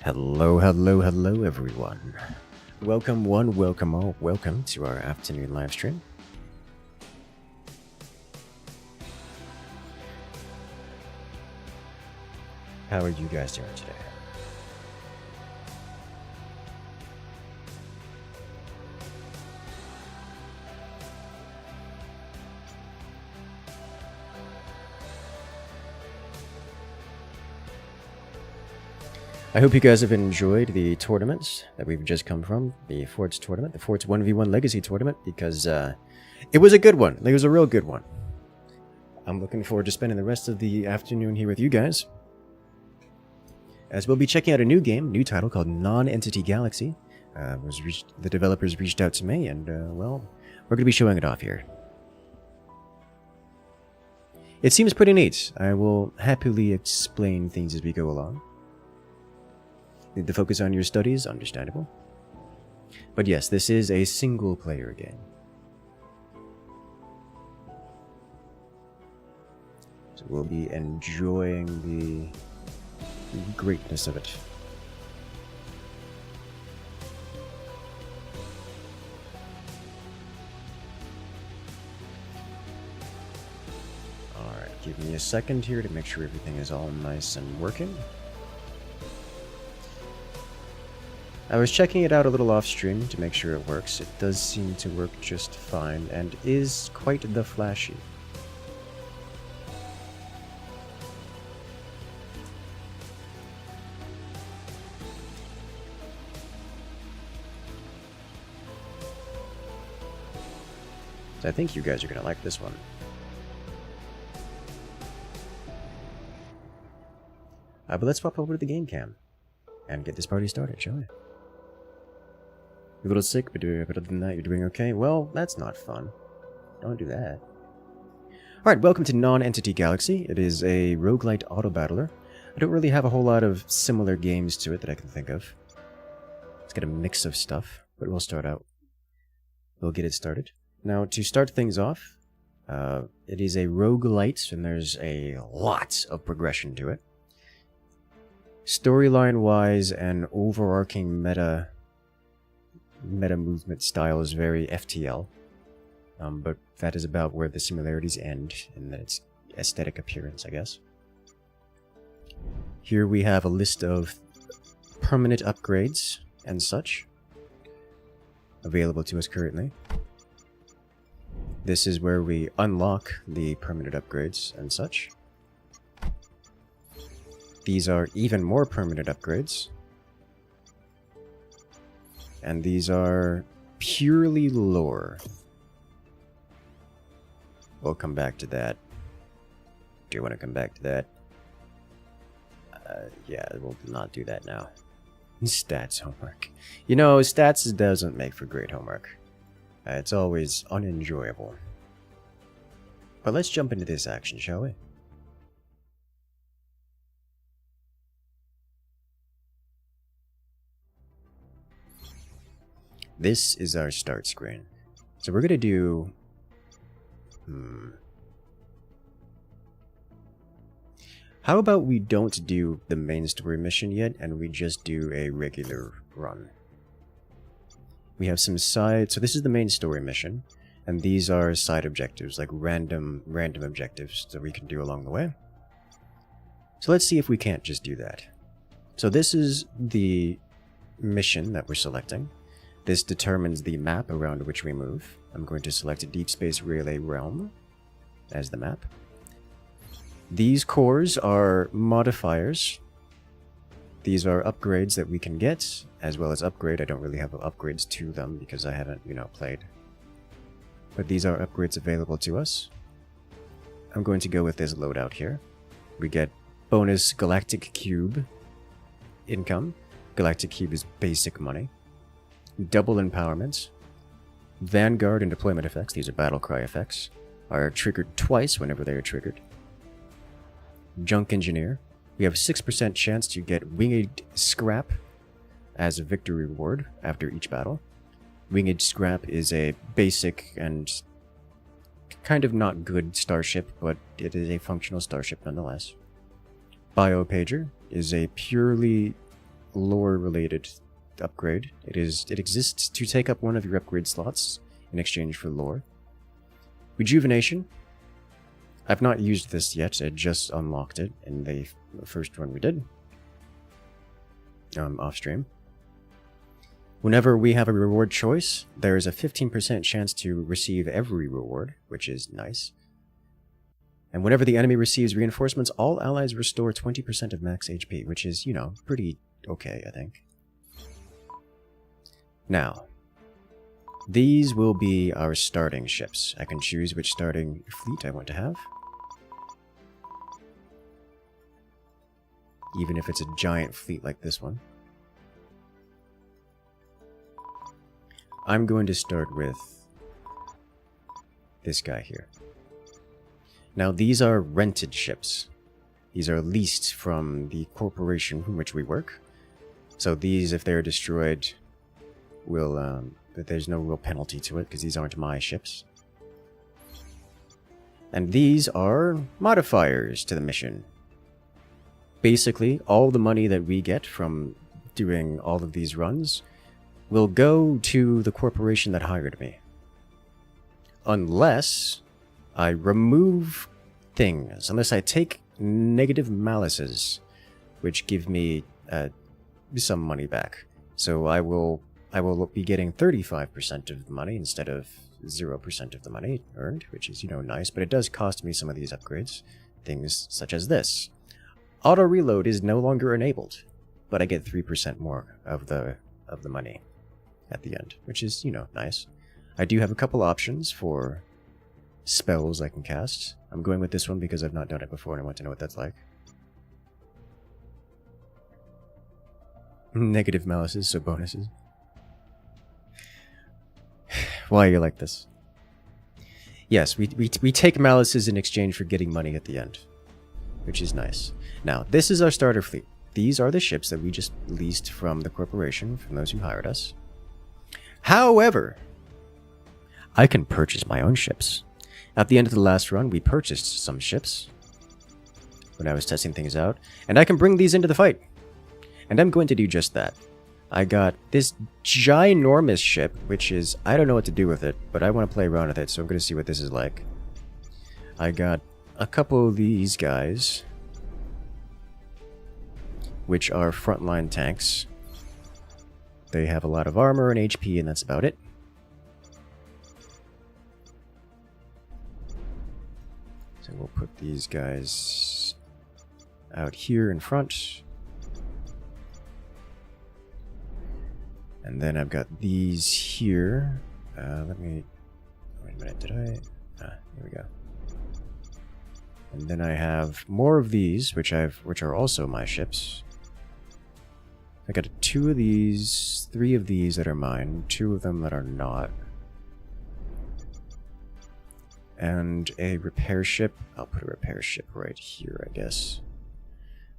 Hello, hello, hello, everyone. Welcome one, welcome all, welcome to our afternoon live stream. How are you guys doing today? I hope you guys have enjoyed the tournaments that we've just come from, the Forts tournament, the Forts 1v1 Legacy tournament, because it was a good one. It was a real good one. I'm looking forward to spending the rest of the afternoon here with you guys, as we'll be checking out a new game, new title called Nonentity Galaxy. The developers reached out to me, and well, we're going to be showing it off here. It seems pretty neat. I will happily explain things as we go along. Need to focus on your studies, understandable. But yes, this is a single-player game. So we'll be enjoying the greatness of it. Alright, give me a second here to make sure everything is all nice and working. I was checking it out a little off stream to make sure it works. It does seem to work just fine and is quite the flashy. I think you guys are going to like this one. But let's swap over to the game cam and get this party started, shall we? You're a little sick, but other than that, you're doing okay? Well, that's not fun. Don't do that. Alright, welcome to Nonentity Galaxy. It is a roguelite autobattler. I don't really have a whole lot of similar games to it that I can think of. It's got a mix of stuff, but we'll start out. We'll get it started. Now, to start things off, it is a roguelite, and there's a lot of progression to it. Storyline-wise and overarching meta movement style is very FTL, but that is about where the similarities end in its aesthetic appearance, I guess. Here we have a list of permanent upgrades and such available to us currently. This is where we unlock the permanent upgrades and such. These are even more permanent upgrades. And these are purely lore. We'll come back to that. Do you want to come back to that? Yeah, we'll not do that now. Stats homework. You know, stats doesn't make for great homework. It's always unenjoyable. But let's jump into this action, shall we? This is our start screen. So we're going to do... How about we don't do the main story mission yet, and we just do a regular run? We have some side... So this is the main story mission, and these are side objectives, like random objectives that we can do along the way. So let's see if we can't just do that. So this is the mission that we're selecting. This determines the map around which we move. I'm going to select a Deep Space Relay Realm as the map. These cores are modifiers. These are upgrades that we can get, as well as upgrade. I don't really have upgrades to them because I haven't, played. But these are upgrades available to us. I'm going to go with this loadout here. We get bonus Galactic Cube income. Galactic Cube is basic money. Double empowerment. Vanguard and deployment effects, these are battle cry effects, are triggered twice whenever they are triggered. Junk Engineer. We have a 6% chance to get Winged Scrap as a victory reward after each battle. Winged Scrap is a basic and kind of not good starship, but it is a functional starship nonetheless. Biopager is a purely lore-related upgrade. It exists to take up one of your upgrade slots in exchange for lore. Rejuvenation. I've not used this yet. I just unlocked it in the first one we did. Off stream. Whenever we have a reward choice, there is a 15% chance to receive every reward, which is nice. And whenever the enemy receives reinforcements, all allies restore 20% of max HP, which is, you know, pretty okay, I think. Now, these will be our starting ships. I can choose which starting fleet I want to have. Even if it's a giant fleet like this one. I'm going to start with this guy here. Now, these are rented ships. These are leased from the corporation from which we work. So these, if they're destroyed, will, but there's no real penalty to it, because these aren't my ships. And these are modifiers to the mission. Basically, all the money that we get from doing all of these runs will go to the corporation that hired me. Unless I remove things, unless I take negative malices, which give me some money back. So I will be getting 35% of the money instead of 0% of the money earned, which is, you know, nice, but it does cost me some of these upgrades. Things such as this. Auto reload is no longer enabled, but I get 3% more of the money at the end, which is, you know, nice. I do have a couple options for spells I can cast. I'm going with this one because I've not done it before and I want to know what that's like. Negative malices, so bonuses. Why are you like this? Yes, we take malices in exchange for getting money at the end, which is nice. Now, this is our starter fleet. These are the ships that we just leased from the corporation, from those who hired us. However, I can purchase my own ships. At the end of the last run, we purchased some ships when I was testing things out, and I can bring these into the fight. And I'm going to do just that. I got this ginormous ship, which is, I don't know what to do with it, but I want to play around with it, so I'm going to see what this is like. I got a couple of these guys, which are frontline tanks. They have a lot of armor and HP, and that's about it. So we'll put these guys out here in front. And then I've got these here. Let me... Wait a minute, did I... here we go. And then I have more of these, which are also my ships. I got 2 of these, 3 of these that are mine, 2 of them that are not. And a repair ship. I'll put a repair ship right here, I guess.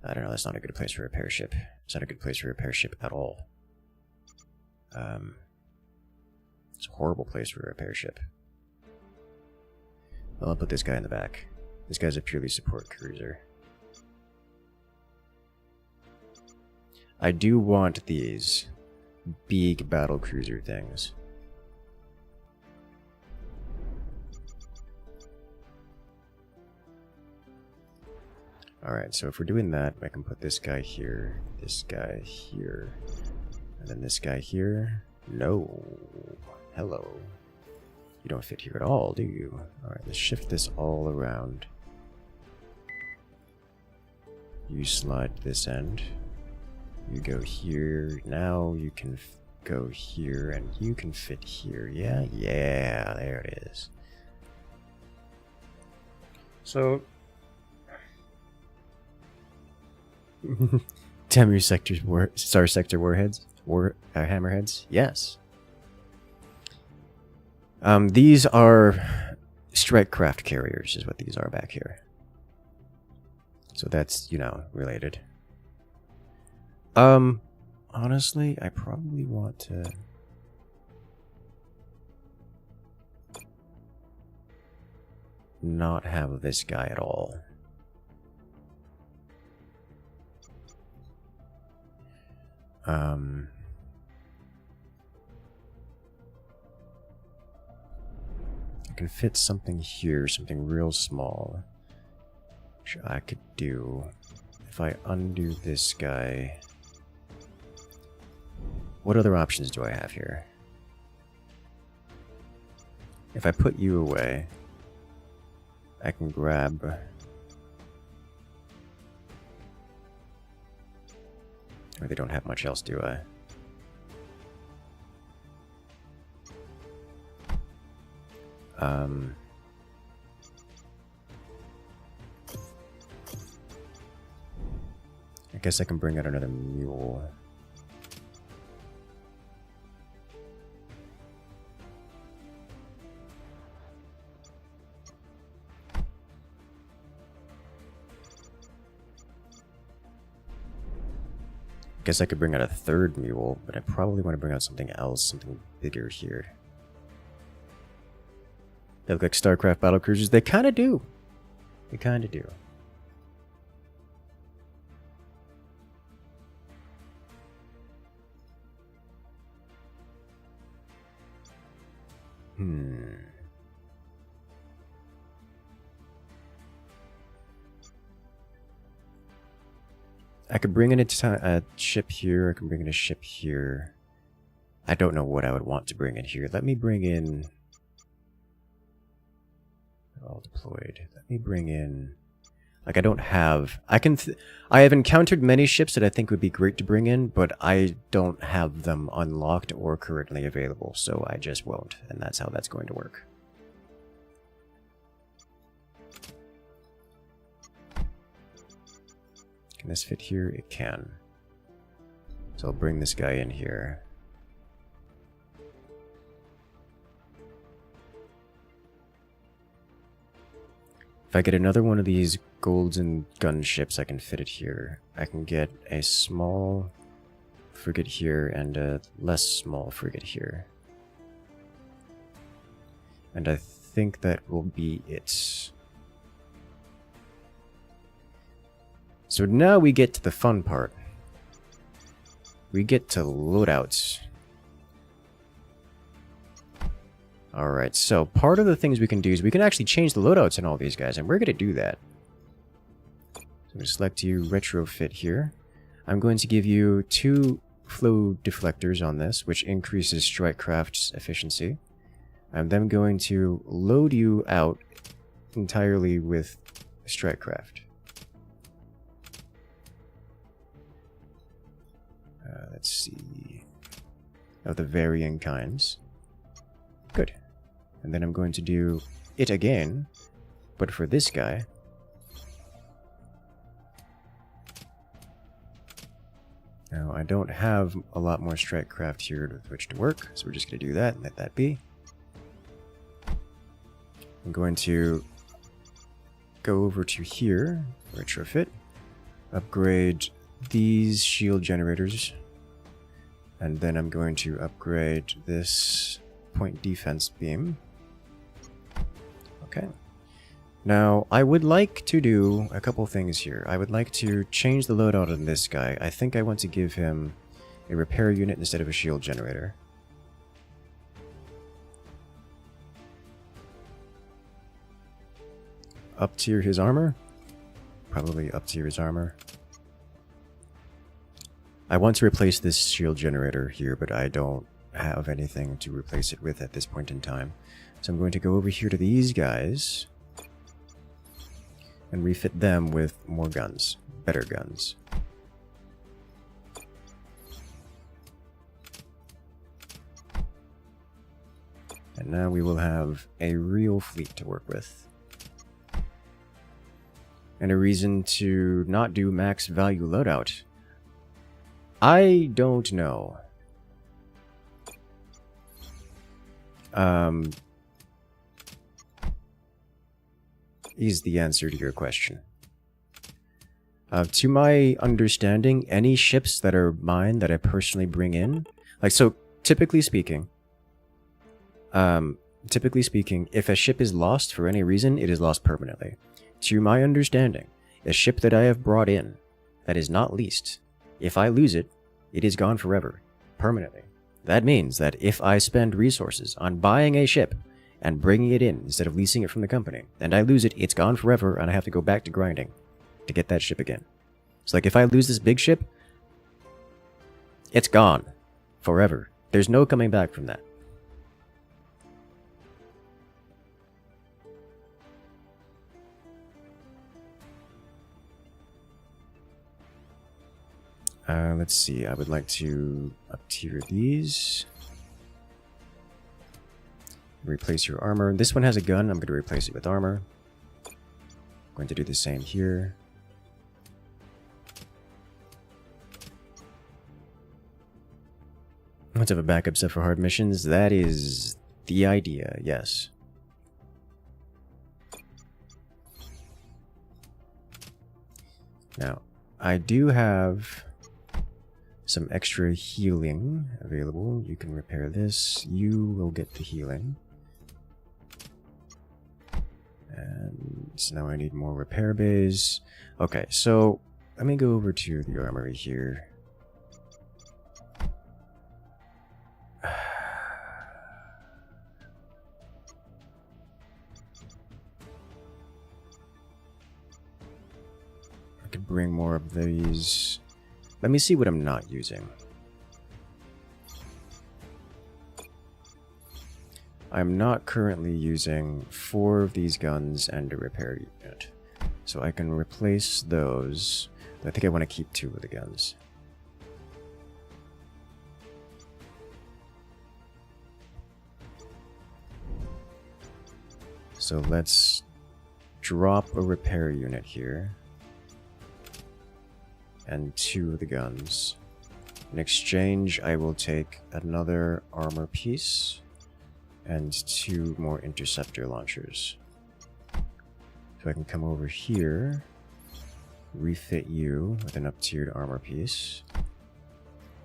I don't know, that's not a good place for a repair ship. It's not a good place for a repair ship at all. It's a horrible place for a repair ship. Well, I'll put this guy in the back. This guy's a purely support cruiser. I do want these big battle cruiser things. Alright, so if we're doing that, I can put this guy here, and then this guy here. No. Hello. You don't fit here at all, do you? Alright, let's shift this all around. You slide this end. You go here. Now you can go here, and you can fit here. Yeah, there it is. So... Temur Star Sector warheads? Hammerheads? Yes. These are strike craft carriers, is what these are back here. So that's, you know, related. Honestly, I probably want to... not have this guy at all. I can fit something here, something real small, which I could do. If I undo this guy, what other options do I have here? If I put you away, I can grab... Or they don't have much else, do I? I guess I can bring out another mule. Guess I could bring out a third mule, but I probably want to bring out something else, something bigger here. They look like StarCraft battlecruisers. They kind of do. They kind of do. I could bring in a ship here. I can bring in a ship here. I don't know what I would want to bring in here. Let me bring in... They're all deployed. Let me bring in... Like, I don't have... I have encountered many ships that I think would be great to bring in, but I don't have them unlocked or currently available, so I just won't. And that's how that's going to work. Can this fit here? It can. So I'll bring this guy in here. If I get another one of these golden gunships, I can fit it here. I can get a small frigate here and a less small frigate here. And I think that will be it. So now we get to the fun part. We get to loadouts. Alright, so part of the things we can do is we can actually change the loadouts in all these guys, and we're going to do that. So I'm going to select you, retrofit here. I'm going to give you 2 flow deflectors on this, which increases strikecraft's efficiency. I'm then going to load you out entirely with strikecraft. Let's see. Of the varying kinds. Good. And then I'm going to do it again, but for this guy. Now, I don't have a lot more strikecraft here with which to work, so we're just going to do that and let that be. I'm going to go over to here, retrofit, upgrade these shield generators, and then I'm going to upgrade this point defense beam. Okay. Now, I would like to do a couple things here. I would like to change the loadout on this guy. I think I want to give him a repair unit instead of a shield generator. Up tier his armor. Probably up tier his armor. I want to replace this shield generator here, but I don't have anything to replace it with at this point in time. So I'm going to go over here to these guys and refit them with more guns, better guns. And now we will have a real fleet to work with. And a reason to not do max value loadout. I don't know. Is the answer to your question. To my understanding, any ships that are mine that I personally bring in, like, so typically speaking, if a ship is lost for any reason, it is lost permanently. To my understanding, a ship that I have brought in that is not leased, if I lose it, it is gone forever, permanently. That means that if I spend resources on buying a ship and bringing it in instead of leasing it from the company, and I lose it, it's gone forever, and I have to go back to grinding to get that ship again. So like if I lose this big ship, it's gone forever. There's no coming back from that. Let's see, I would like to up-tier these. Replace your armor. This one has a gun, I'm going to replace it with armor. Going to do the same here. Let's have a backup set for hard missions. That is the idea, yes. Now, I do have some extra healing available. You can repair this. You will get the healing. And so now I need more repair bays. Okay, so let me go over to the armory here. I could bring more of these. Let me see what I'm not using. I'm not currently using 4 of these guns and a repair unit. So I can replace those. I think I want to keep 2 of the guns. So let's drop a repair unit here. And 2 of the guns. In exchange, I will take another armor piece and 2 more interceptor launchers. So I can come over here, refit you with an up-tiered armor piece,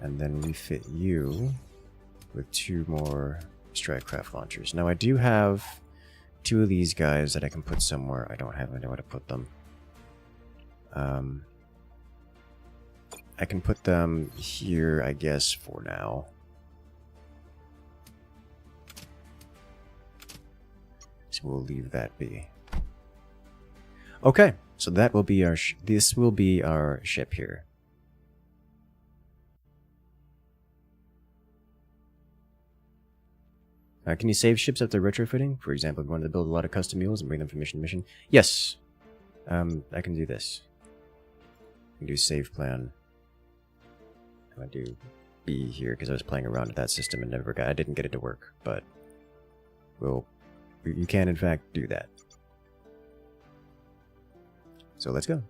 and then refit you with 2 more strike-craft launchers. Now I do have 2 of these guys that I can put somewhere. I don't have anywhere to put them. I can put them here, I guess, for now. So we'll leave that be. Okay, so that will be our this will be our ship here. Can you save ships after retrofitting? For example, if you wanted to build a lot of custom mules and bring them from mission to mission. Yes, I can do this. I can do save plan. I do B here because I was playing around with that system and I didn't get it to work, but you can in fact do that. So let's go.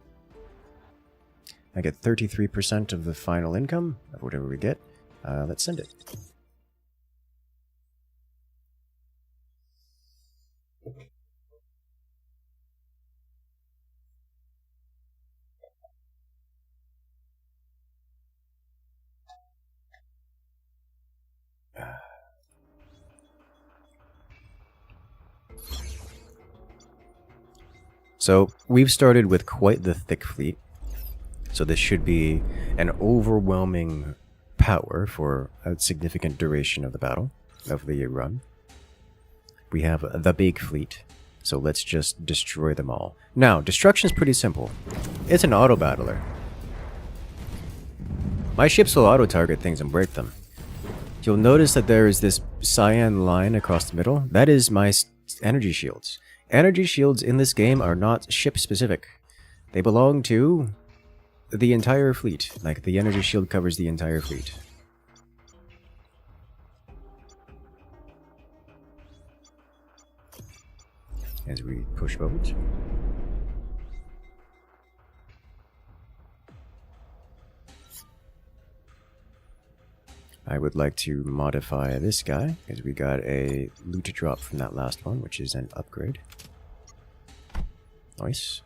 I get 33% of the final income of whatever we get. Let's send it. So we've started with quite the thick fleet, so this should be an overwhelming power for a significant duration of the battle, of the run. We have the big fleet, so let's just destroy them all. Now, destruction is pretty simple. It's an autobattler. My ships will auto-target things and break them. You'll notice that there is this cyan line across the middle. That is my energy shields. Energy shields in this game are not ship-specific. They belong to the entire fleet. Like, the energy shield covers the entire fleet. As we push boat. I would like to modify this guy, because we got a loot drop from that last one, which is an upgrade. Nice.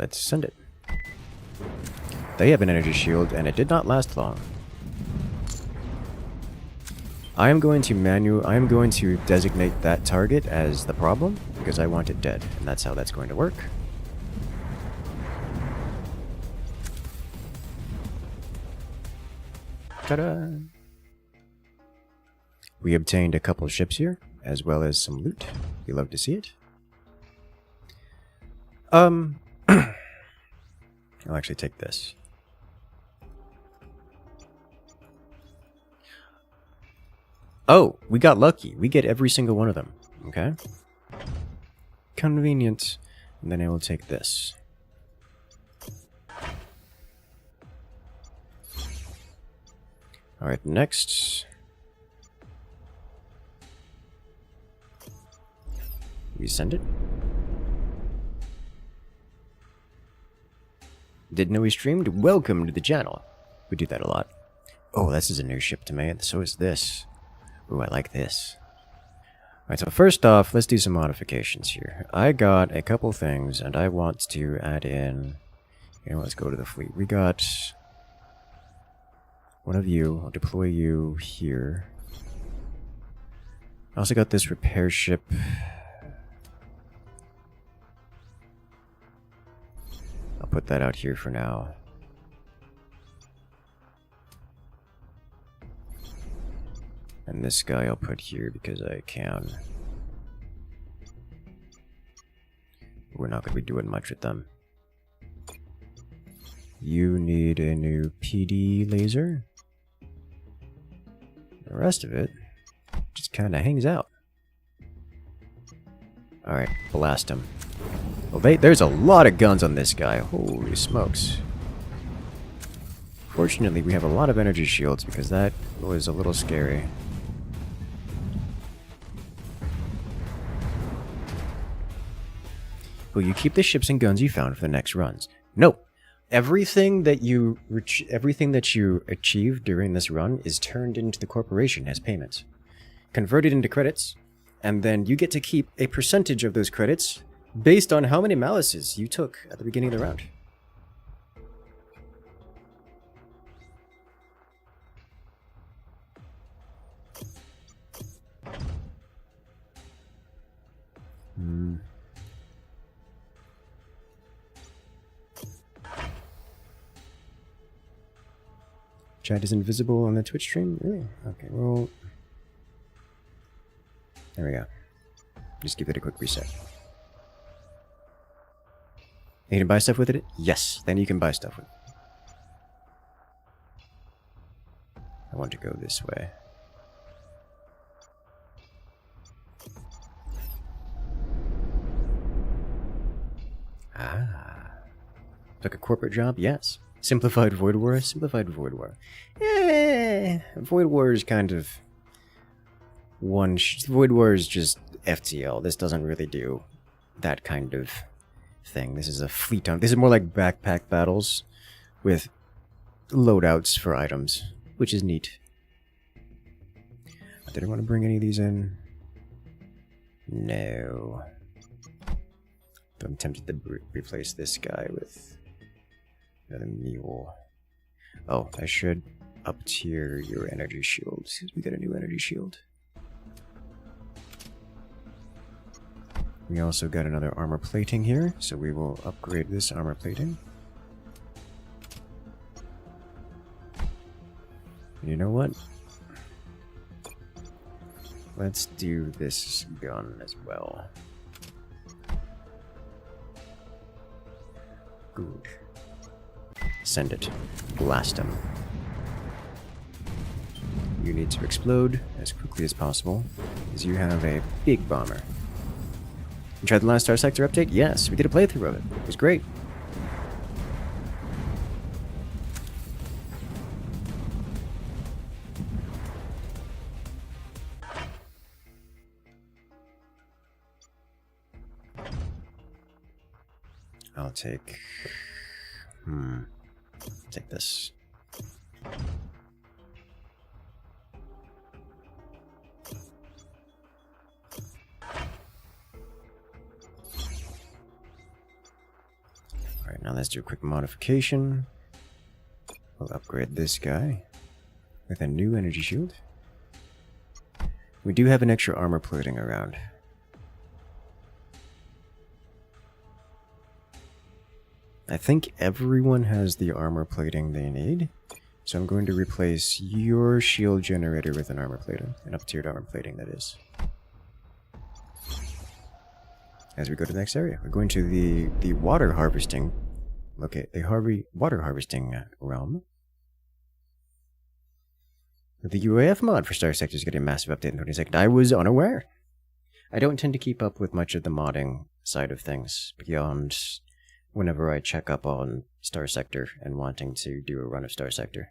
Let's send it. They have an energy shield, and it did not last long. I am going to designate that target as the problem, because I want it dead, and that's how that's going to work. Ta-da! We obtained a couple ships here, as well as some loot. We love to see it. I'll actually take this. Oh, we got lucky. We get every single one of them. Okay. Convenient. And then I will take this. Alright, next. We send it. Didn't know we streamed? Welcome to the channel. We do that a lot. Oh, this is a new ship to me, and so is this. Ooh, I like this. Alright, so first off, let's do some modifications here. I got a couple things, and I want to add in... let's go to the fleet. We got... one of you. I'll deploy you here. I also got this repair ship. I'll put that out here for now. And this guy I'll put here because I can. We're not going to be doing much with them. You need a new PD laser. The rest of it just kind of hangs out. Alright, blast him. Well, there's a lot of guns on this guy. Holy smokes. Fortunately, we have a lot of energy shields because that was a little scary. Will you keep the ships and guns you found for the next runs? No. Everything that you achieve during this run is turned into the corporation as payments, converted into credits, and then you get to keep a percentage of those credits based on how many malices you took at the beginning of the round. Chat is invisible on the Twitch stream? Really? Okay, well... there we go. Just give it a quick reset. You can buy stuff with it? Yes, then you can buy stuff with it. I want to go this way. Ah. Like a corporate job? Yes. Simplified Void War? Simplified Void War. Void War is kind of... Void War is just FTL. This doesn't really do that kind of thing. This is a fleet time. This is more like backpack battles with loadouts for items, which is neat. I didn't want to bring any of these in. No. But I'm tempted to replace this guy with another mule. Oh, I should up tier your energy shields because we got a new energy shield. We also got another armor plating here, so we will upgrade this armor plating. You know what? Let's do this gun as well. Good. Send it. Blast him. You need to explode as quickly as possible, as you have a big bomber. You tried the last Star Sector update? Yes, we did a playthrough of it. It was great. I'll take... take this. Alright, now let's do a quick modification. We'll upgrade this guy with a new energy shield. We do have an extra armor plating around. I think everyone has the armor plating they need, So I'm going to replace your shield generator with an armor plating. An up-tiered armor plating, that is. As we go to the next area, we're going to the water harvesting. Okay, the water harvesting realm. The UAF mod for Star Sector is getting a massive update in 22nd. I was unaware. I don't tend to keep up with much of the modding side of things beyond whenever I check up on Star Sector and wanting to do a run of Star Sector.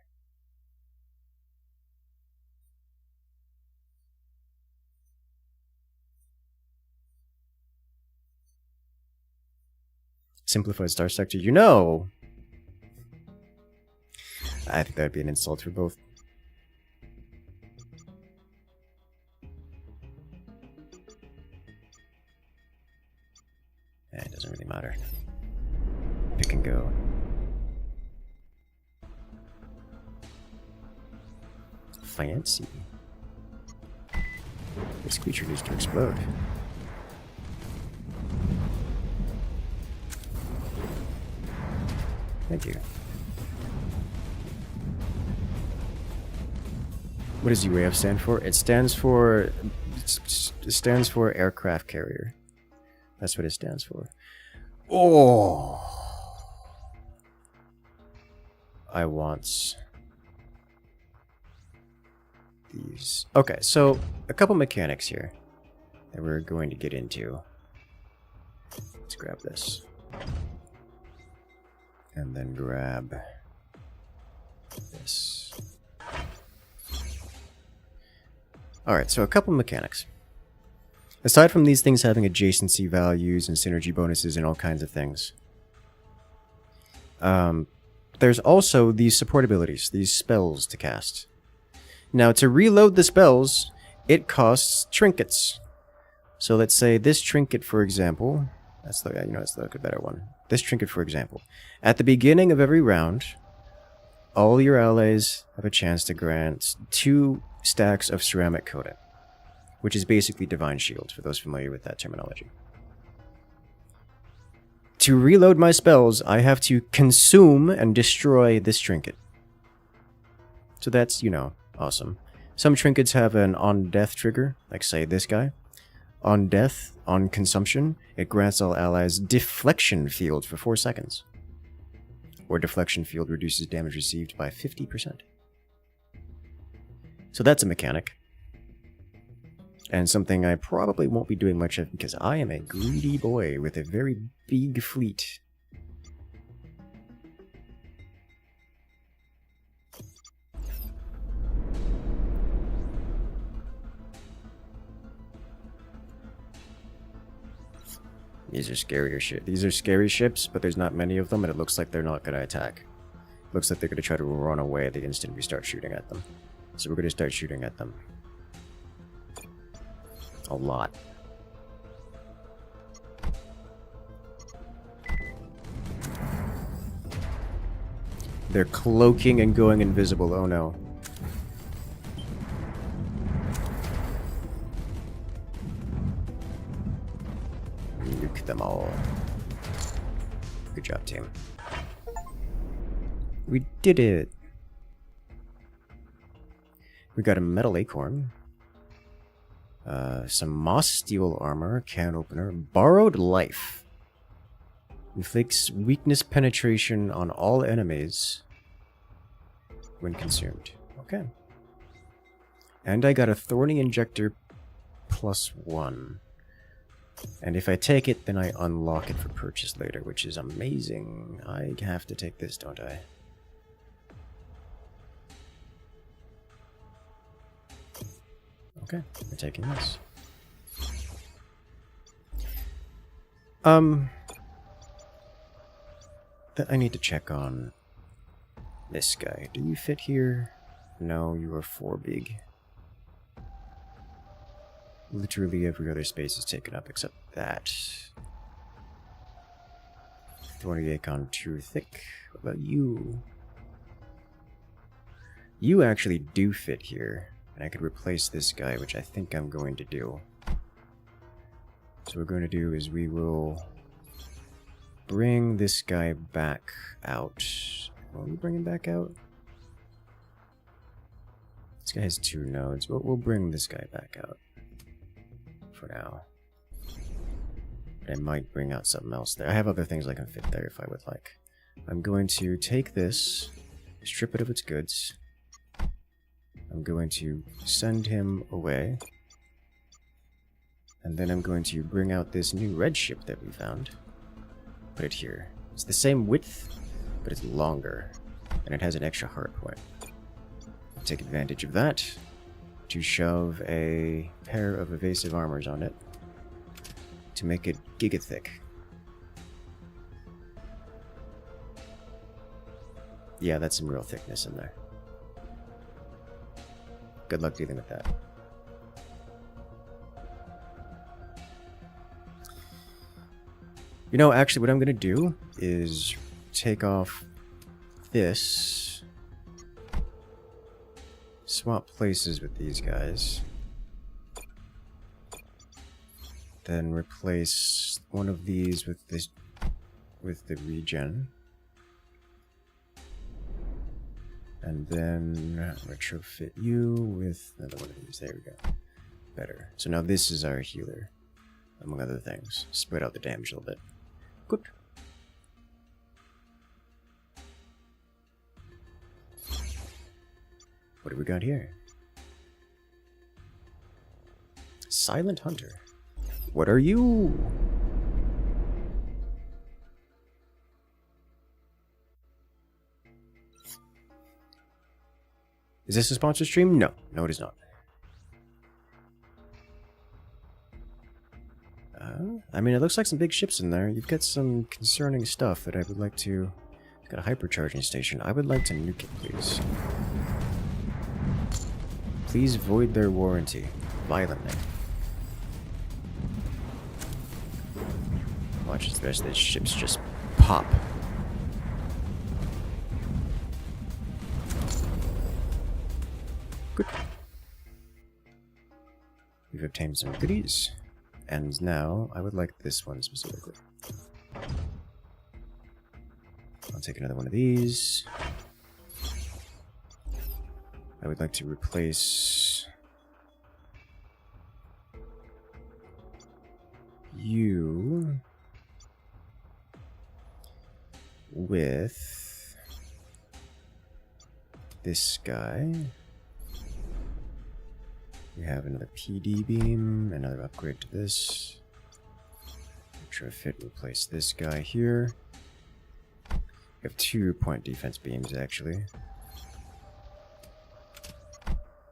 Simplified Star Sector, you know! I think that would be an insult for both. It doesn't really matter. Pick and go. Fancy. This creature needs to explode. Thank you. What does UAF stand for? It stands for aircraft carrier. That's what it stands for. Oh, I want these. Okay, so a couple mechanics here that we're going to get into. Let's grab this. And then grab this. Alright, so a couple mechanics. Aside from these things having adjacency values and synergy bonuses and all kinds of things, there's also these support abilities, these spells to cast. Now, to reload the spells, it costs trinkets. So let's say this trinket, for example, let's look at a better one. This trinket, for example, at the beginning of every round, all your allies have a chance to grant 2 stacks of ceramic coating, which is basically Divine Shield, for those familiar with that terminology. To reload my spells, I have to consume and destroy this trinket. So that's, awesome. Some trinkets have an on-death trigger, like say this guy. On death, on consumption, it grants all allies Deflection Field for 4 seconds. Or Deflection Field reduces damage received by 50%. So that's a mechanic. And something I probably won't be doing much of because I am a greedy boy with a very big fleet. These are scarier shit. These are scary ships, but there's not many of them, and it looks like they're not going to attack. Looks like they're going to try to run away the instant we start shooting at them. So we're going to start shooting at them. A lot. They're cloaking and going invisible. Oh no. Nuke them all. Good job, team. We did it. We got a metal acorn. Some moss steel armor, can opener, borrowed life. Inflicts weakness penetration on all enemies when consumed. Okay. And I got a thorny injector +1. And if I take it, then I unlock it for purchase later, which is amazing. I have to take this, don't I? Okay, we're taking this. I need to check on this guy. Do you fit here? No, you are 4 big. Literally every other space is taken up except that. Thorny Acorn too thick. What about you? You actually do fit here. And I could replace this guy, which I think I'm going to do. So what we're going to do is we will bring this guy back out. Will we bring him back out? This guy has 2 nodes, but we'll bring this guy back out for now. But I might bring out something else there. I have other things I can fit there if I would like. I'm going to take this, strip it of its goods. I'm going to send him away. And then I'm going to bring out this new red ship that we found. Put it here. It's the same width, but it's longer. And it has an extra hard point. Take advantage of that to shove a pair of evasive armors on it to make it giga thick. Yeah, that's some real thickness in there. Good luck dealing with that. You know, actually what I'm going to do is take off this, swap places with these guys, then replace one of these with this, with the regen, and then retrofit you with another one of these. There we go. Better. So now this is our healer, among other things. Spread out the damage a little bit. Good. What do we got here? Silent Hunter. What are you? Is this a sponsored stream? No. No, it is not. I mean, it looks like some big ships in there. You've got some concerning stuff that I would like to... You've got a hypercharging station. I would like to nuke it, please. Please void their warranty. Violently. Watch as the rest of these ships just pop. Good. We've obtained some goodies. And now, I would like this one specifically. I'll take another one of these. I would like to replace you with this guy. We have another PD beam, another upgrade to this. Retrofit, replace this guy here. We have 2 point defense beams actually.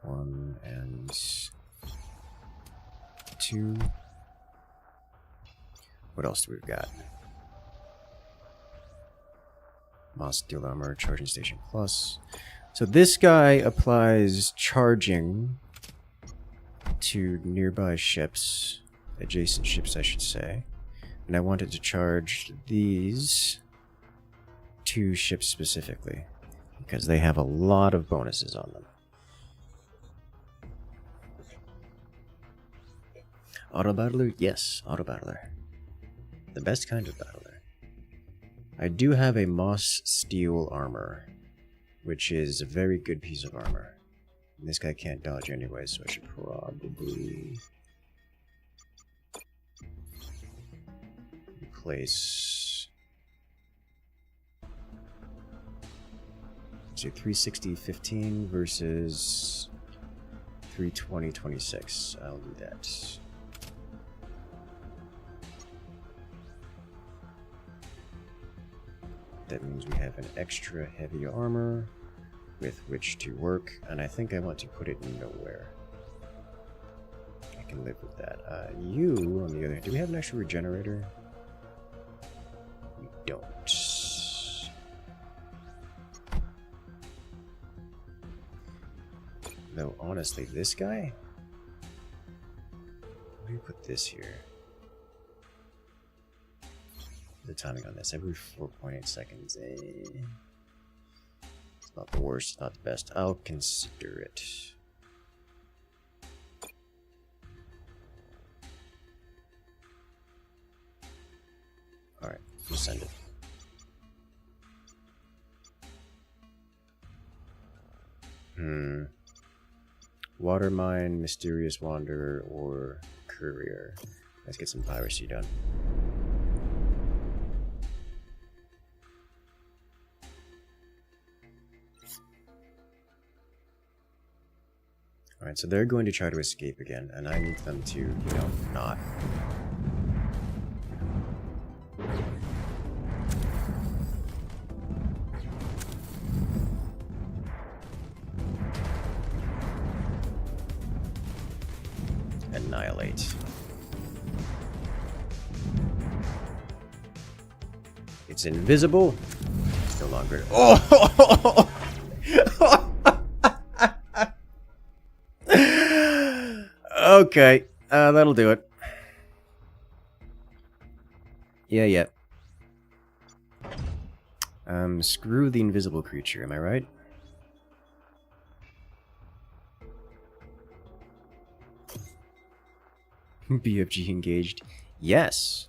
1 and 2. What else do we got? Moss steel armor, charging station plus. So this guy applies charging to nearby ships, adjacent ships I should say, and I wanted to charge these 2 ships specifically because they have a lot of bonuses on them. Autobattler? Yes, autobattler. The best kind of battler. I do have a moss steel armor, which is a very good piece of armor. And this guy can't dodge anyway, so I should probably replace. So 360-15 versus 320-26. I'll do that. That means we have an extra heavy armor with which to work, and I think I want to put it nowhere. I can live with that. You, on the other hand, do we have an extra regenerator? We don't. Though, honestly, this guy? Let me put this here. The timing on this, every 4.8 seconds. It's not the worst, it's not the best. I'll consider it. Alright, we'll send it. Water Mine, Mysterious Wanderer, or Courier. Let's get some piracy done. Alright, so they're going to try to escape again, and I need them to, you know, not. Annihilate. It's invisible. It's no longer. Oh! Okay, that'll do it. Yeah. Screw the invisible creature, am I right? BFG engaged. Yes.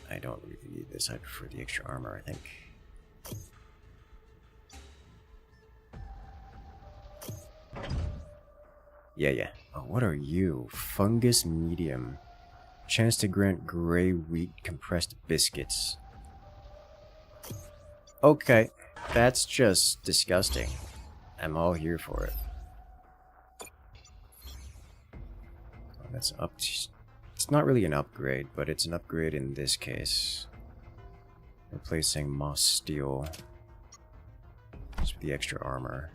I don't really need this. I prefer the extra armor, I think. Yeah. Oh, what are you? Fungus medium. Chance to grant gray wheat compressed biscuits. Okay, that's just disgusting. I'm all here for it. Oh, that's up to... It's not really an upgrade, but it's an upgrade in this case. Replacing moss steel. Just with the extra armor.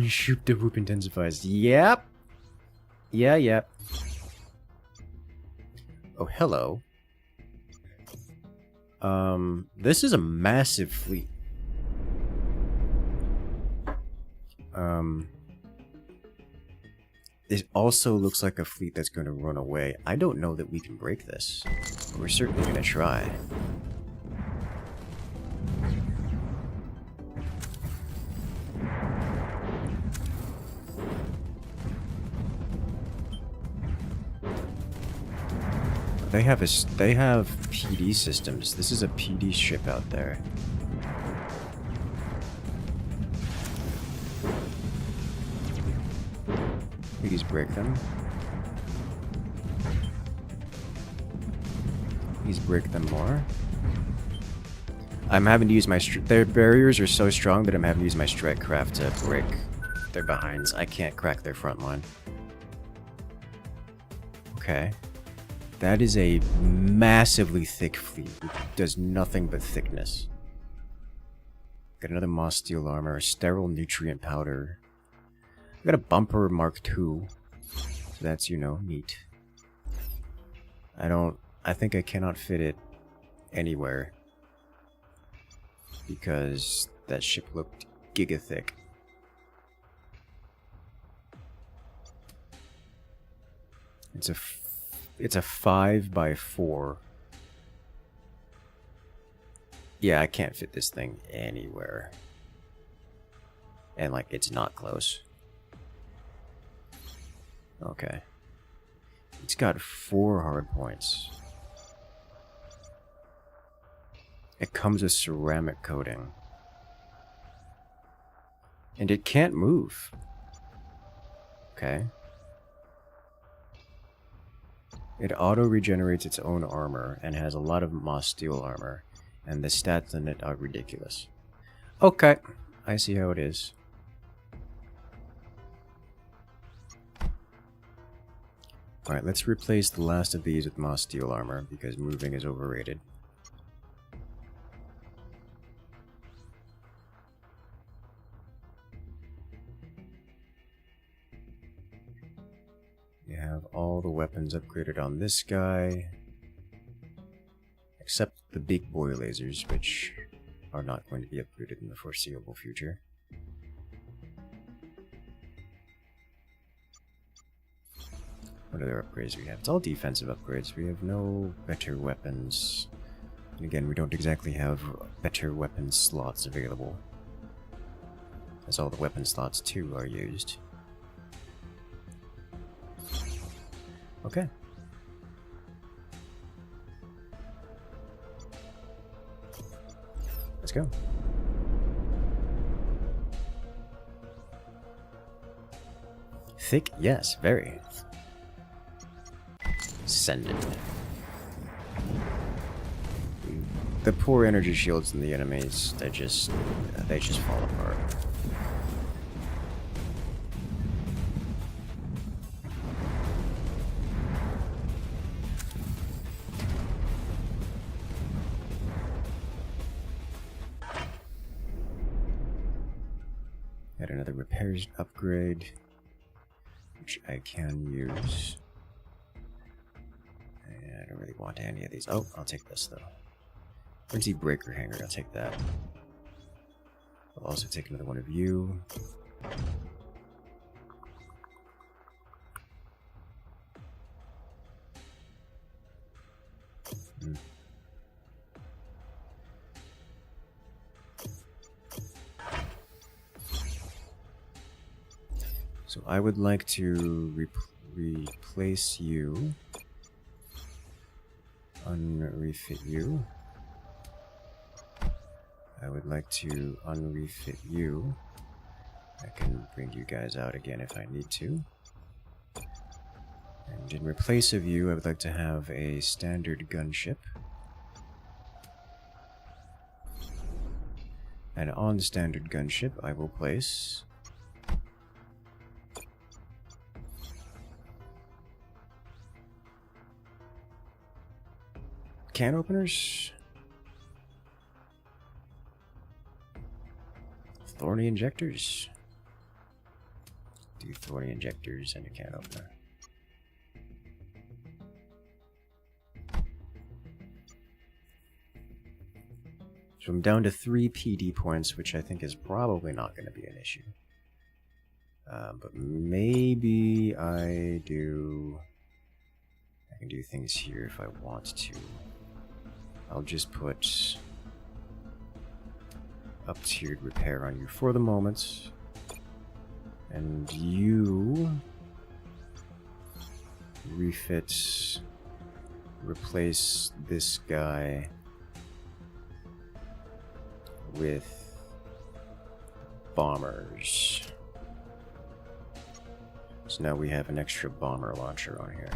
Shoot the whoop intensifies. Yep. Yeah. Oh, hello. This is a massive fleet. It also looks like a fleet that's going to run away. I don't know that we can break this. We're certainly going to try. They have PD systems. This is a PD ship out there. Please break them. Please break them more. I'm having to use my... Their barriers are so strong that I'm having to use my strike craft to break their behinds. I can't crack their front line. Okay. That is a massively thick fleet. It does nothing but thickness. Got another moss steel armor, a sterile nutrient powder. I got a bumper Mark II. So that's, you know, neat. I think I cannot fit it anywhere. Because that ship looked giga thick. It's a 5x4. Yeah, I can't fit this thing anywhere. And, like, it's not close. Okay. It's got 4 hard points. It comes with ceramic coating. And it can't move. Okay. It auto-regenerates its own armor and has a lot of moss steel armor. And the stats on it are ridiculous. Okay. I see how it is. Alright, let's replace the last of these with moss steel armor, because moving is overrated. You have all the weapons upgraded on this guy, except the big boy lasers, which are not going to be upgraded in the foreseeable future. What other upgrades we have? It's all defensive upgrades. We have no better weapons. And again, we don't exactly have better weapon slots available, as all the weapon slots too are used. Okay. Let's go. Thick? Yes, very. Send it. The poor energy shields in the enemies, they just fall apart. Add another repairs upgrade, which I can use. I don't really want any of these. Oh, I'll take this though. Frenzy Breaker Hanger, I'll take that. I'll also take another one of you. So I would like to replace you, unrefit you. I would like to unrefit you. I can bring you guys out again if I need to. And in replace of you, I would like to have a standard gunship. And on standard gunship, I will place can openers, thorny injectors. Do thorny injectors and a can opener. So I'm down to 3 PD points, which I think is probably not going to be an issue. But maybe I can do things here if I want to. I'll just put up-tiered repair on you for the moment. And you refit, replace this guy with bombers. So now we have an extra bomber launcher on here.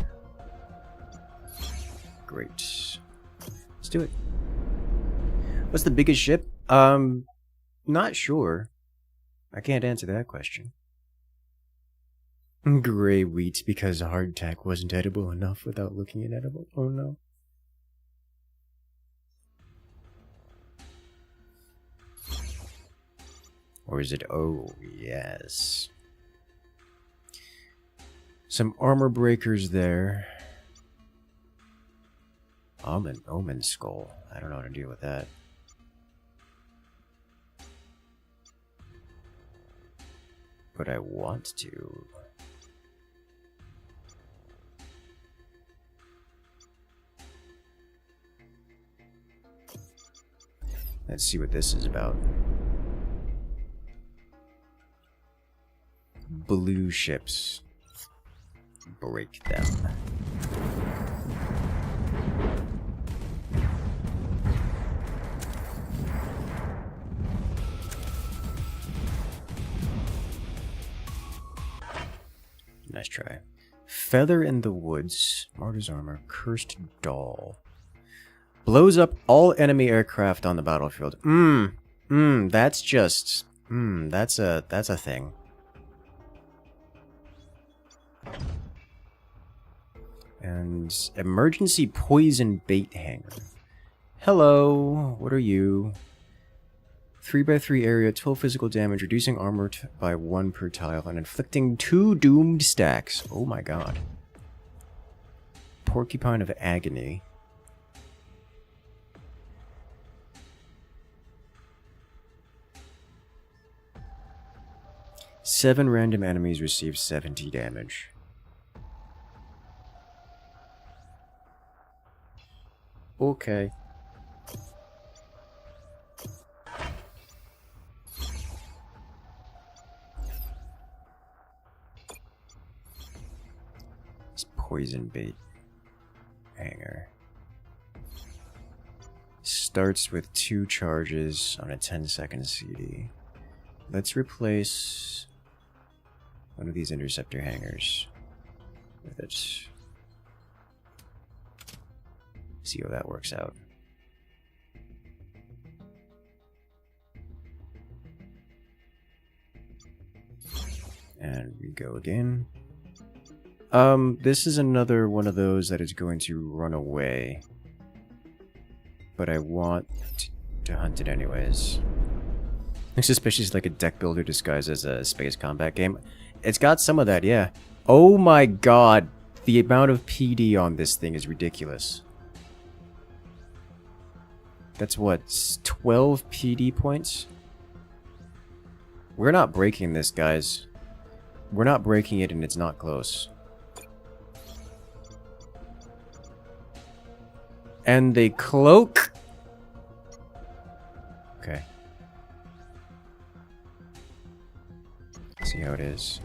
Great. Let's do it. What's the biggest ship? Not sure. I can't answer that question. Gray wheat because hardtack wasn't edible enough without looking at edible. Oh no. Or is it? Oh, yes. Some armor breakers there. Omen skull. I don't know how to deal with that. But I want to. Let's see what this is about. Blue ships. Break them. Nice try. Feather in the Woods. Martyr's Armor. Cursed Doll. Blows up all enemy aircraft on the battlefield. That's just... that's a thing. And emergency poison bait hanger. Hello, what are you? 3x3 area, 12 physical damage, reducing armor by 1 per tile, and inflicting 2 doomed stacks. Oh my god. Porcupine of Agony. Seven random enemies receive 70 damage. Okay. This poison bait hanger. Starts with 2 charges on a 10-second CD. Let's replace one of these interceptor hangers with it. See how that works out. And we go again. This is another one of those that is going to run away. But I want to hunt it anyways. It's suspicious, like a deck builder disguised as a space combat game. It's got some of that, yeah. Oh my god, the amount of PD on this thing is ridiculous. That's what, 12 PD points? We're not breaking this, guys. We're not breaking it, and it's not close. And they cloak. Okay. See how it is.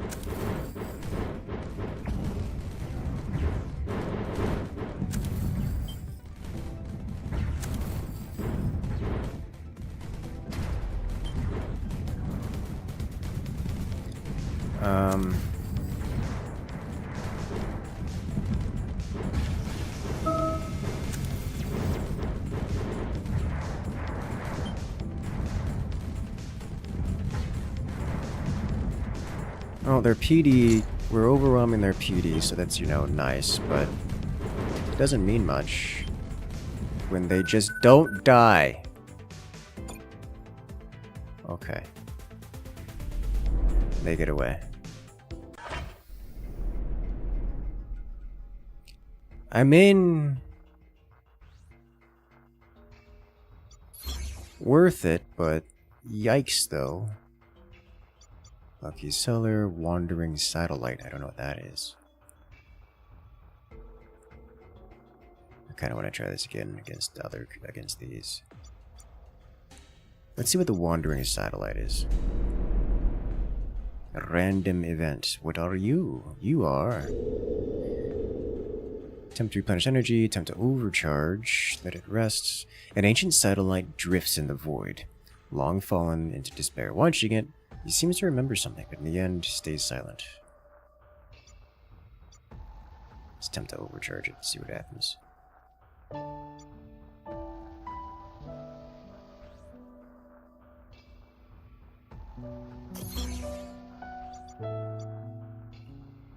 Oh, their PD, we're overwhelming their PD, so that's, you know, nice, but it doesn't mean much when they just don't die. Okay. They get away. I mean, worth it, but yikes though. Lucky Seller, Wandering Satellite. I don't know what that is. I kind of want to try this again against these. Let's see what the Wandering Satellite is. A random event. What are you? You are. Attempt to replenish energy. Attempt to overcharge. Let it rest. An ancient satellite drifts in the void. Long fallen into despair. Watching it, he seems to remember something, but in the end, stays silent. Let's attempt to overcharge it, see what happens.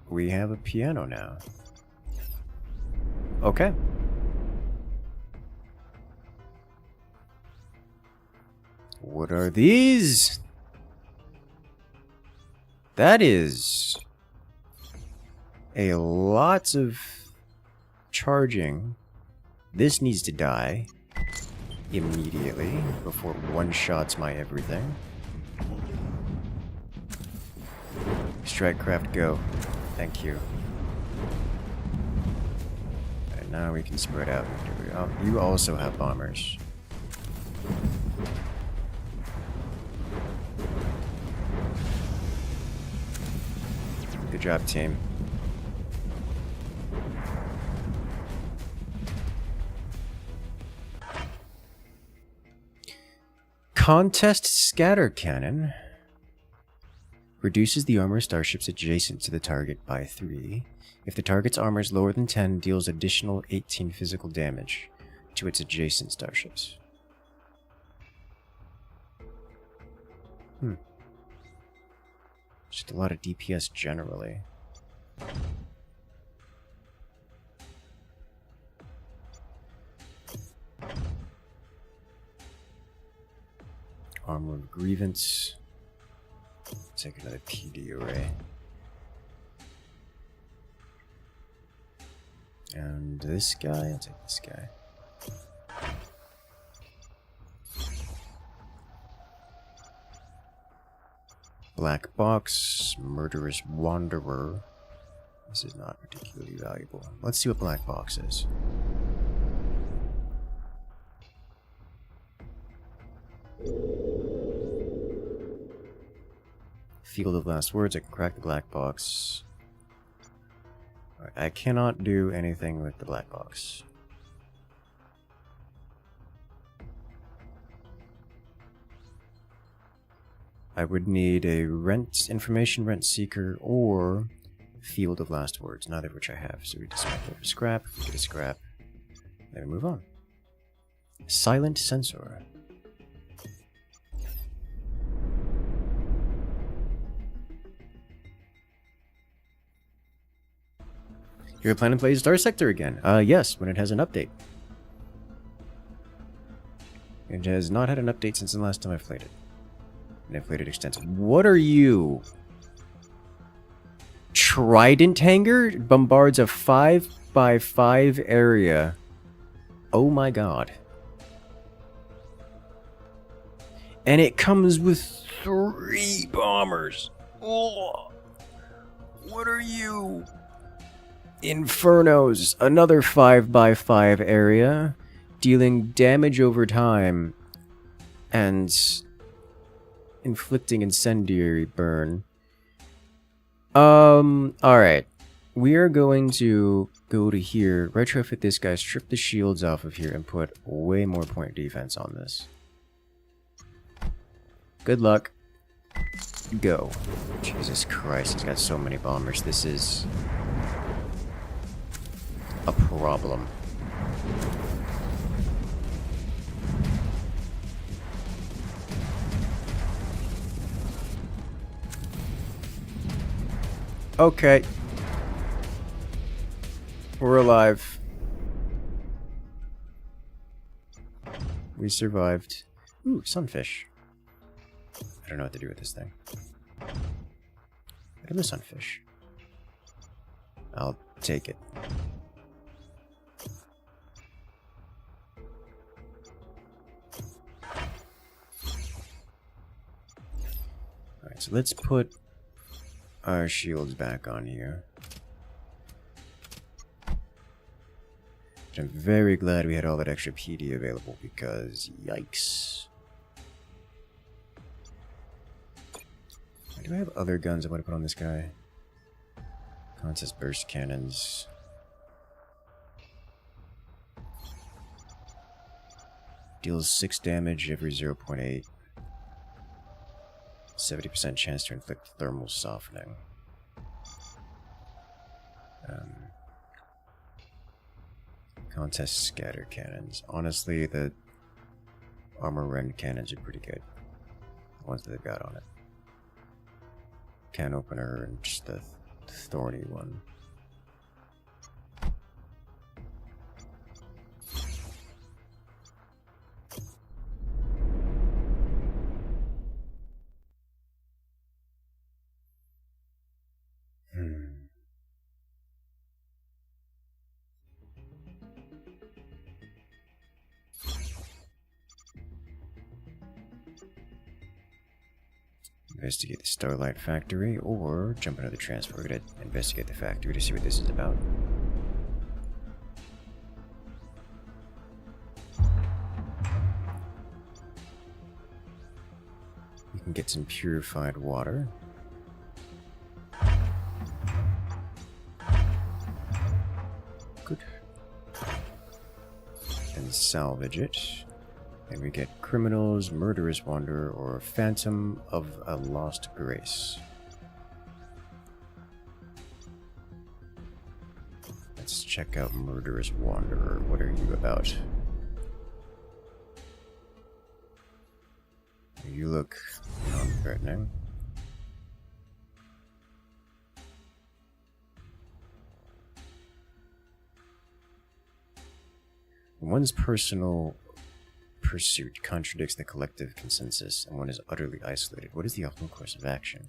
We have a piano now. Okay. What are these? That is a lot of charging. This needs to die immediately before it one-shots my everything. Strikecraft, go. Thank you. And now we can spread out. Oh, you also have bombers. Good job, team. Contest Scatter Cannon reduces the armor of starships adjacent to the target by 3. If the target's armor is lower than 10, deals additional 18 physical damage to its adjacent starships. Just a lot of DPS generally. Armor of Grievance. Take another PD array. And this guy, I'll take this guy. Black Box, Murderous Wanderer. This is not particularly valuable. Let's see what Black Box is. Field of Last Words, I can crack the Black Box. I cannot do anything with the black box. I would need a information rent seeker or field of last words, neither of which I have. So we discard the scrap, we get a scrap, then we move on. Silent sensor. You're planning to play Star Sector again? Yes, when it has an update. It has not had an update since the last time I've played it. And I've played it extensively. What are you? Trident Hanger bombards a 5x5 area. Oh my god. And it comes with 3 bombers. Oh. What are you? Infernos, another 5x5 area, dealing damage over time and inflicting incendiary burn. Alright. We are going to go to here, retrofit this guy, strip the shields off of here, and put way more point defense on this. Good luck. Go. Jesus Christ, he's got so many bombers. This is a problem. Okay. We're alive. We survived. Ooh, sunfish. I don't know what to do with this thing. Look at the sunfish. I'll take it. Alright, so let's put our shields back on here. I'm very glad we had all that extra PD available because, yikes. Do I have other guns I want to put on this guy? Contest burst cannons. Deals 6 damage every 0.8. 70% chance to inflict thermal softening. Contest scatter cannons. Honestly, the armor rend cannons are pretty good. The ones that they've got on it. Can opener and just the thorny one. Investigate the Starlight Factory, or jump into the transfer. We're gonna investigate the factory to see what this is about. We can get some purified water. Good. And salvage it. And we get Criminals, Murderous Wanderer, or Phantom of a Lost Grace. Let's check out Murderous Wanderer. What are you about? You look non-threatening. One's personal pursuit contradicts the collective consensus, and one is utterly isolated. What is the optimal course of action?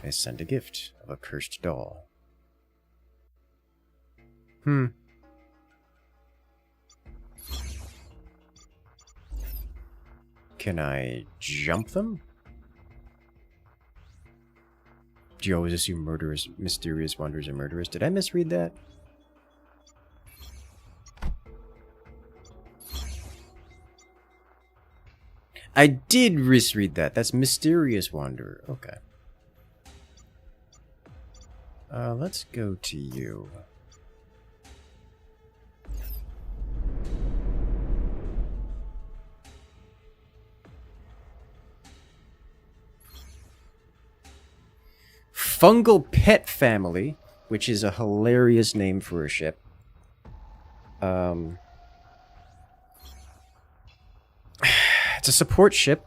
I send a gift of a cursed doll. Can I jump them? Do you always assume murderous, mysterious wanderers are murderers? Did I misread that? I did misread that. That's mysterious wanderer. Okay. Let's go to you. Fungal Pet Family, which is a hilarious name for a ship. It's a support ship.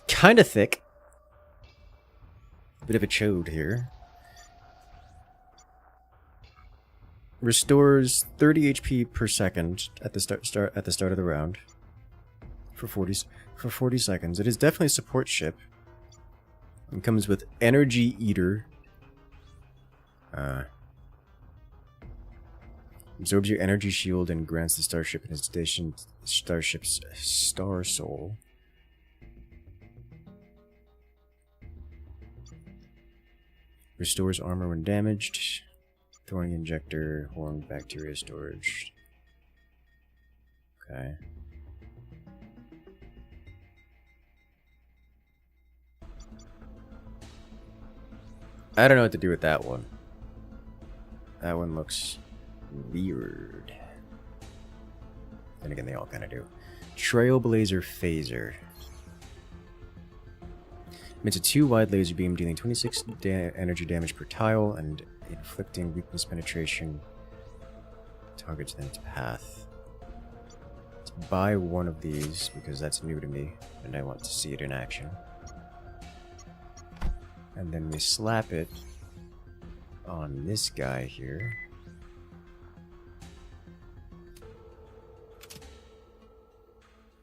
Kind of thick. Bit of a chode here. Restores 30 HP per second at the start of the round for 40 seconds. It is definitely a support ship. It comes with Energy Eater. Absorbs your energy shield and grants the starship and its starship's star soul. Restores armor when damaged. Thorny injector, horn bacteria storage. Okay. I don't know what to do with that one. That one looks weird. Then again, they all kind of do. Trailblazer Phaser. Emits a 2-wide laser beam dealing 26 energy damage per tile and inflicting weakness penetration. Targets in its path. Let's buy one of these because that's new to me and I want to see it in action. And then we slap it on this guy here.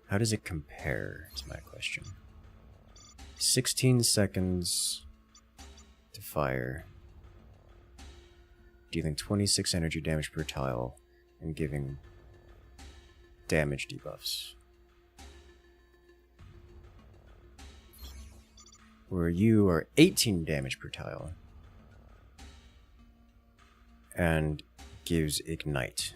How does it compare, is my question. 16 seconds to fire. Dealing 26 energy damage per tile and giving damage debuffs. Where you are 18 damage per tile and gives Ignite.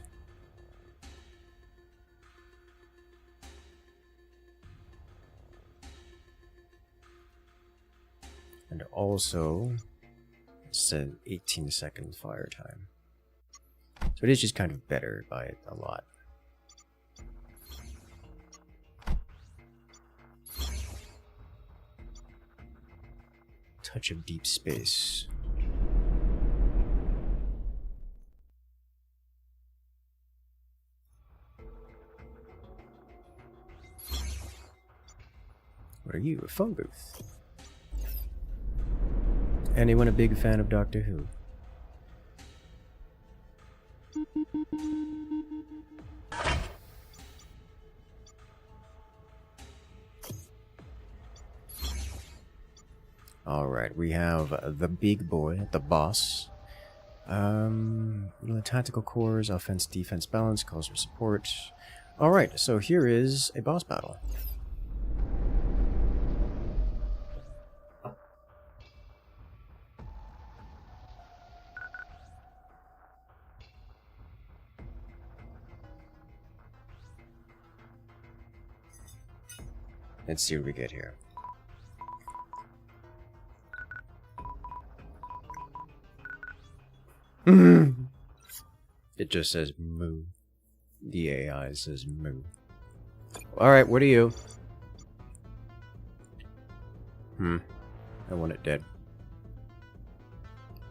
And also said 18-second fire time. So it is just kind of better by a lot. Touch of deep space. What are you? A phone booth? Anyone a big fan of Doctor Who? Alright, we have the big boy, the boss. Tactical cores, offense, defense balance, calls for support. Alright, so here is a boss battle. Let's see what we get here. It just says moo. The AI says moo. Alright, what are you? I want it dead.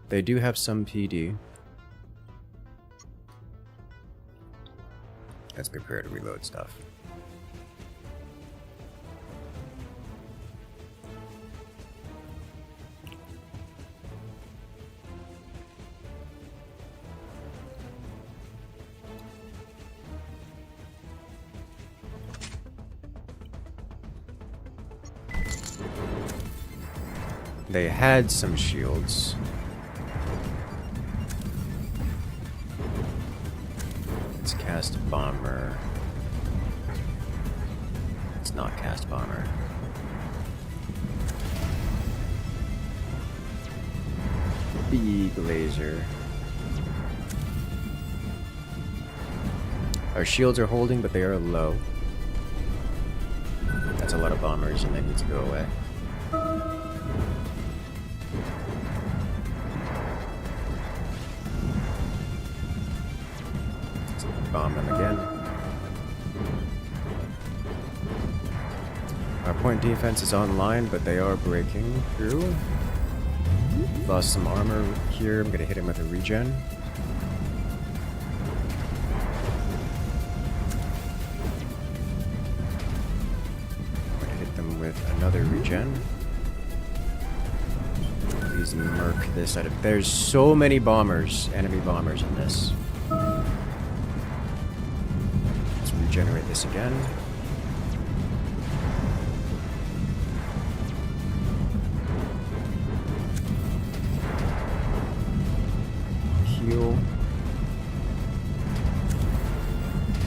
They do have some PD. Let's prepare to reload stuff. They had some shields. Let's cast Bomber. Let's not cast Bomber. big laser. Our shields are holding, but they are low. That's a lot of bombers, and they need to go away. Let's bomb them again. Our point defense is online, but they are breaking through. Lost some armor here. I'm gonna hit him with a regen. With another regen. Please murk this out of. There's so many bombers, enemy bombers in this. Let's regenerate this again. Heal.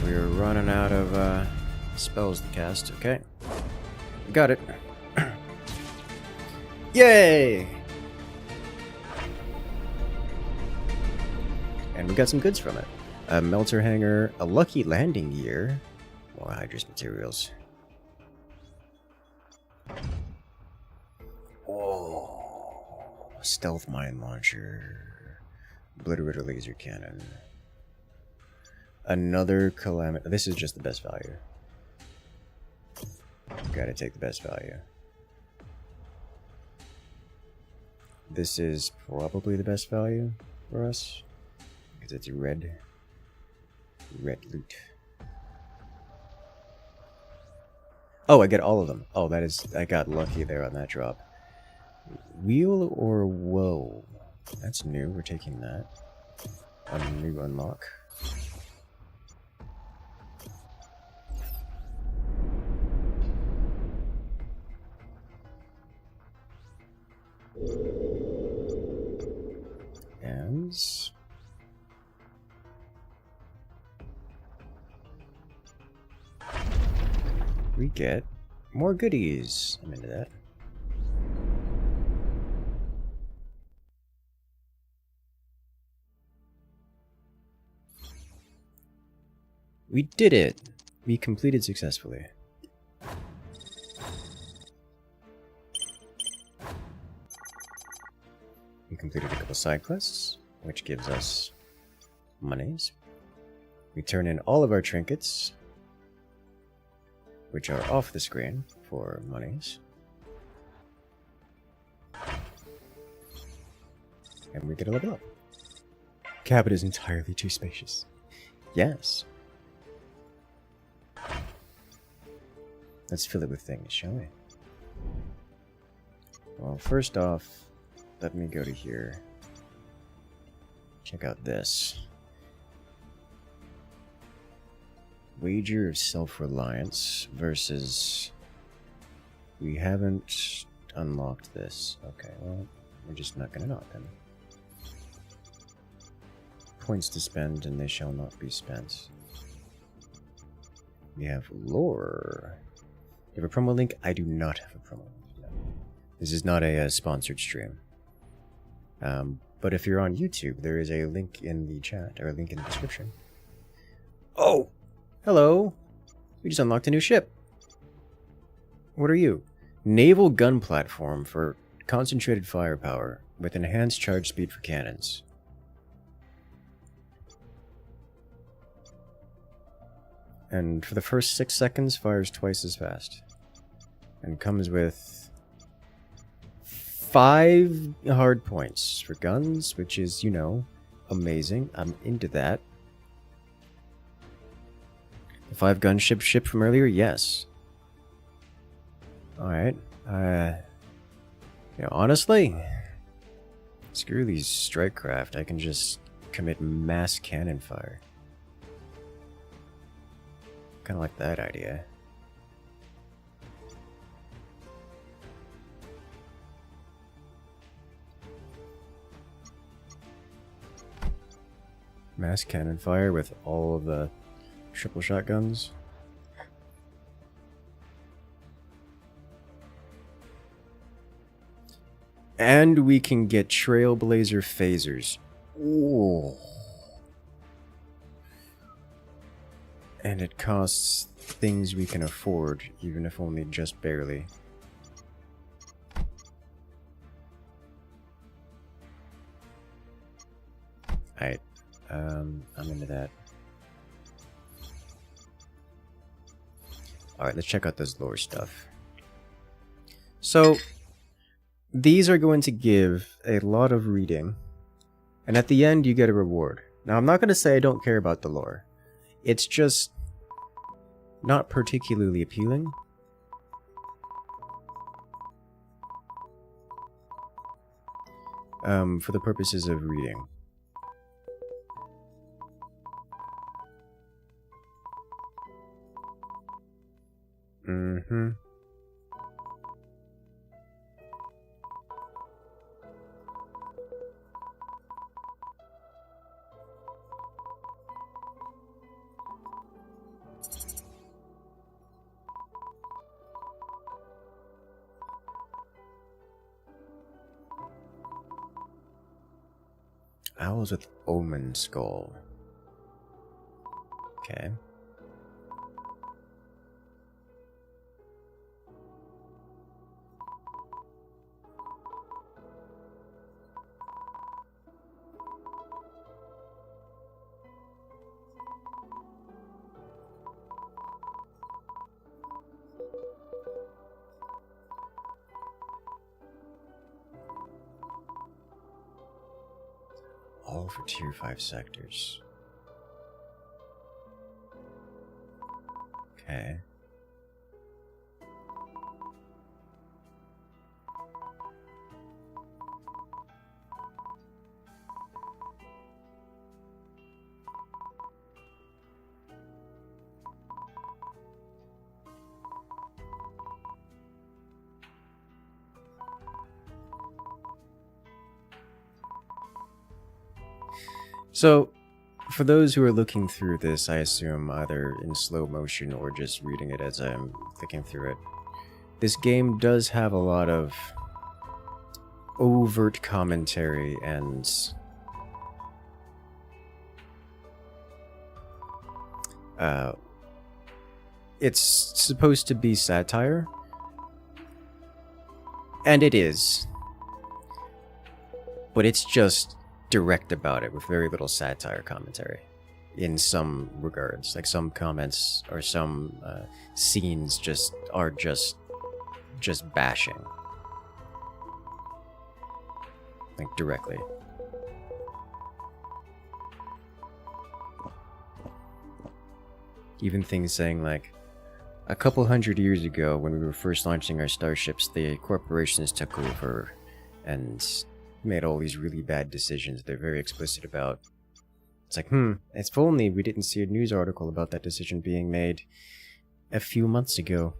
We're running out of spells to cast. Okay. Got it. Yay! And we got some goods from it. A melter hanger, a lucky landing gear, more Hydrate materials. Oh, stealth mine launcher, obliterator laser cannon. Another calamity. This is just the best value. Gotta take the best value. This is probably the best value for us because it's red loot. Oh, I get all of them. Oh, that is, I got lucky there on that drop. Wheel or woe? That's new. We're taking that. A new unlock. And we get more goodies. I'm into that. We did it! We completed successfully. We completed a couple side quests, which gives us monies. We turn in all of our trinkets, which are off the screen for monies. And we get a level up. Cabin is entirely too spacious. Yes. Let's fill it with things, shall we? Well, first off, let me go to here. Check out this. Wager of self-reliance versus... We haven't unlocked this. Okay, well, we're just not gonna know then. Points to spend, and they shall not be spent. We have lore. You have a promo link? I do not have a promo link. No. This is not a sponsored stream. But if you're on YouTube, there is a link in the chat, or a link in the description. Oh! Hello! We just unlocked a new ship. What are you? Naval gun platform for concentrated firepower with enhanced charge speed for cannons. And for the first 6 seconds, fires twice as fast. And comes with 5 hard points for guns, which is, you know, amazing. I'm into that. The 5 gunship ship from earlier? Yes. Alright. You know, honestly, screw these strike craft. I can just commit mass cannon fire. Kind of like that idea. Mass cannon fire with all of the triple shotguns. And we can get Trailblazer phasers. Ooh. And it costs things we can afford, even if only just barely. Alright, I'm into that. Alright, let's check out this lore stuff. So, these are going to give a lot of reading, and at the end you get a reward. Now, I'm not going to say I don't care about the lore. It's just not particularly appealing. For the purposes of reading. Mm-hmm. Owls with Omen Skull. Okay. All for tier 5 sectors. Okay. So, for those who are looking through this, I assume either in slow motion or just reading it as I'm clicking through it, this game does have a lot of overt commentary and it's supposed to be satire, and it is, but it's just direct about it with very little satire commentary in some regards. Like some comments or some scenes are just bashing, like directly. Even things saying like, a couple hundred years ago when we were first launching our starships, the corporations took over and made all these really bad decisions they're very explicit about. It's like, if only we didn't see a news article about that decision being made a few months ago.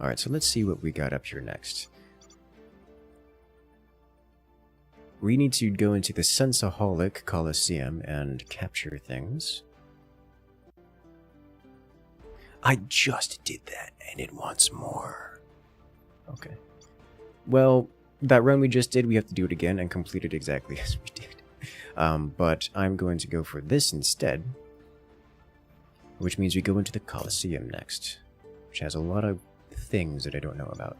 Alright, so let's see what we got up here next. We need to go into the Sensaholic Coliseum and capture things. I just did that, and it wants more. Okay. Well, that run we just did, we have to do it again and complete it exactly as we did. But I'm going to go for this instead, which means we go into the Coliseum next, which has a lot of things that I don't know about.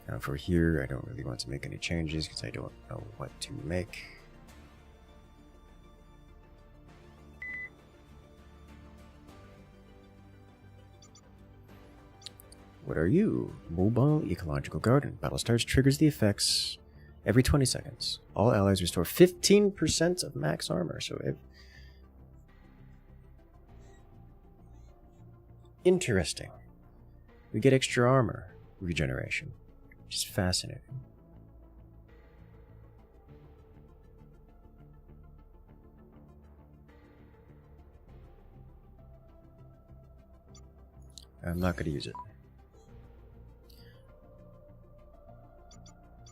Now for here, I don't really want to make any changes because I don't know what to make. What are you? Mobile Ecological Garden. Battle starts, triggers the effects every 20 seconds. All allies restore 15% of max armor. So interesting. We get extra armor regeneration, which is fascinating. I'm not going to use it.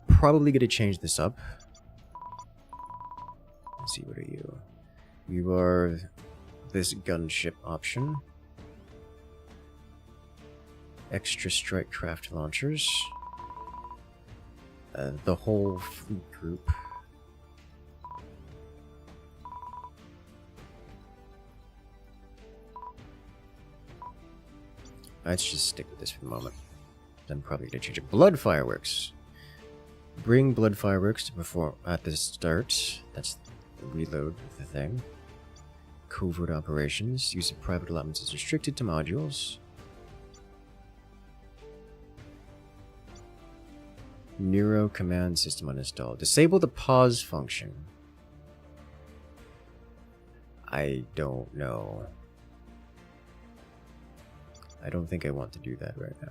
Probably going to change this up. Let's see, what are you? You are this gunship option. Extra strike craft launchers. The whole fleet group. Let's just stick with this for the moment. I'm probably gonna change it. Blood fireworks. Bring blood fireworks to perform at the start. That's the reload of the thing. Covert operations. Use of private allotments is restricted to modules. Neuro command system uninstalled. Disable the pause function. I don't know. I don't think I want to do that right now.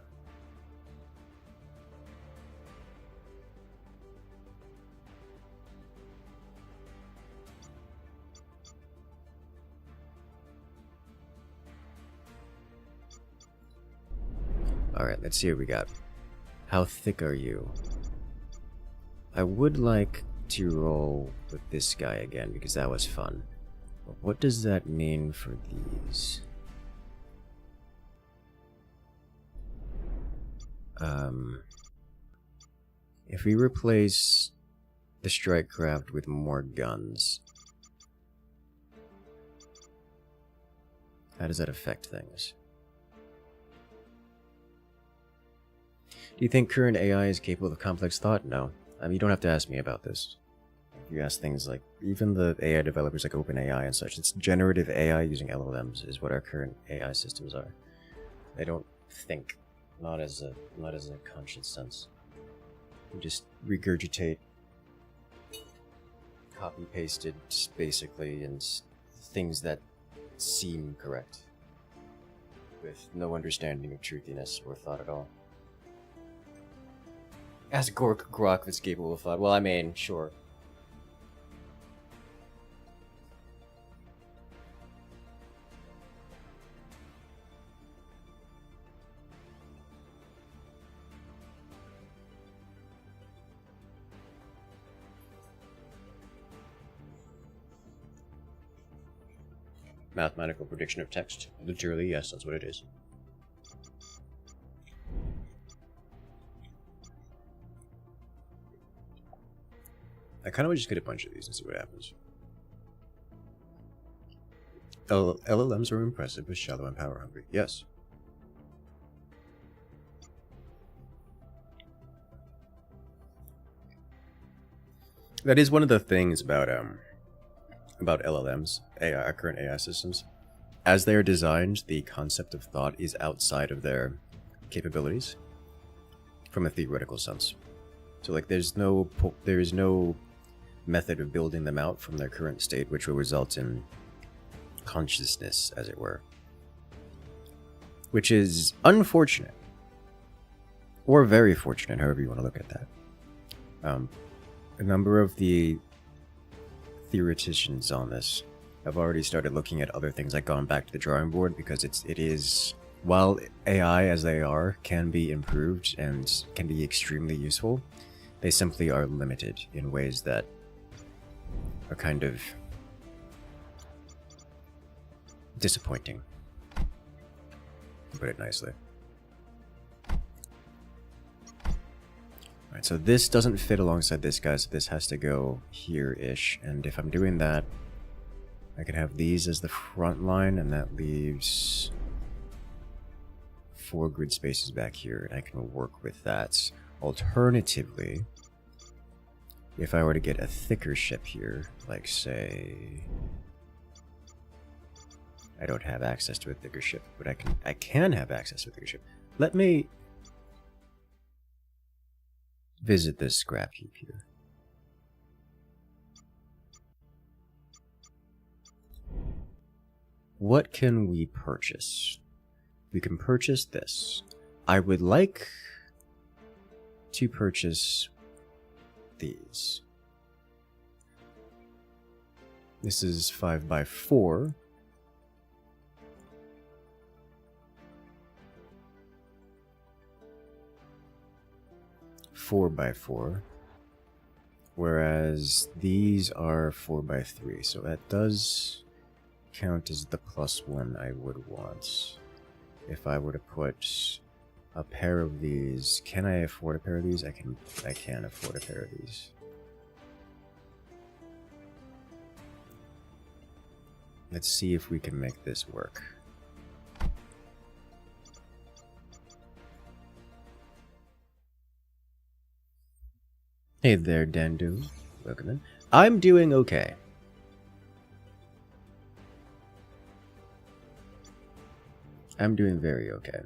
Alright, let's see what we got. How thick are you? I would like to roll with this guy again because that was fun. But what does that mean for these? If we replace the strike craft with more guns, how does that affect things? Do you think current AI is capable of complex thought? No. I mean, you don't have to ask me about this. You ask things like, even the AI developers like OpenAI and such, it's generative AI using LLMs is what our current AI systems are. They don't think, not as a conscious sense. You just regurgitate, copy-pasted, basically, and things that seem correct, with no understanding of truthiness or thought at all. Ask Grok if it's capable of thought. Well, I mean, sure. Mathematical prediction of text. Literally, yes, that's what it is. I kind of want to just get a bunch of these and see what happens. LLMs are impressive, but shallow and power hungry. Yes. That is one of the things about LLMs, AI, current AI systems. As they are designed, the concept of thought is outside of their capabilities, from a theoretical sense. So, like, there is no method of building them out from their current state, which will result in consciousness, as it were, which is unfortunate, or very fortunate, however you want to look at that. A number of the theoreticians on this have already started looking at other things, like gone back to the drawing board, because it is while AI as they are can be improved and can be extremely useful, they simply are limited in ways that are kind of disappointing, to put it nicely. Alright, so this doesn't fit alongside this guy, so this has to go here-ish, and if I'm doing that, I could have these as the front line, and that leaves 4 grid spaces back here, and I can work with that. Alternatively, if I were to get a thicker ship here, like say, I don't have access to a thicker ship, but I can have access to a thicker ship. Let me visit this scrap heap here. What can we purchase? We can purchase this. I would like to purchase these. This is 5x4. Four by 4, whereas these are 4x3, so that does count as the +1 I would want. If I were to put a pair of these, can I afford a pair of these? I can afford a pair of these. Let's see if we can make this work. Hey there, Dandu. Welcome in. I'm doing okay. I'm doing very okay.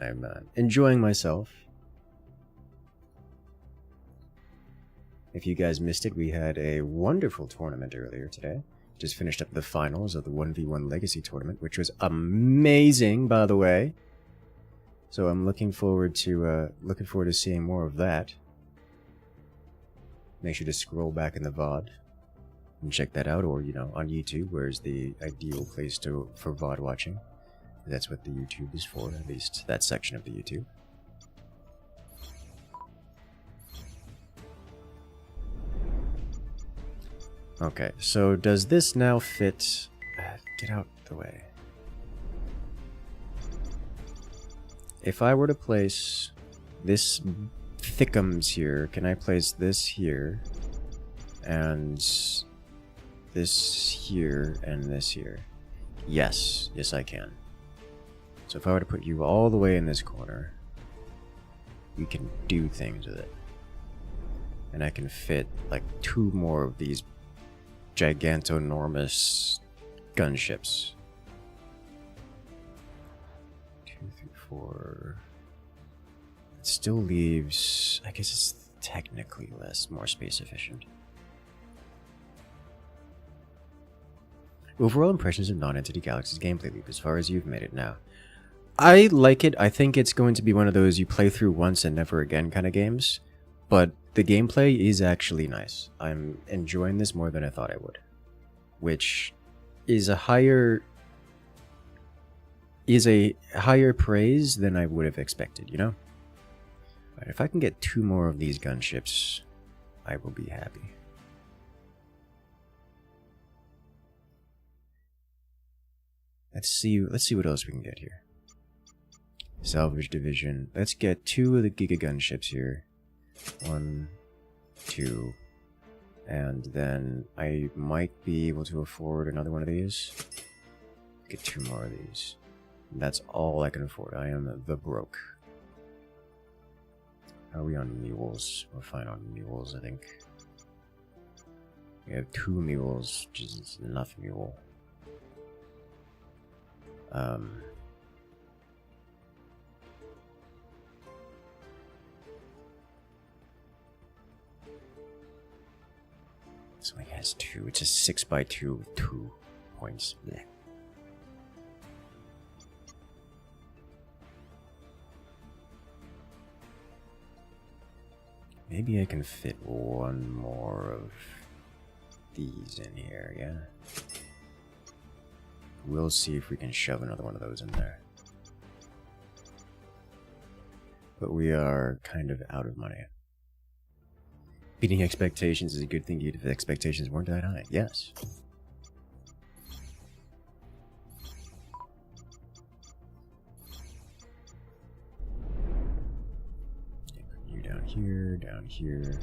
I'm enjoying myself. If you guys missed it, we had a wonderful tournament earlier today. Just finished up the finals of the 1v1 Legacy tournament, which was amazing, by the way. So I'm looking forward to seeing more of that. Make sure to scroll back in the VOD and check that out, or on YouTube, where's the ideal place for VOD watching. That's what the YouTube is for, at least that section of the YouTube. Okay, so does this now fit? Get out the way. If I were to place this thickums here, can I place this here, and this here, and this here? Yes, yes I can. So if I were to put you all the way in this corner, we can do things with it. And I can fit like 2 more of these gigantonormous gunships. 2 through 4. It still leaves, I guess it's technically more space efficient. Overall impressions of Nonentity Galaxy's gameplay loop as far as you've made it now. I like it. I think it's going to be one of those you play through once and never again kind of games. But the gameplay is actually nice. I'm enjoying this more than I thought I would. Which is a higher praise than I would have expected, you know? Right, if I can get 2 more of these gunships, I will be happy. Let's see what else we can get here. Salvage division. Let's get 2 of the Giga gunships here. 1, 2, and then I might be able to afford another one of these. Get 2 more of these. And that's all I can afford. I am the broke. How are we on mules? We're fine on mules, I think. We have 2 mules, which is enough mule. This only has 2. It's a 6x2 with 2 points. Blech. Maybe I can fit 1 more of these in here, yeah? We'll see if we can shove another one of those in there. But we are kind of out of money. Beating expectations is a good thing to do if expectations weren't that high. Yes. You down here, down here.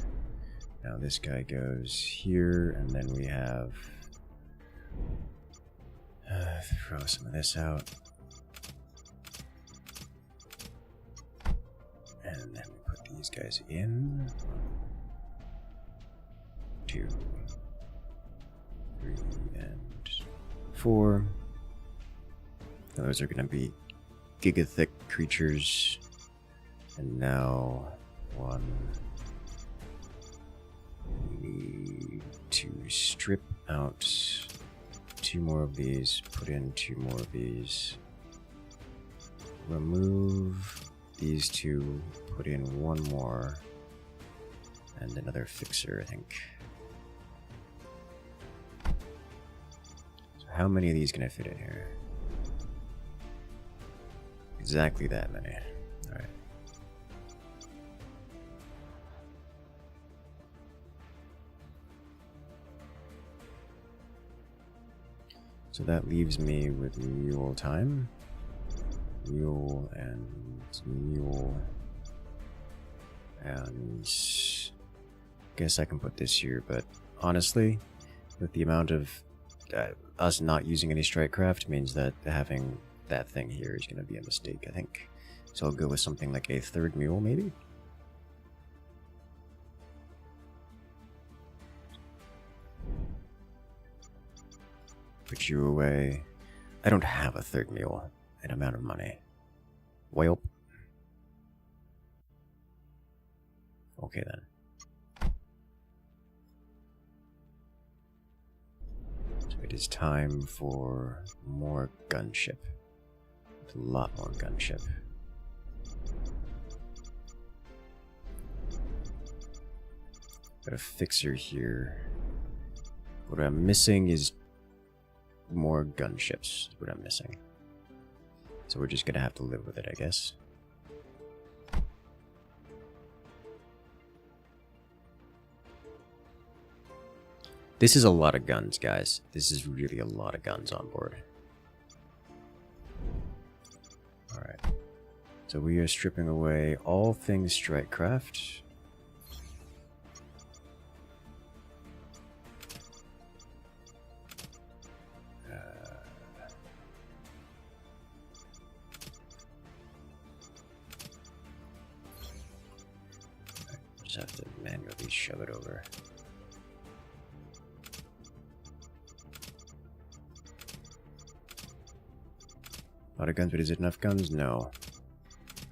Now this guy goes here, and then we have... throw some of this out. And then we put these guys in. 2, 3, and 4. Those are going to be giga thick creatures. And now 1. We need to strip out 2 more of these, put in 2 more of these. Remove these 2, put in 1 more. And another fixer, I think. How many of these can I fit in here? Exactly that many. Alright. So that leaves me with mule time. Mule and mule. And guess I can put this here, but honestly, with the amount of us not using any strikecraft means that having that thing here is going to be a mistake, I think. So I'll go with something like a third mule, maybe? Put you away. I don't have a third mule. An amount of money. Welp. Okay then. So it is time for more gunship. A lot more gunship. Got a fixer here. What I'm missing is more gunships. What I'm missing. So we're just gonna have to live with it, I guess. This is a lot of guns, guys. This is really a lot of guns on board. Alright. So we are stripping away all things strikecraft. Just have to manually shove it over. A lot of guns, but is it enough guns? No.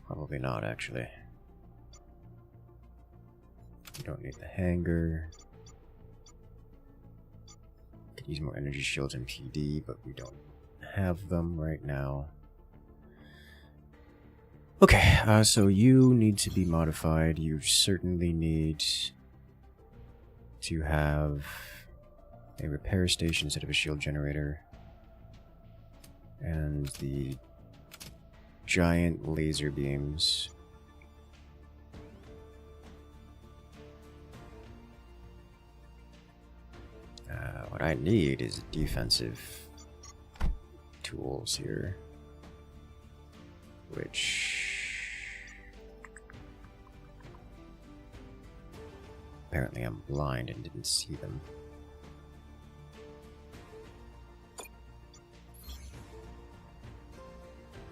Probably not, actually. We don't need the hangar. Could use more energy shields and PD, but we don't have them right now. Okay, so you need to be modified. You certainly need to have a repair station instead of a shield generator. And the giant laser beams. What I need is defensive tools here. Which apparently I'm blind and didn't see them.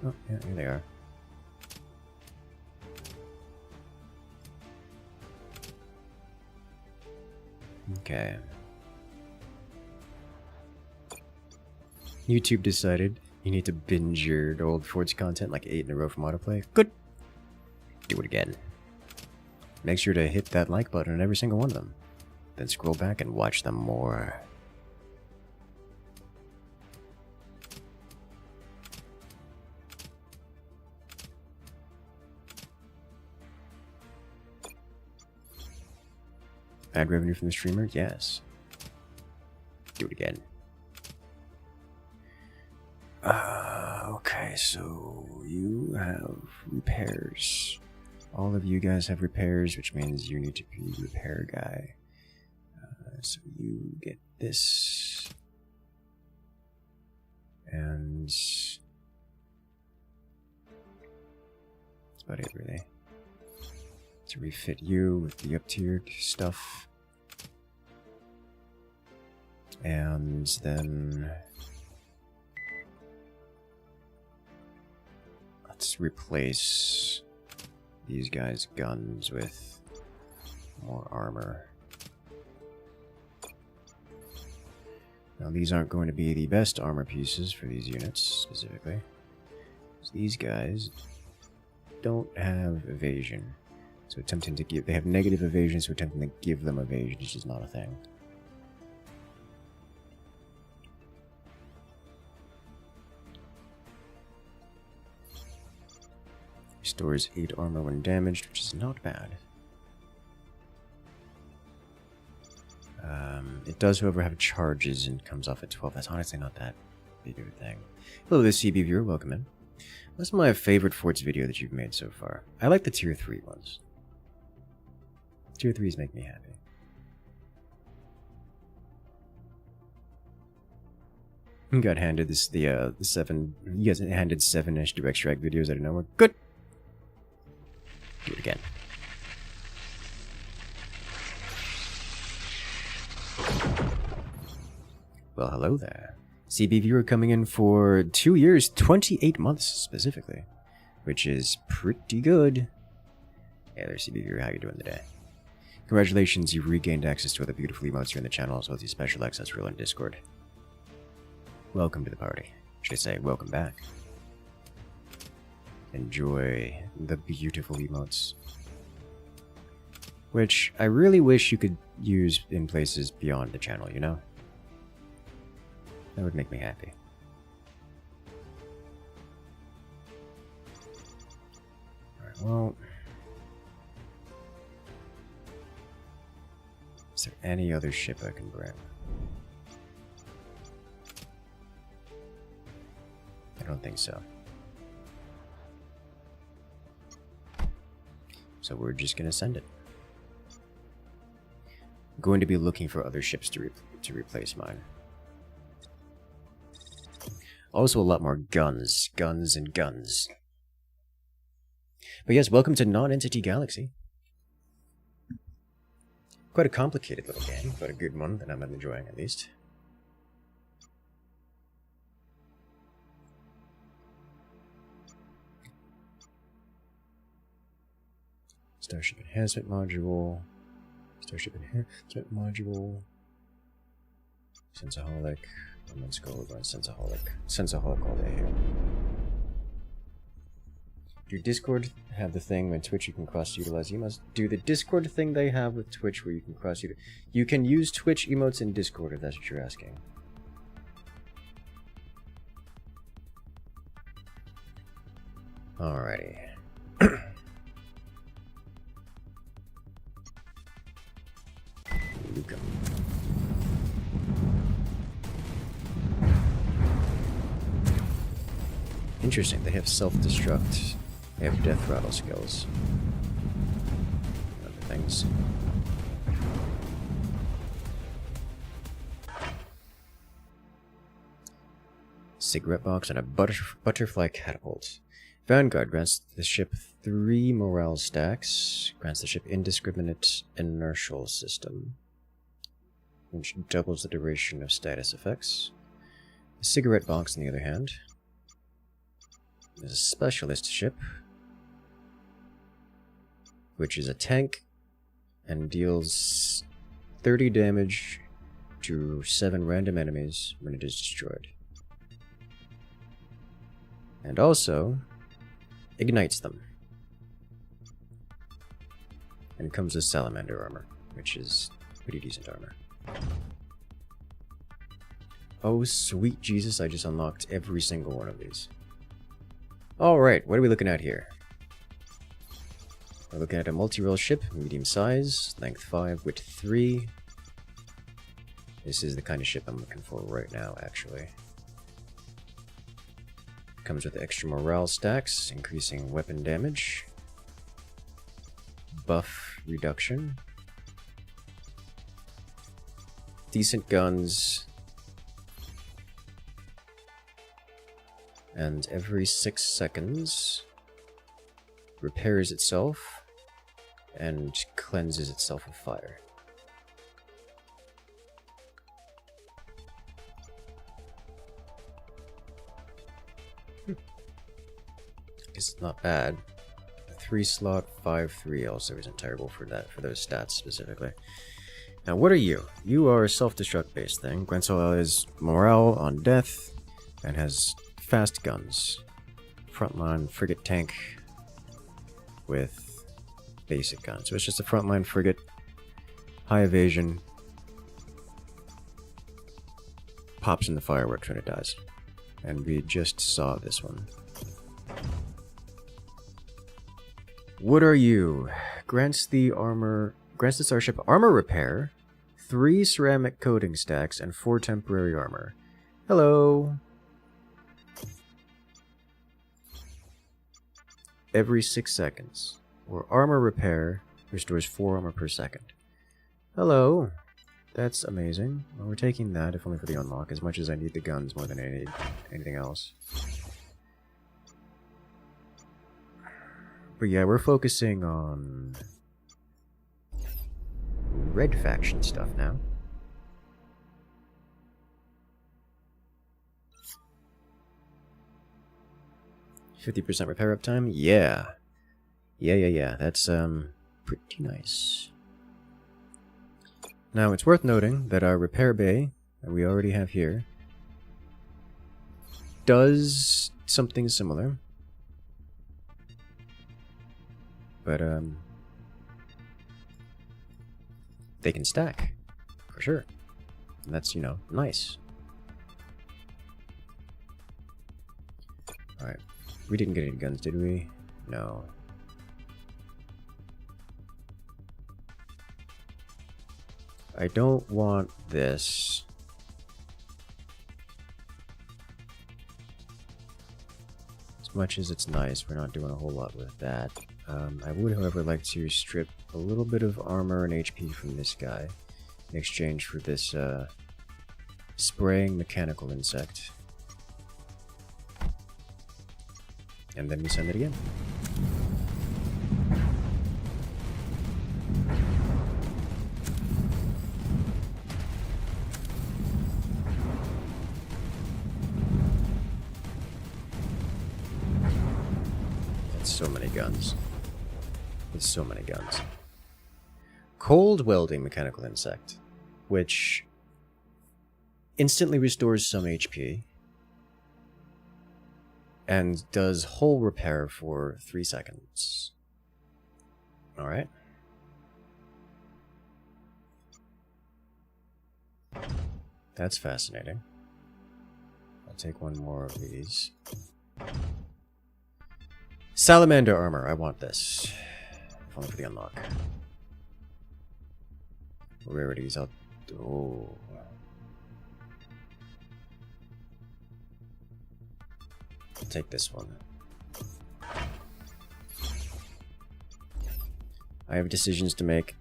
Oh, yeah, here they are. Okay. YouTube decided you need to binge your old Forge content like 8 in a row from autoplay. Good. Do it again. Make sure to hit that like button on every single one of them. Then scroll back and watch them more. Ad revenue from the streamer? Yes. Do it again. Okay, so you have repairs. All of you guys have repairs, which means you need to be the repair guy. So you get this. And that's about it, really. To refit you with the up-tiered stuff. And then let's replace these guys' guns with more armor. Now these aren't going to be the best armor pieces for these units, specifically. So these guys don't have evasion. So attempting to give... They have negative evasion, so attempting to give them evasion is just not a thing. Restores 8 armor when damaged, which is not bad. It does, however, have charges and comes off at 12. That's honestly not that big of a thing. Hello there, CB viewer. Welcome in. What's my favorite Forts video that you've made so far? I like the Tier 3 ones. Tier 3s make me happy. You got handed the 7. You guys handed 7-ish direct strike videos out of nowhere. Good. Do it again. Well, hello there. CB viewer coming in for 2 years, 28 months specifically, which is pretty good. Hey there, CB viewer. How you doing today? Congratulations, you've regained access to other beautiful emotes here in the channel, as well as your special access rule in Discord. Welcome to the party. Should I say, welcome back. Enjoy the beautiful emotes. Which I really wish you could use in places beyond the channel, you know? That would make me happy. Alright, well... Is there any other ship I can bring? I don't think so. So we're just gonna send it. I'm going to be looking for other ships to replace mine. Also a lot more guns. Guns and guns. But yes, welcome to Nonentity Galaxy. Quite a complicated little game, but a good one that I'm enjoying at least. Starship Enhancement Module. Starship Enhancement Module. Sensaholic. Let's go with Sensaholic. Sensaholic all day here. Do Discord have the thing when Twitch you can cross-utilize emotes? Do the Discord thing they have with Twitch where you can cross-utilize... You can use Twitch emotes in Discord if that's what you're asking. Alrighty. Luca. Interesting, they have self-destruct. They have death rattle skills. Other things. Cigarette box and a butterfly catapult. Vanguard grants the ship 3 morale stacks. Grants the ship indiscriminate inertial system, which doubles the duration of status effects. The cigarette box, on the other hand, is a specialist ship, which is a tank and deals 30 damage to 7 random enemies when it is destroyed. And also ignites them. And comes with salamander armor, which is pretty decent armor. Oh, sweet Jesus, I just unlocked every single one of these. Alright, what are we looking at here? We're looking at a multi-role ship, medium size, length 5, width 3. This is the kind of ship I'm looking for right now, actually. Comes with extra morale stacks, increasing weapon damage, buff reduction, decent guns, and every 6 seconds repairs itself and cleanses itself of fire. It's not bad. 3-slot 5/3 also isn't terrible for that, for those stats specifically. Now, what are you? You are a self-destruct based thing. Grants all allies morale on death and has fast guns. Frontline frigate tank with basic guns. So it's just a frontline frigate, high evasion, pops in the fireworks when it dies. And we just saw this one. What are you? Grants the starship armor repair, 3 ceramic coating stacks, and 4 temporary armor. Hello. Every 6 seconds. Or armor repair restores 4 armor per second. Hello. That's amazing. Well, we're taking that, if only for the unlock, as much as I need the guns more than I need anything else. But yeah, we're focusing on red faction stuff now. 50% repair uptime? Yeah. Yeah. That's, pretty nice. Now, it's worth noting that our repair bay, that we already have here, does something similar. But, they can stack, for sure. And that's, you know, nice. Alright. We didn't get any guns, did we? No. I don't want this. As much as it's nice, we're not doing a whole lot with that. I would, however, like to strip a little bit of armor and HP from this guy in exchange for this spraying mechanical insect. And then we send it again. That's so many guns. There's so many guns. Cold welding mechanical insect, which instantly restores some HP and does hull repair for 3 seconds. Alright. That's fascinating. I'll take one more of these. Salamander armor, I want this. If only for the unlock. Rarities, I'll... Oh... I'll take this one. I have decisions to make.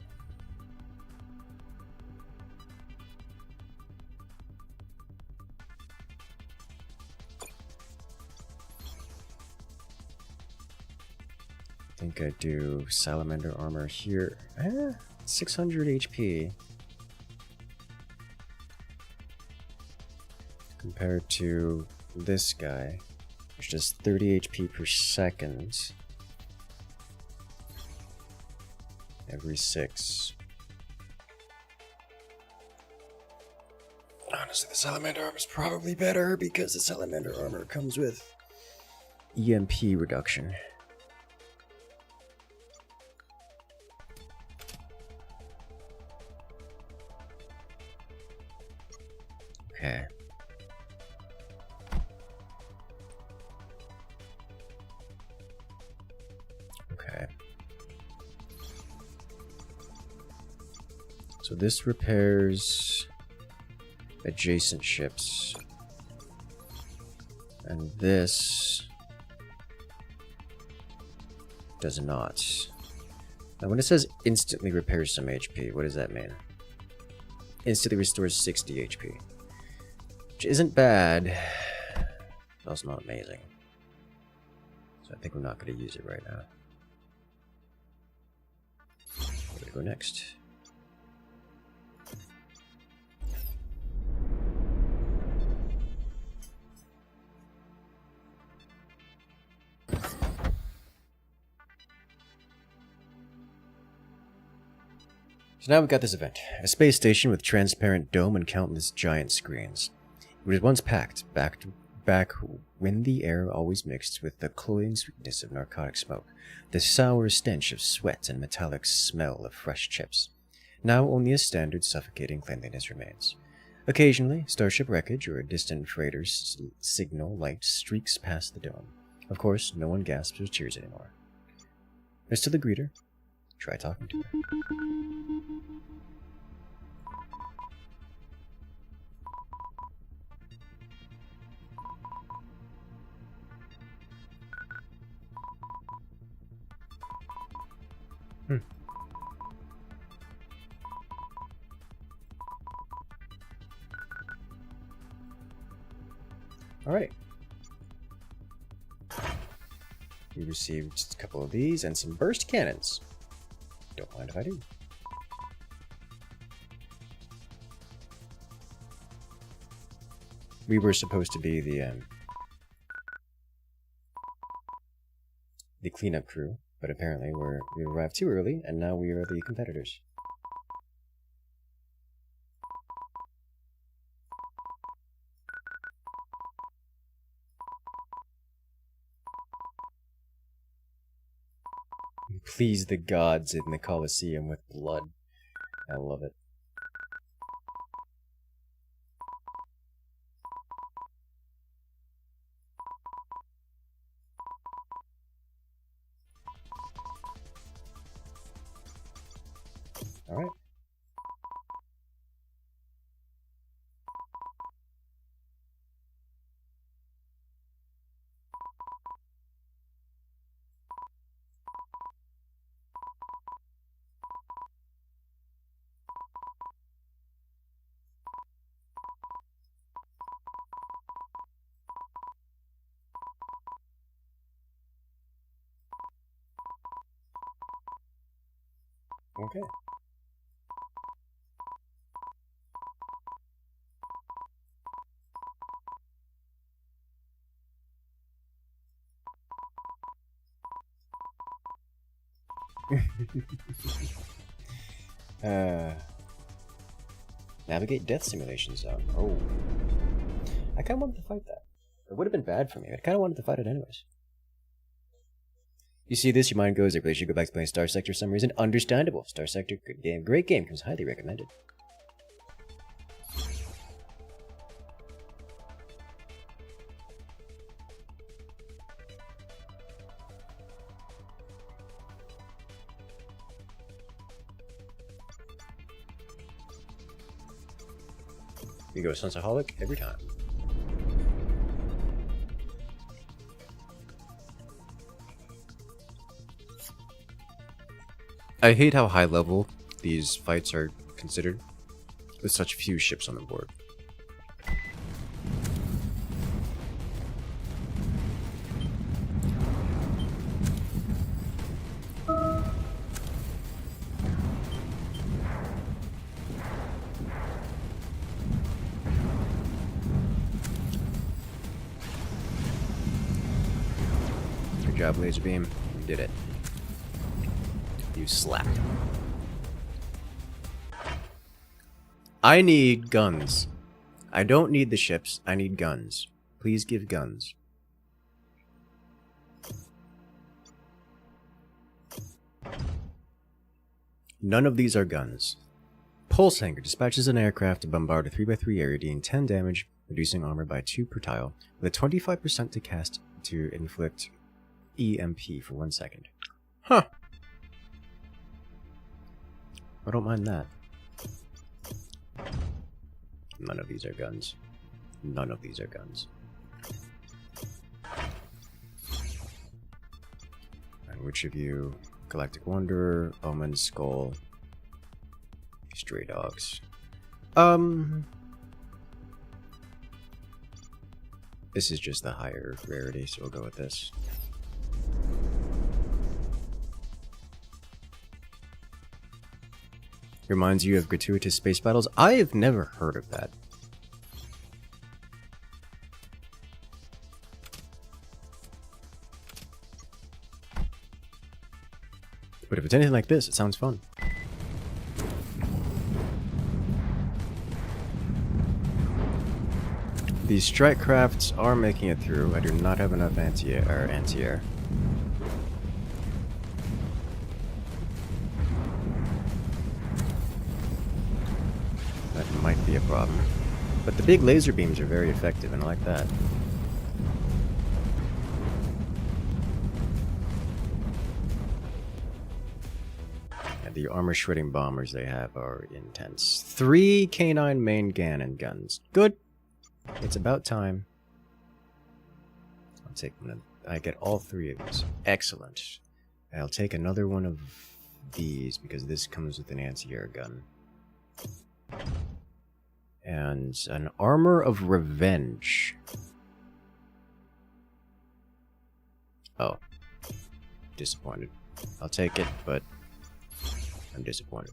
I think I do salamander armor here. 600 HP. Compared to this guy, which does 30 HP per second. Every 6. Honestly, the salamander armor is probably better because the salamander armor comes with EMP reduction. Okay. Okay. So this repairs adjacent ships. And this does not. Now when it says instantly repairs some HP, what does that mean? Instantly restores 60 HP. Which isn't bad, but also not amazing. So I think we're not going to use it right now. Where do we go next? So now we've got this event. A space station with transparent dome and countless giant screens. It was once packed, back when the air always mixed with the cloying sweetness of narcotic smoke, the sour stench of sweat and metallic smell of fresh chips. Now only a standard suffocating cleanliness remains. Occasionally, starship wreckage or a distant freighter's signal light streaks past the dome. Of course, no one gasps or cheers anymore. As to the greeter, try talking to her. Alright. We received a couple of these and some burst cannons. Don't mind if I do. We were supposed to be the cleanup crew, but apparently we arrived too early, and now we are the competitors. Please the gods in the Colosseum with blood. I love it. Alright. Okay. Navigate death simulation zone. Oh. I kind of wanted to fight that. It would have been bad for me. I kind of wanted to fight it anyways. You see this, your mind goes, I really should go back to playing Star Sector for some reason. Understandable. Star Sector, good game. Great game. Comes highly recommended. You go Sunsaholic every time. I hate how high level these fights are considered, with such few ships on the board. Good job, Laser Beam. You did it. You slapped. I need guns. I don't need the ships. I need guns. Please give guns. None of these are guns. Pulse Hanger dispatches an aircraft to bombard a 3x3 area, dealing 10 damage, reducing armor by 2 per tile, with a 25% to cast to inflict EMP for 1 second. Huh. I don't mind that. None of these are guns. None of these are guns. And which of you? Galactic Wanderer, Omen, Skull, Stray Dogs. This is just the higher rarity, so we'll go with this. Reminds you of gratuitous space battles? I have never heard of that. But if it's anything like this, it sounds fun. These strike crafts are making it through. I do not have enough anti-air. That might be a problem. But the big laser beams are very effective, and I like that. And the armor shredding bombers they have are intense. 3 K9 main cannon guns. Good. It's about time. I'll take one of, I get all 3 of these. Excellent. I'll take another one of these because this comes with an anti-air gun. And an armor of revenge. Oh. Disappointed. I'll take it, but I'm disappointed.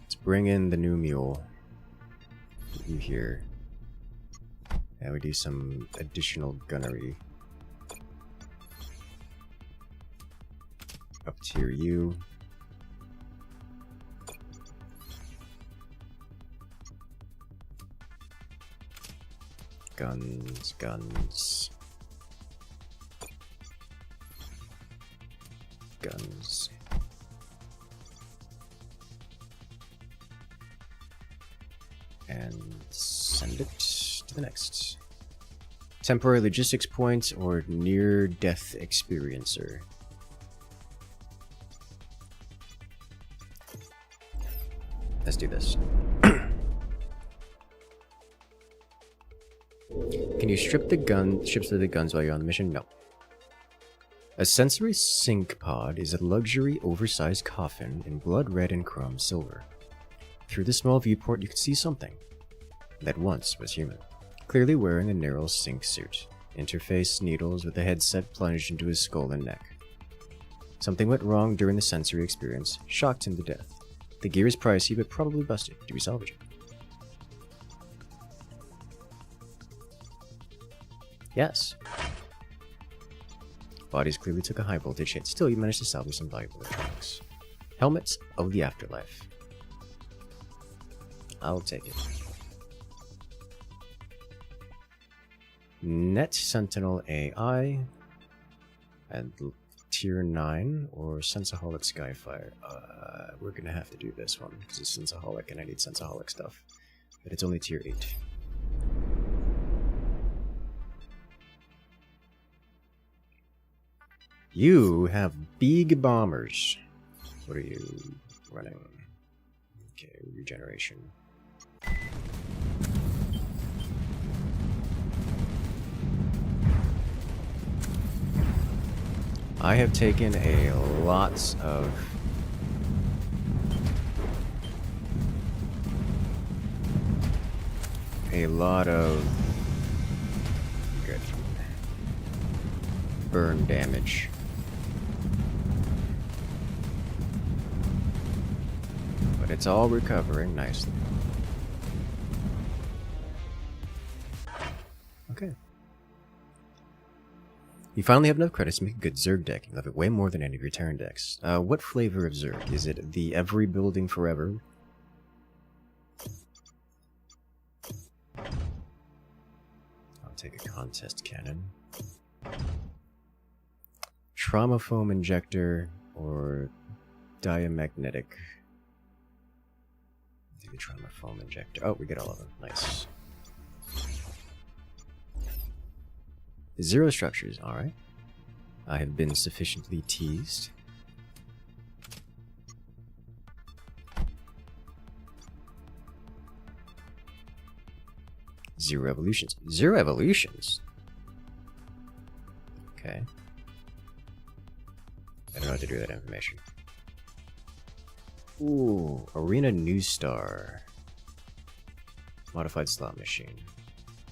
Let's bring in the new mule. Put you here. And we do some additional gunnery. Up tier you. Guns, guns. Guns. And send it to the next. Temporary logistics points or near-death experiencer. Let's do this. Can you strip ships of the guns while you're on the mission? No. A sensory sync pod is a luxury oversized coffin in blood red and chrome silver. Through the small viewport you can see something that once was human, clearly wearing a narrow sync suit. Interface needles with a headset plunged into his skull and neck. Something went wrong during the sensory experience, shocked him to death. The gear is pricey but probably busted. Do we salvage it? Yes. Bodies clearly took a high voltage hit. Still, you managed to salvage some valuable electronics. Helmets of the afterlife. I'll take it. Net Sentinel AI. And tier 9 or Sensaholic Skyfire. We're gonna have to do this one because it's Sensaholic and I need Sensaholic stuff. But it's only tier 8. You have big bombers. What are you running? Okay, regeneration. I have taken a lot of good burn damage. But it's all recovering nicely. Okay. You finally have enough credits to make a good Zerg deck. You love it way more than any of your Terran decks. What flavor of Zerg? Is it the every building forever? I'll take a contest cannon. Trauma foam injector or diamagnetic. The trauma foam injector. Oh, we get all of them. Nice. Zero structures. Alright. I have been sufficiently teased. Zero evolutions. Zero evolutions? Okay. I don't know what to do with that information. Ooh, Arena New Star. Modified slot machine.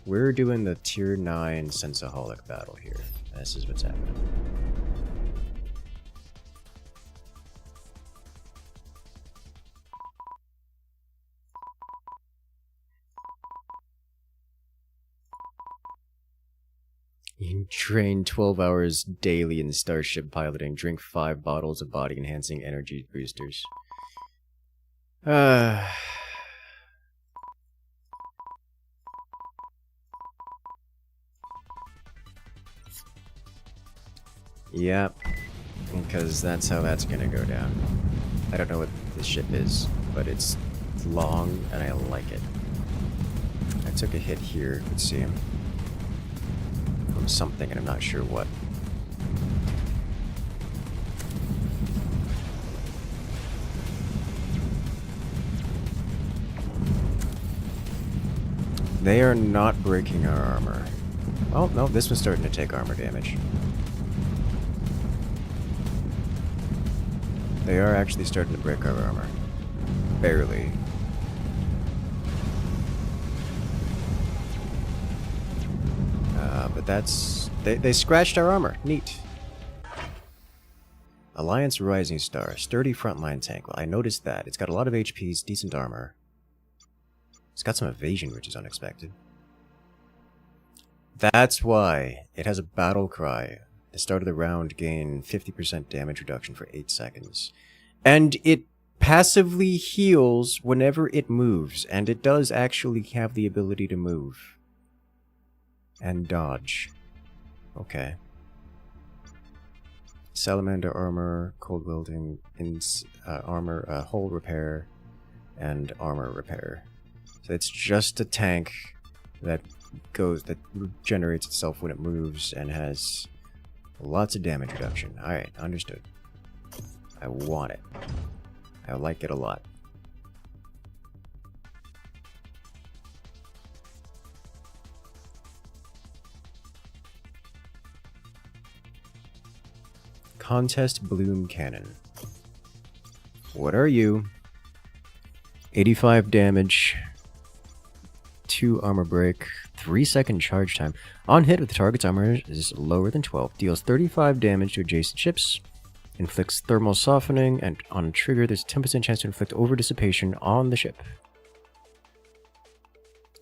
We're doing the tier 9 Sensaholic battle here. This is what's happening. You train 12 hours daily in starship piloting. Drink 5 bottles of body-enhancing energy boosters. Yep, because that's how that's gonna go down. I don't know what this ship is, but it's long and I like it. I took a hit here, let's see, from something and I'm not sure what. They are not breaking our armor. Oh, no, this one's starting to take armor damage. They are actually starting to break our armor. Barely. But that's They scratched our armor. Neat. Alliance Rising Star. Sturdy frontline tank. Well, I noticed that. It's got a lot of HPs, decent armor. It's got some evasion, which is unexpected. That's why. It has a battle cry. At the start of the round, gain 50% damage reduction for 8 seconds. And it passively heals whenever it moves. And it does actually have the ability to move. And dodge. Okay. Salamander armor, cold welding, armor, hull repair, and armor repair. So it's just a tank that regenerates itself when it moves and has lots of damage reduction. Alright, understood. I want it. I like it a lot. Contest Bloom Cannon. What are you? 85 damage, 2 armor break, 3-second charge time. On hit, with the target's armor is lower than 12. Deals 35 damage to adjacent ships. Inflicts thermal softening, and on trigger, there's a 10% chance to inflict over dissipation on the ship.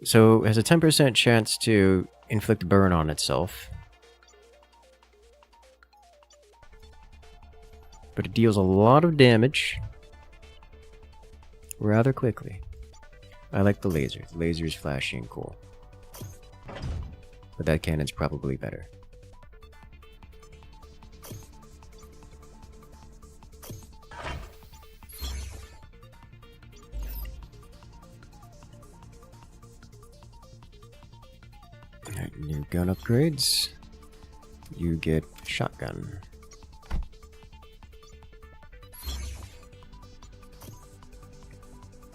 So it has a 10% chance to inflict burn on itself. But it deals a lot of damage rather quickly. I like the laser. The laser is flashy and cool. But that cannon's probably better. Alright, new gun upgrades. You get shotgun.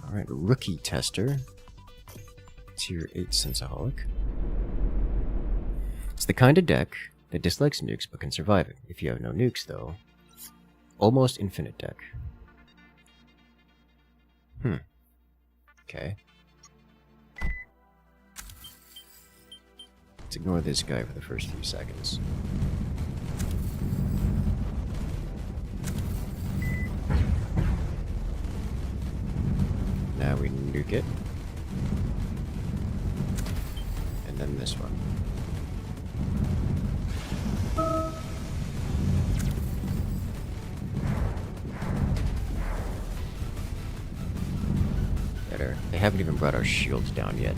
Alright, Rookie Tester. Tier 8 Sensaholic. It's the kind of deck that dislikes nukes but can survive it. If you have no nukes, though, almost infinite deck. Okay. Let's ignore this guy for the first few seconds. Now we nuke it. And then this one. Better. They haven't even brought our shields down yet.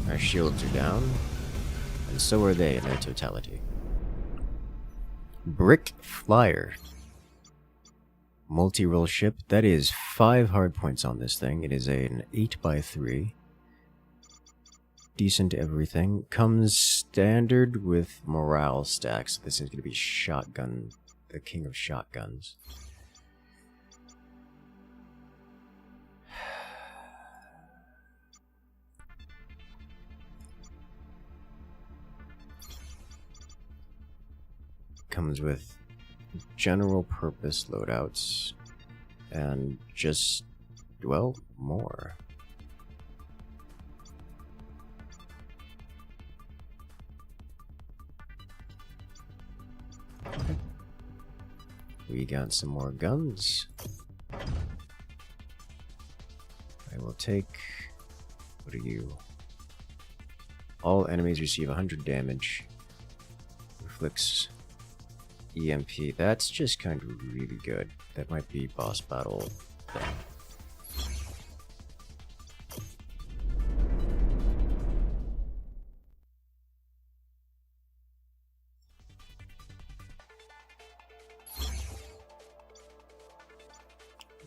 Our shields are down. And so are they in their totality. Brick Flyer. Multi-role ship. That is 5 hard points on this thing. It is an 8x3. Decent everything. Comes standard with morale stacks. This is going to be shotgun. The king of shotguns. Comes with general purpose loadouts and just, well, more. Okay. We got some more guns. I will take, what are you? All enemies receive 100 damage. Inflicts EMP. That's just kind of really good. That might be boss battle thing.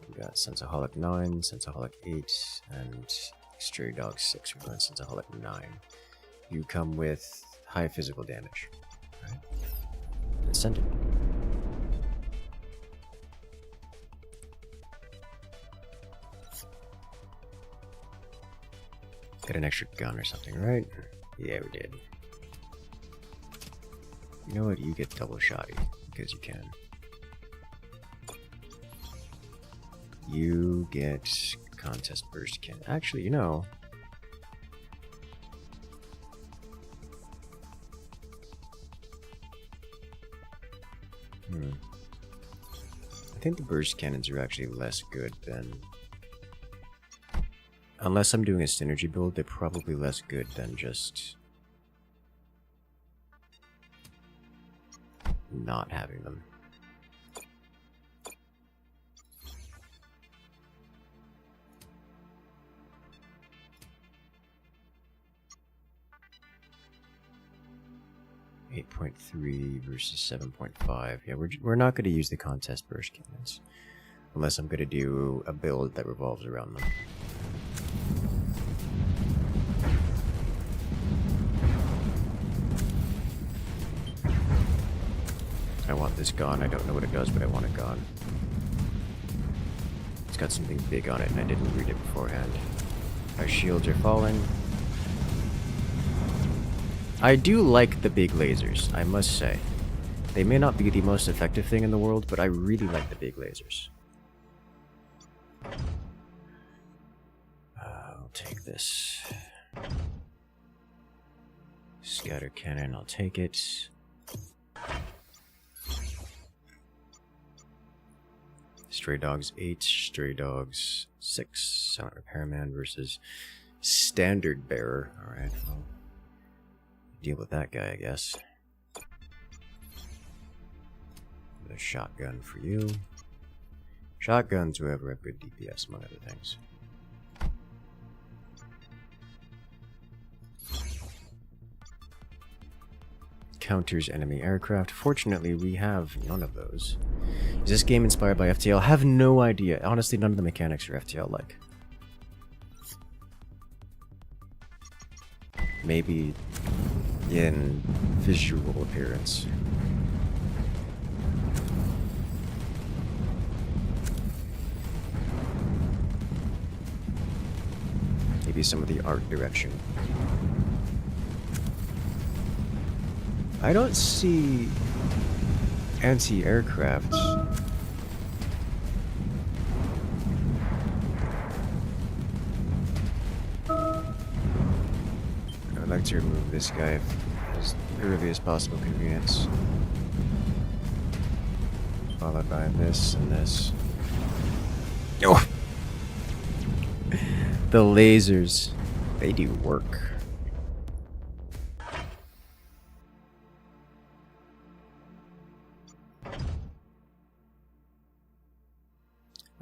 We got Sensaholic 9, Sensaholic 8, and Stray Dog 6. We're going Sensaholic 9. You come with high physical damage. Right? Let's send it. Get an extra gun or something, right? Yeah, we did. You know what? You get double shotty, because you can. You get contest burst cannon. Actually, you know. I think the burst cannons are actually less good than... Unless I'm doing a synergy build, they're probably less good than just... not having them. .3 versus 7.5. Yeah, we're not going to use the contest burst cannons unless I'm going to do a build that revolves around them. I want this gone. I don't know what it does, but I want it gone. It's got something big on it, and I didn't read it beforehand. Our shields are falling. I do like the big lasers, I must say. They may not be the most effective thing in the world, but I really like the big lasers. I'll take this. Scatter cannon, I'll take it. Stray dogs 8, stray dogs 6. Silent repairman versus standard bearer. Alright, well, deal with that guy, I guess. A shotgun for you. Shotguns, whoever have good DPS, among other things. Counters enemy aircraft. Fortunately, we have none of those. Is this game inspired by FTL? I have no idea. Honestly, none of the mechanics are FTL-like. Maybe in visual appearance. Maybe some of the art direction. I don't see anti-aircraft. I'd like to remove this guy as early as possible convenience. Followed by this and this. Oh! The lasers, they do work.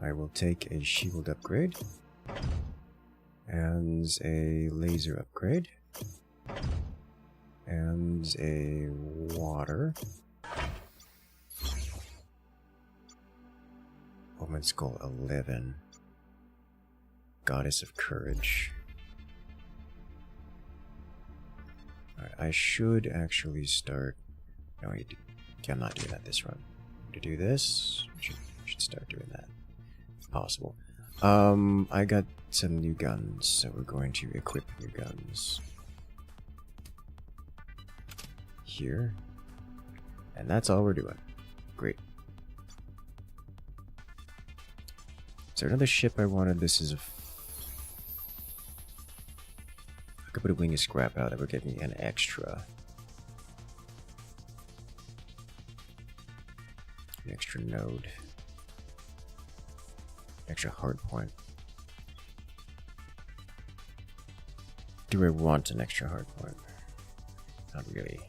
I will take a shield upgrade and a laser upgrade and a water. Woman's goal 11. Goddess of Courage. Alright, I should actually start... No, I'm not doing that this run. To do this, I should start doing that. If possible. I got some new guns, so we're going to equip new guns. Here. And that's all we're doing. Great. Is there another ship I wanted? This is a... I could put a wing of scrap out that would give me an extra. An extra node. Extra hard point. Do I want an extra hard point? Not really.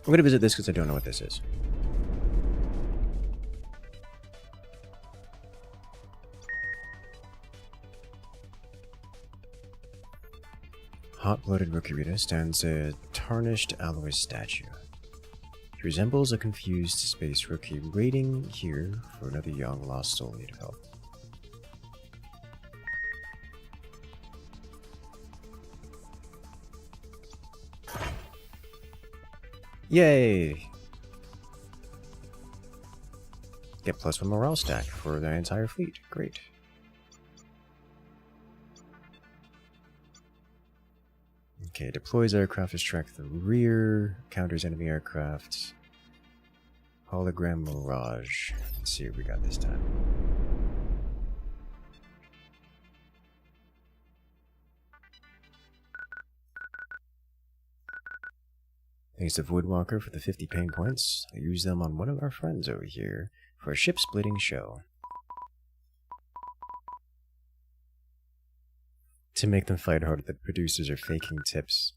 I'm going to visit this because I don't know what this is. Hot-blooded Rookie stands a tarnished alloy statue. He resembles a confused space rookie waiting here for another young lost soul in need of help. Yay! Get +1 morale stack for the entire fleet. Great. Okay, deploys aircraft to strike the rear, counters enemy aircraft. Hologram Mirage. Let's see what we got this time. Thanks to Voidwalker for the 50 pain points. I use them on one of our friends over here for a ship-splitting show. To make them fight harder, the producers are faking tips.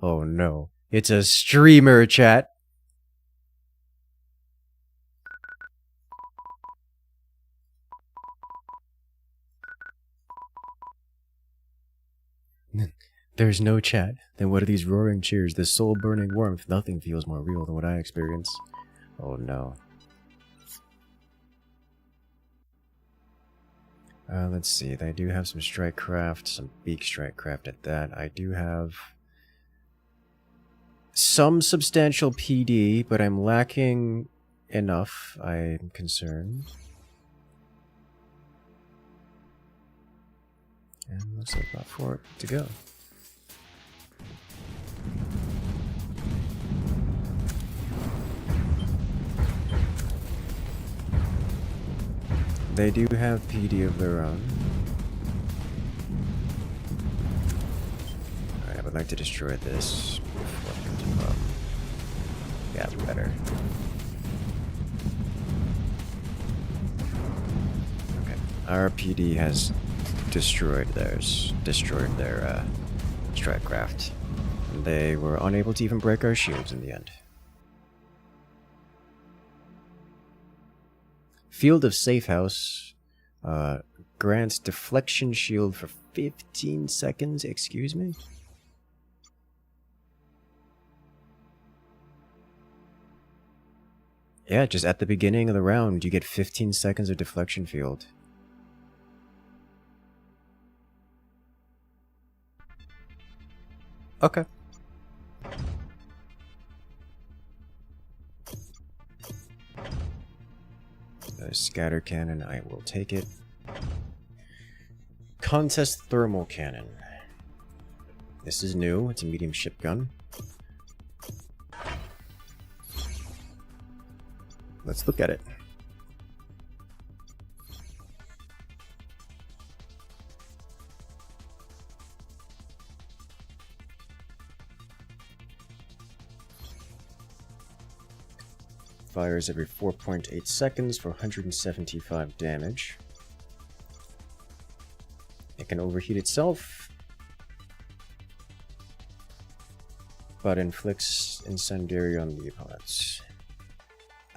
Oh no, it's a streamer, chat! There's no chat. Then what are these roaring cheers, this soul-burning warmth? Nothing feels more real than what I experience. Oh no. Let's see, I do have some strike craft, some beak strike craft at that. I do have some substantial PD, but I'm lacking enough, I'm concerned. And looks like about 4 to go. They do have PD of their own. Alright, I would like to destroy this before I give up. Yeah, better. Okay, our PD has destroyed their strike craft. They were unable to even break our shields in the end. Field of Safe House grants deflection shield for 15 seconds, excuse me? Yeah, just at the beginning of the round, you get 15 seconds of deflection field. Okay. The scatter cannon, I will take it. Contest thermal cannon. This is new, it's a medium ship gun. Let's look at it. Fires every 4.8 seconds for 175 damage. It can overheat itself, but inflicts incendiary on the opponents.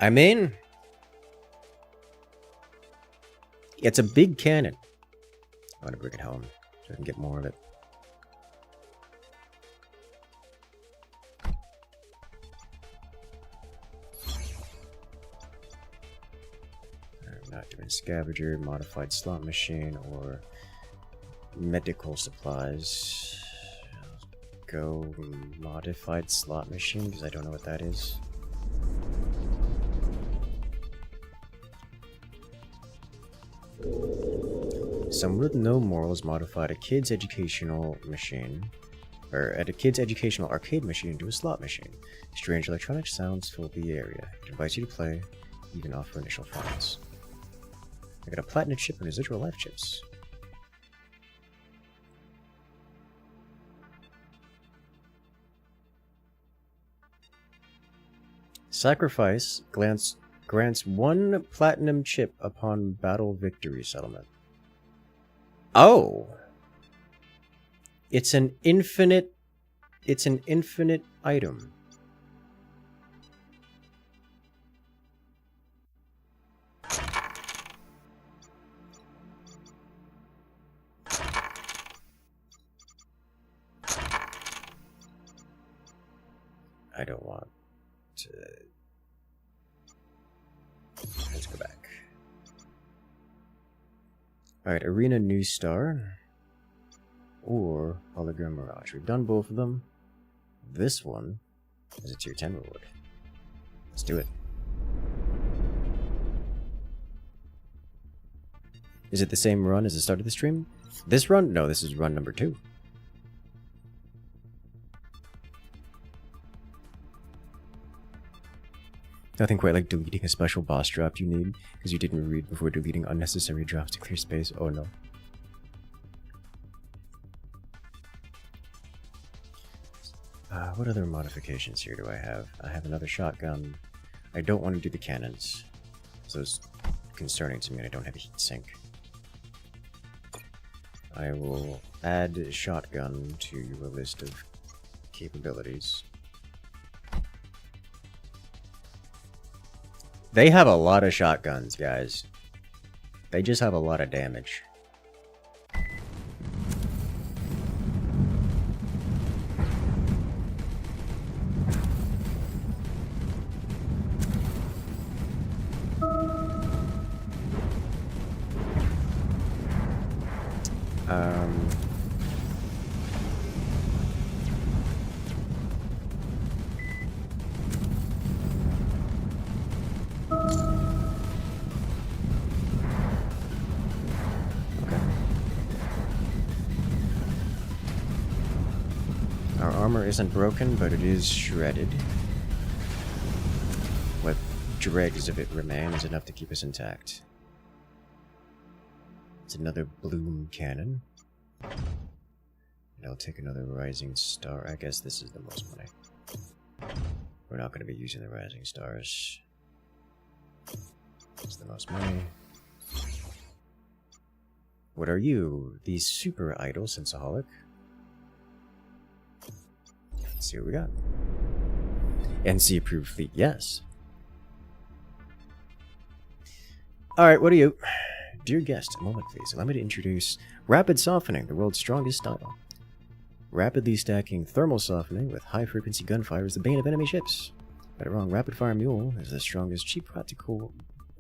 I mean, it's a big cannon. I'm gonna bring it home so I can get more of it. I'm not doing scavenger, modified slot machine, or medical supplies. I'll go modified slot machine because I don't know what that is. Someone with no morals modified a kid's educational machine, or at a kid's educational arcade machine into a slot machine. Strange electronic sounds fill the area. It invites you to play, even offer initial funds. I got a platinum chip and residual life chips. Sacrifice grants 1 platinum chip upon battle victory settlement. Oh! It's an infinite item. I don't want to... Let's go back. Alright, Arena New Star. Or Hologram Mirage. We've done both of them. This one is a tier 10 reward. Let's do it. Is it the same run as the start of the stream? This run? No, this is run number 2. Nothing quite like deleting a special boss drop you need, because you didn't read before deleting unnecessary drops to clear space. Oh no. What other modifications here do I have? I have another shotgun. I don't want to do the cannons. So it's concerning to me and I don't have a heat sink. I will add shotgun to your list of capabilities. They have a lot of shotguns, guys. They just have a lot of damage. Our armor isn't broken, but it is shredded. What dregs of it remain is enough to keep us intact. It's another bloom cannon. And I'll take another rising star. I guess this is the most money. We're not going to be using the rising stars. It's the most money. What are you? The super idle sensaholic. Let's see what we got. NC approved fleet, yes. Alright, what are you? Dear guest, a moment please. Allow me to introduce Rapid Softening, the world's strongest style. Rapidly stacking thermal softening with high-frequency gunfire is the bane of enemy ships. Got it wrong, Rapid Fire Mule is the strongest, cheap, practical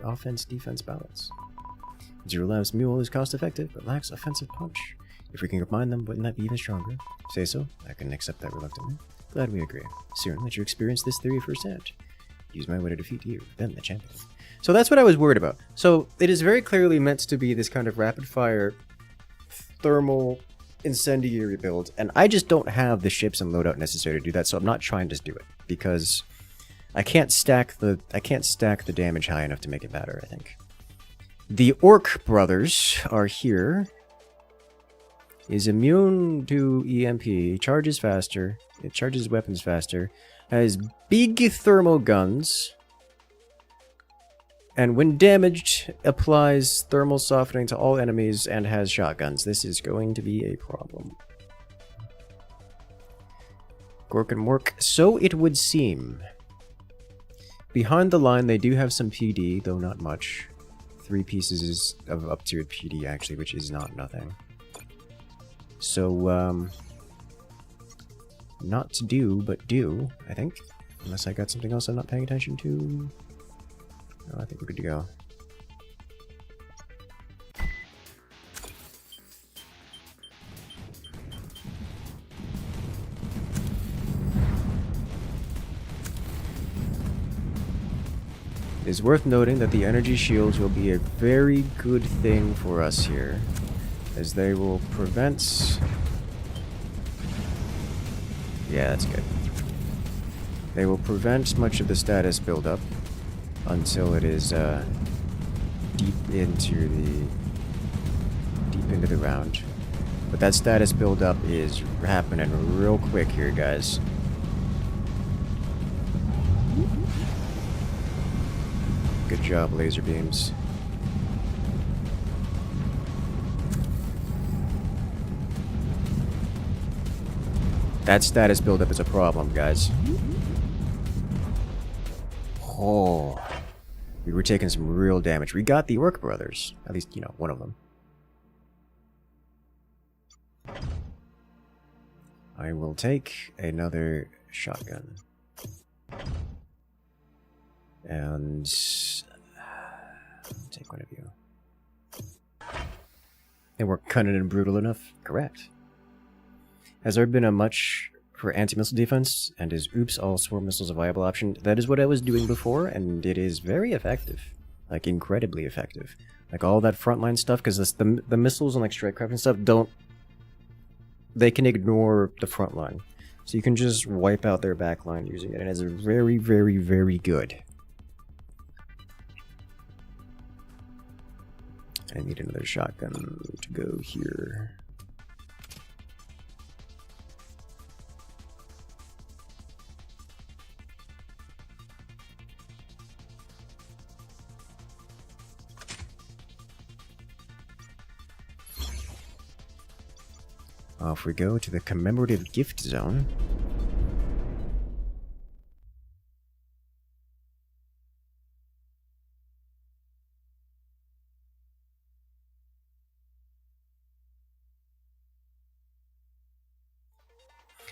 offense-defense balance. Zero Labs Mule is cost-effective, but lacks offensive punch. If we can combine them, wouldn't that be even stronger? Say so, I can accept that reluctantly. Glad we agree. Soon, let you experience this theory firsthand. Use my way to defeat you, then the champion. So that's what I was worried about. So it is very clearly meant to be this kind of rapid-fire, thermal, incendiary build, and I just don't have the ships and loadout necessary to do that, so I'm not trying to do it, because I can't stack the damage high enough to make it matter, I think. The Orc brothers are here. Is immune to EMP, charges faster, it charges weapons faster, has big thermal guns, and when damaged, applies thermal softening to all enemies and has shotguns. This is going to be a problem. Gork and Mork, so it would seem. Behind the line, they do have some PD, though not much. 3 pieces of up-tiered PD, actually, which is not nothing. So, not to do, but do, I think. Unless I got something else I'm not paying attention to. No, I think we're good to go. It is worth noting that the energy shields will be a very good thing for us here, as they will prevent... Yeah, that's good. They will prevent much of the status buildup until it is deep into the round. But that status buildup is happening real quick here, guys. Good job, laser beams. That status buildup is a problem, guys. Oh, we were taking some real damage. We got the Orc brothers. At least, you know, one of them. I will take another shotgun. And... take one of you. And we're cunning and brutal enough? Correct. Has there been a much for anti-missile defense? And is oops, all swarm missiles a viable option? That is what I was doing before, and it is very effective. Like, incredibly effective. Like all that frontline stuff, because the missiles and like Strikecraft and stuff they can ignore the front line. So you can just wipe out their backline using it, and it's very, very, very good. I need another shotgun to go here. Off we go to the commemorative gift zone.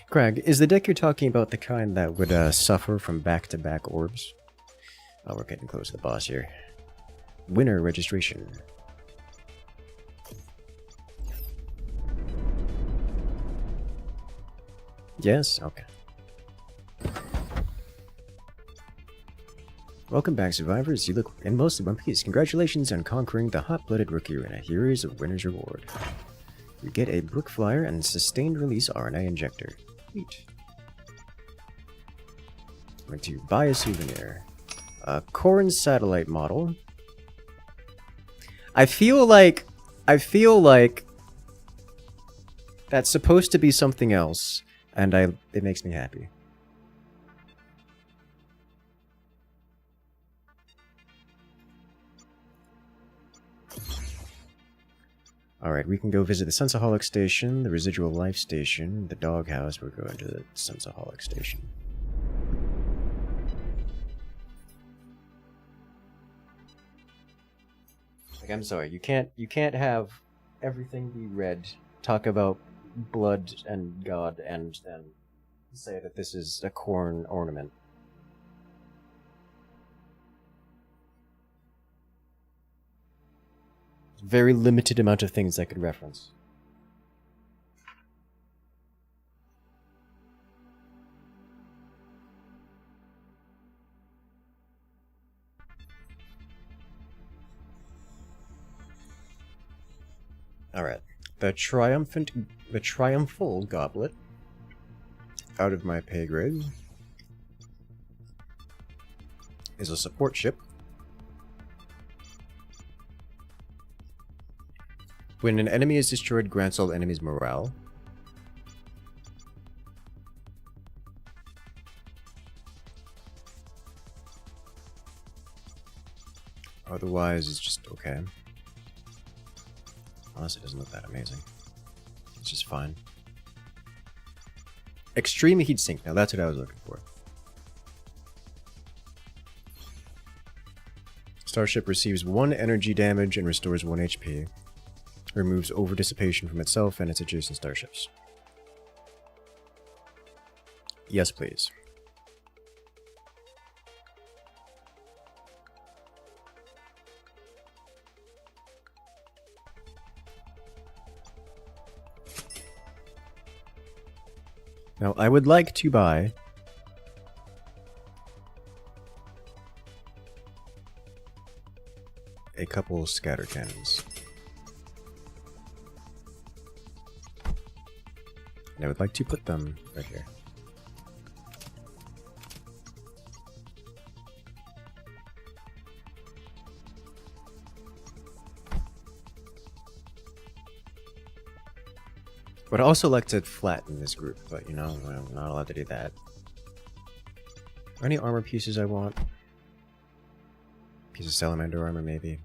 Greg, is the deck you're talking about the kind that would suffer from back-to-back orbs? Oh, we're getting close to the boss here. Winner registration. Yes? Okay. Welcome back, survivors. You look in mostly one piece. Congratulations on conquering the hot-blooded rookie arena. Here is a winner's reward. You get a Brook Flyer and sustained release RNA injector. Sweet. I'm going to buy a souvenir. A Corn satellite model. I feel like that's supposed to be something else, and it makes me happy. Alright, we can go visit the Sensaholic Station, the Residual Life Station, the Doghouse. We're going to the Sensaholic Station. Like, I'm sorry, you can't have everything be red, talk about blood and God, and then say that this is a corn ornament. Very limited amount of things I could reference. Alright. The Triumphal Goblet. Out of my pay grade. Is a support ship. When an enemy is destroyed, grants all enemies morale. Otherwise, it's just okay. Honestly, it doesn't look that amazing. It's just fine. Extreme heatsink. Now that's what I was looking for. Starship receives 1 energy damage and restores 1 HP. Removes over dissipation from itself and its adjacent starships. Yes, please. Now, I would like to buy a couple scatter cannons. And I would like to put them right here. Would also like to flatten this group, but you know, I'm not allowed to do that. Are there any armor pieces I want? Piece of salamander armor, maybe.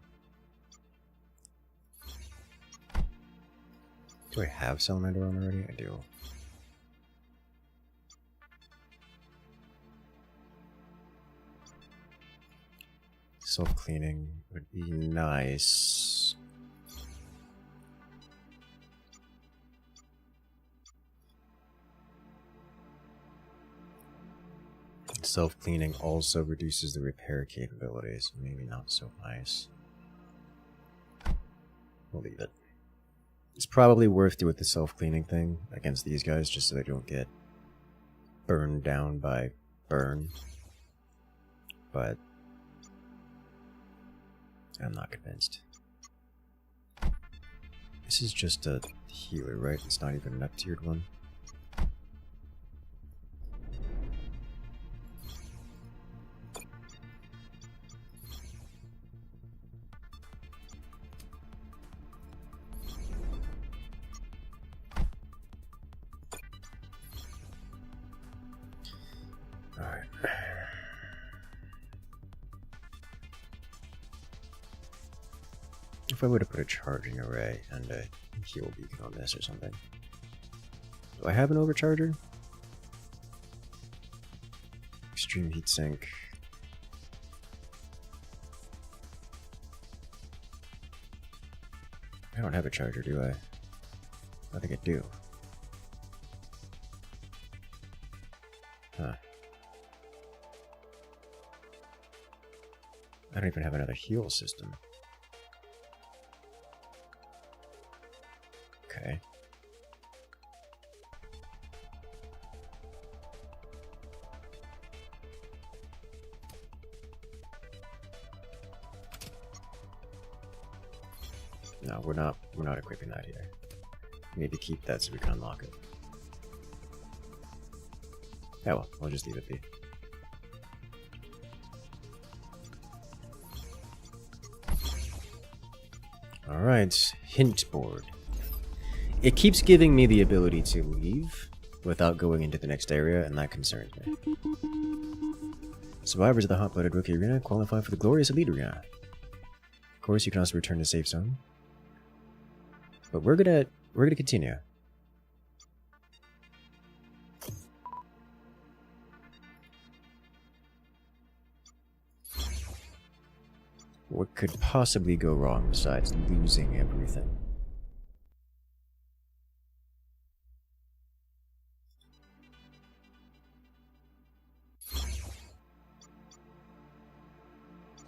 Do I have salamander armor already? I do. Self-cleaning would be nice. Self-cleaning also reduces the repair capabilities. Maybe not so nice. We'll leave it. It's probably worth doing the self-cleaning thing against these guys just so they don't get burned down by burn. But I'm not convinced. This is just a healer, right? It's not even an up-tiered one. Alright. If I were to put a charging array and a heal beacon on this or something. Do I have an overcharger? Extreme heat sink. I don't have a charger, do I? I think I do. Huh. I don't even have another heal system. Okay. No, we're not equipping that here. We need to keep that so we can unlock it. Oh well, we'll just leave it be. Alright, hint board. It keeps giving me the ability to leave without going into the next area, and that concerns me. Survivors of the hot-blooded rookie arena qualify for the glorious elite arena. Of course, you can also return to safe zone. But we're gonna continue. What could possibly go wrong besides losing everything?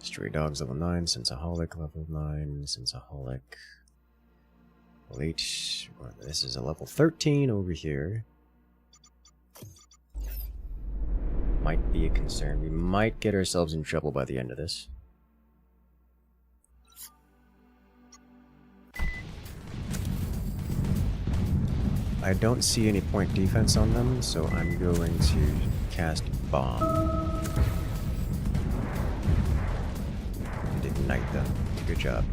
Stray Dogs level 9, Sensaholic level 9, Sensaholic level 8. This is a level 13 over here. Might be a concern. We might get ourselves in trouble by the end of this. I don't see any point defense on them, so I'm going to cast Bomb. And ignite them. Good job.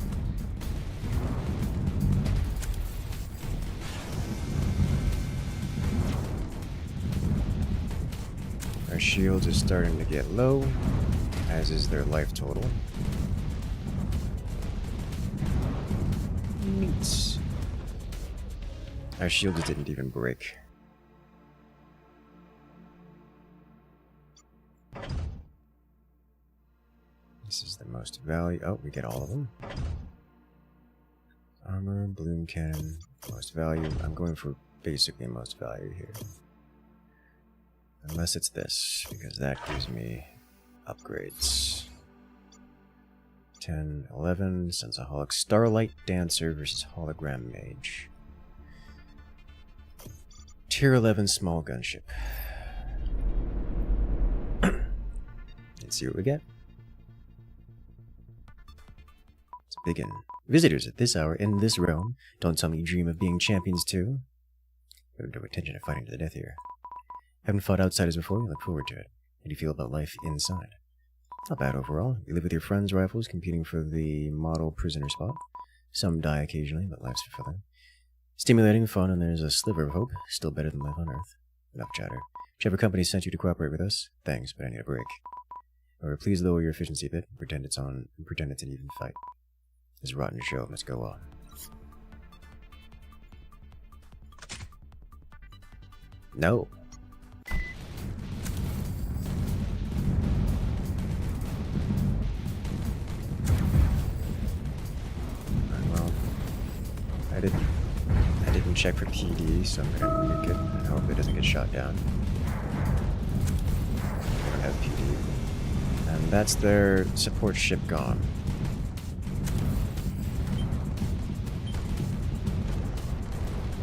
Our shields is starting to get low, as is their life total. Neat. Our shields didn't even break. This is the most value. Oh, we get all of them. Armor, bloom cannon, most value. I'm going for basically most value here. Unless it's this, because that gives me upgrades. 10, 11, Sensaholic Starlight Dancer versus Hologram Mage. Tier 11 small gunship. Let's see what we get. Let's begin. Visitors at this hour in this realm, don't tell me you dream of being champions too. We have no intention of fighting to the death here. Haven't fought outsiders before, you look forward to it. How do you feel about life inside? Not bad overall. You live with your friends' rifles, competing for the model prisoner spot. Some die occasionally, but life's fulfilling. Stimulating, fun, and there's a sliver of hope. Still better than life on Earth. Enough chatter. Whichever company sent you to cooperate with us, thanks, but I need a break. However, please lower your efficiency a bit and pretend it's an even fight. This rotten show must go on. No. Well, I didn't check for PD, so I'm gonna nuke it and hope it doesn't get shot down. They don't have PD. And that's their support ship gone.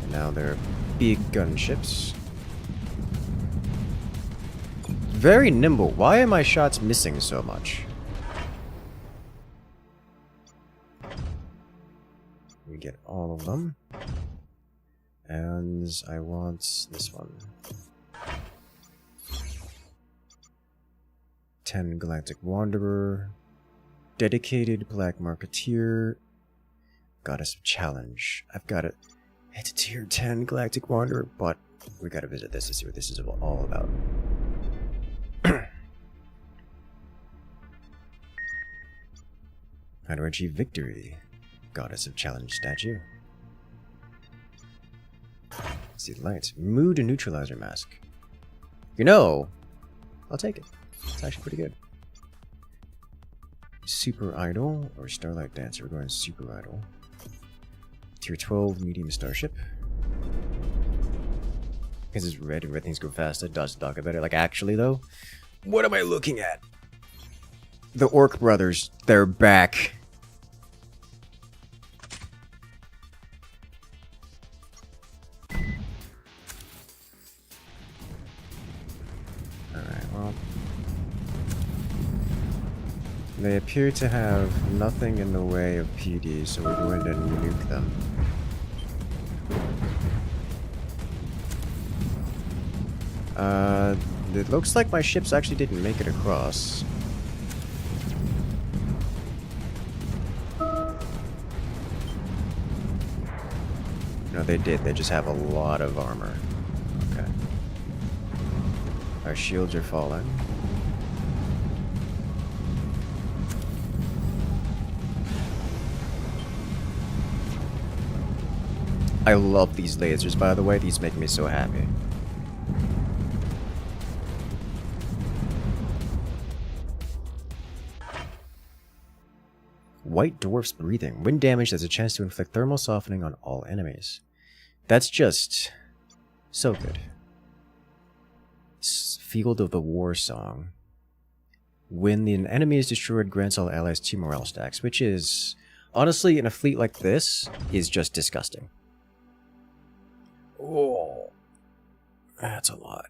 And now they're big gunships. Very nimble. Why are my shots missing so much? We get all of them. And I want this one. 10 Galactic Wanderer. Dedicated Black Marketeer. Goddess of Challenge. I've got it. It's a tier 10 Galactic Wanderer, but we gotta visit this to see what this is all about. How to achieve victory? Goddess of Challenge statue. See the lights. Mood neutralizer mask. You know, I'll take it. It's actually pretty good. Super Idol or Starlight Dancer. We're going Super Idol. Tier 12 medium starship. Because it's red and red things go fast. I dodge the dog better. Like, actually, though, what am I looking at? The Orc Brothers. They're back. Alright, well. They appear to have nothing in the way of PD, so we're going to nuke them. It looks like my ships actually didn't make it across. No, they did. They just have a lot of armor. Okay. Our shields are falling. I love these lasers, by the way. These make me so happy. White Dwarf's Breathing. Wind damage has a chance to inflict thermal softening on all enemies. That's just so good. Field of the War Song. When an enemy is destroyed, grants all allies 2 morale stacks, which is, honestly, in a fleet like this, is just disgusting. Oh, that's a lot.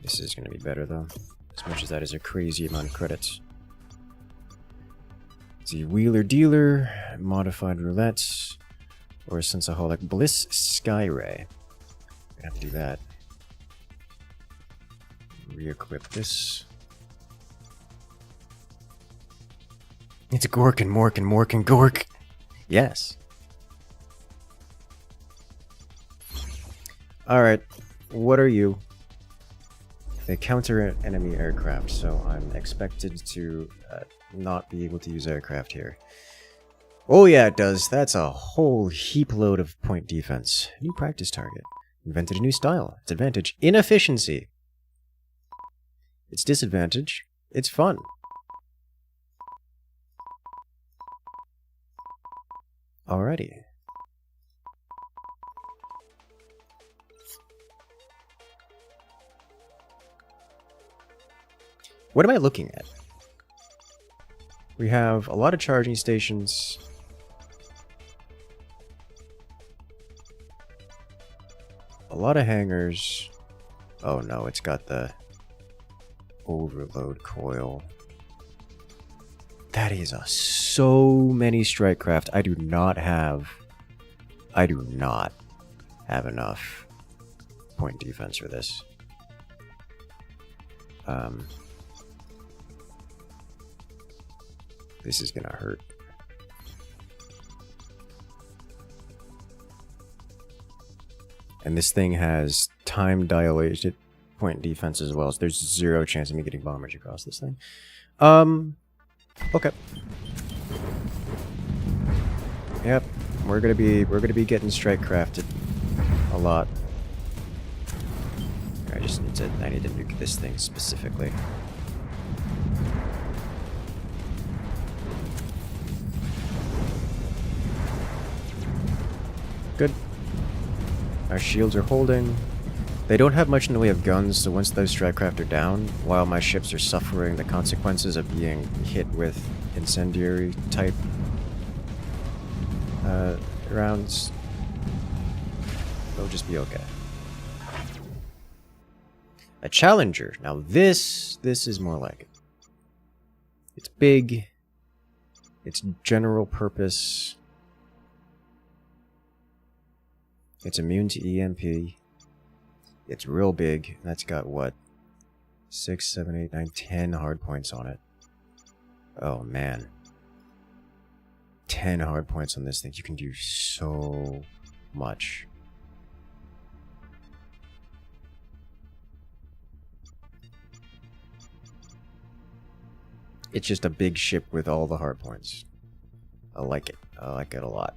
This is going to be better, though. As much as that is a crazy amount of credits. The Wheeler Dealer, Modified Roulette, or Sensaholic Bliss Skyray. Gonna have to do that. Re-equip this. It's a Gork and Mork and Mork and Gork. Yes. Alright, what are you? They counter enemy aircraft, so I'm expected to not be able to use aircraft here. Oh yeah, it does. That's a whole heap load of point defense. New practice target. Invented a new style. Its advantage, inefficiency. Its disadvantage, it's fun. Alrighty. What am I looking at? We have a lot of charging stations. A lot of hangars. Oh no, it's got the overload coil. That is so many strike craft. I do not have enough point defense for this. This is gonna hurt. And this thing has time dilated point defense as well, so there's 0 chance of me getting bombers across this thing. Okay. Yep, we're gonna be getting strike crafted a lot. I need to nuke this thing specifically. Good. Our shields are holding. They don't have much in the way of guns, so once those strike craft are down, while my ships are suffering the consequences of being hit with incendiary type rounds, they'll just be okay. A Challenger. Now this is more like it. It's big. It's general purpose. It's immune to EMP. It's real big. That's got what? 6, 7, 8, 9, 10 hard points on it. Oh man. 10 hard points on this thing. You can do so much. It's just a big ship with all the hard points. I like it. I like it a lot.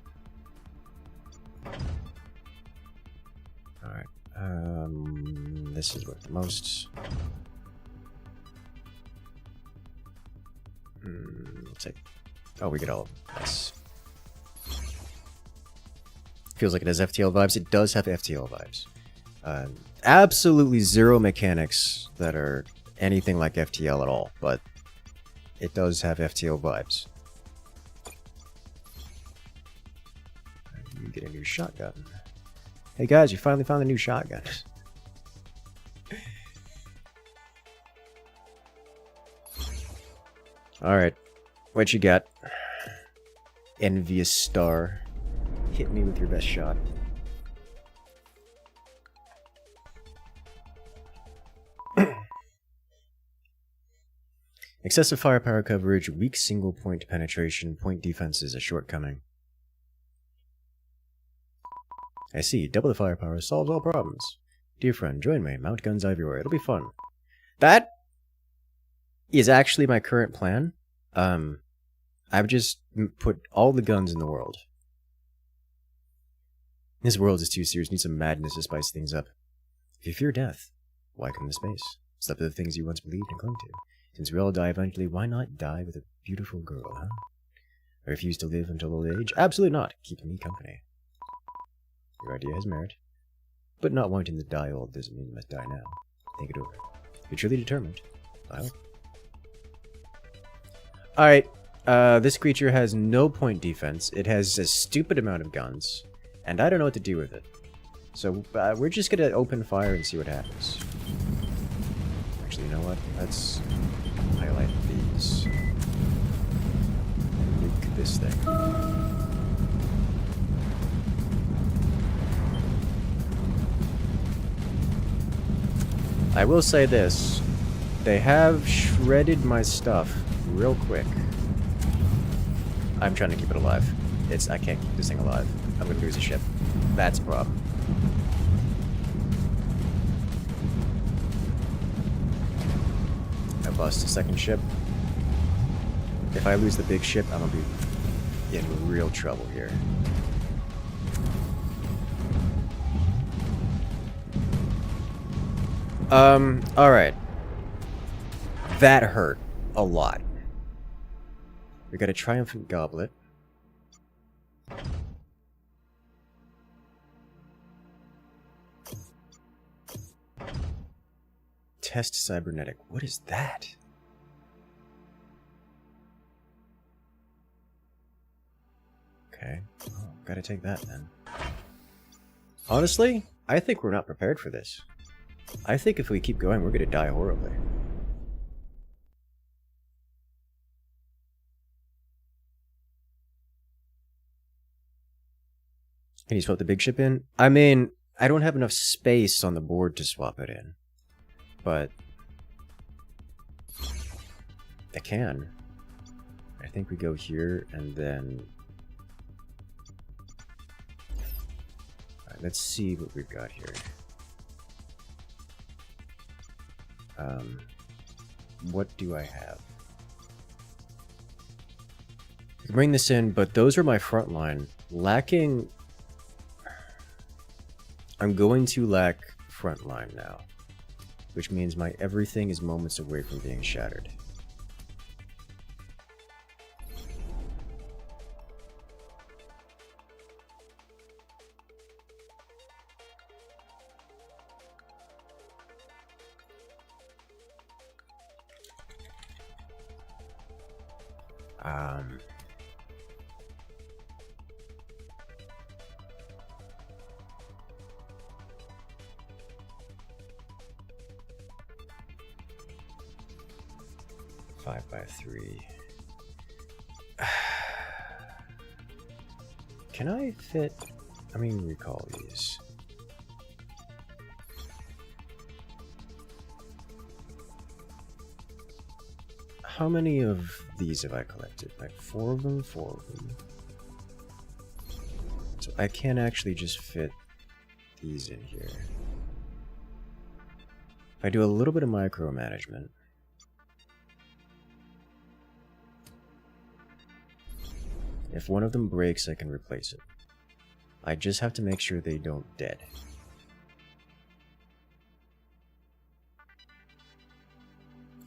Alright. This is worth the most. Let's take... Oh, we get all of them. Nice. Feels like it has FTL vibes. It does have FTL vibes. Absolutely zero mechanics that are anything like FTL at all, but it does have FTL vibes. You get a new shotgun. Hey guys, you finally found a new shotgun. Alright, what you got? Envious star. Hit me with your best shot. Excessive firepower coverage, weak single point penetration, point defense is a shortcoming. I see, double the firepower solves all problems. Dear friend, join me, mount guns everywhere, it'll be fun. That is actually my current plan. I've just put all the guns in the world. This world is too serious, needs some madness to spice things up. If you fear death, why come to space? Step to the things you once believed and clung to. Since we all die eventually, why not die with a beautiful girl, huh? I refuse to live until old age? Absolutely not. Keep me company. Your idea has merit. But not wanting to die old doesn't mean you must die now. Think it over. If you're truly determined, well. Alright, this creature has no point defense. It has a stupid amount of guns. And I don't know what to do with it. So, we're just gonna open fire and see what happens. Actually, you know what? Let's highlight these. And nuke this thing. I will say this. They have shredded my stuff real quick. I'm trying to keep it alive. I can't keep this thing alive. I'm gonna lose a ship. That's a problem. I lost a second ship. If I lose the big ship, I'm gonna be in real trouble here. Alright. That hurt a lot. We got a triumphant goblet. Test cybernetic. What is that? Okay. Oh, gotta take that then. Honestly, I think we're not prepared for this. I think if we keep going, we're gonna die horribly. Can you swap the big ship in? I mean, I don't have enough space on the board to swap it in. But I can. I think we go here and then... Alright, let's see what we've got here. What do I have? I can bring this in, but those are my front line. Lacking... I'm going to lack front line now. Which means my everything is moments away from being shattered. Um, Five by 3. Can I fit? I mean, recall these. How many of these have I collected? Like 4 of them? 4 of them. So I can't actually just fit these in here. If I do a little bit of micromanagement, if one of them breaks, I can replace it. I just have to make sure they don't dead.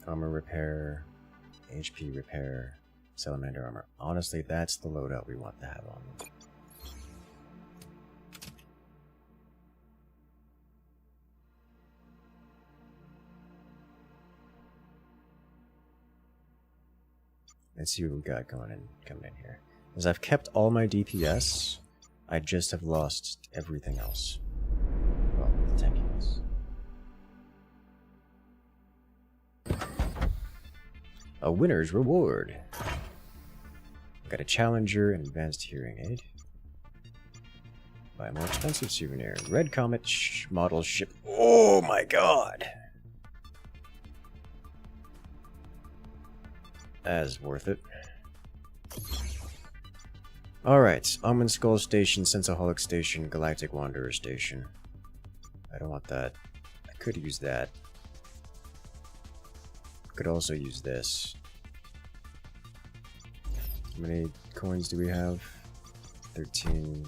Armor repair, HP repair, salamander armor. Honestly, that's the loadout we want to have on them. Let's see what we got coming in here. As I've kept all my DPS, I just have lost everything else. Well, the tankiness. A winner's reward. Got a challenger and advanced hearing aid. Buy a more expensive souvenir. Red Comet model ship. Oh my god! That's worth it. Alright, Almond Skull Station, Sensaholic Station, Galactic Wanderer Station. I don't want that. I could use that. Could also use this. How many coins do we have? 13.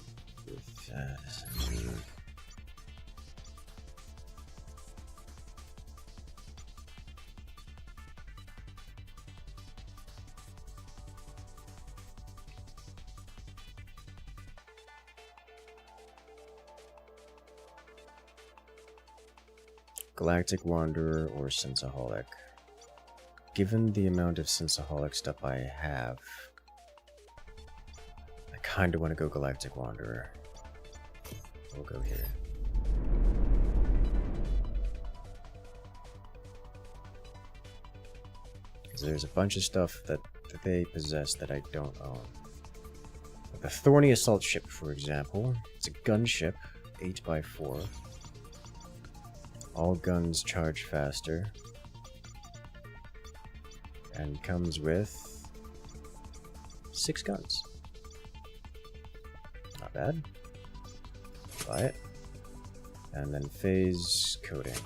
Galactic Wanderer or Sensaholic. Given the amount of Sensaholic stuff I have, I kinda want to go Galactic Wanderer. We'll go here. Because there's a bunch of stuff that they possess that I don't own. Like the Thorny Assault Ship, for example. It's a gunship, 8x4. All guns charge faster. And comes with 6 guns. Not bad. Buy it. And then phase coating.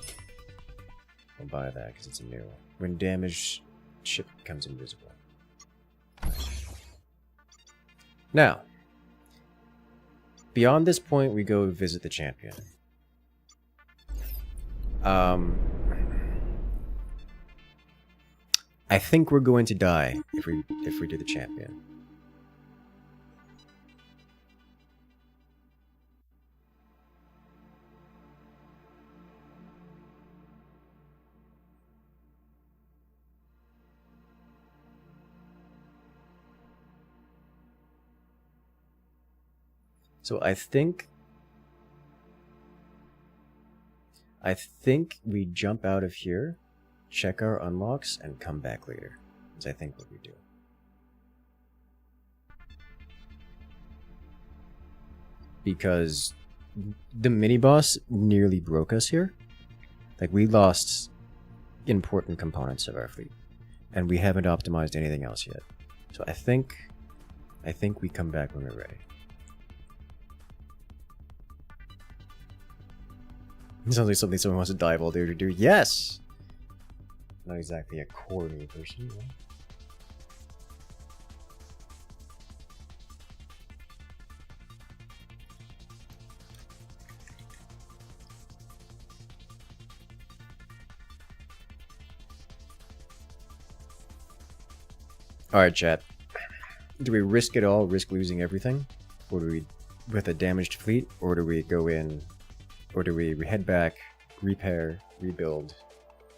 We'll buy that because it's a new. When damaged, ship becomes invisible. Now, beyond this point, we go visit the champion. I think we're going to die if we do the champion. So I think we jump out of here, check our unlocks, and come back later. Is I think what we do. Because the mini-boss nearly broke us here. Like, we lost important components of our fleet. And we haven't optimized anything else yet. So I think we come back when we're ready. It sounds like something someone wants to dive all day to do. Yes! Not exactly a core me person, right? Alright, chat. Do we risk it all, risk losing everything? Or do we, with a damaged fleet? Or do we go in, or do we head back, repair, rebuild,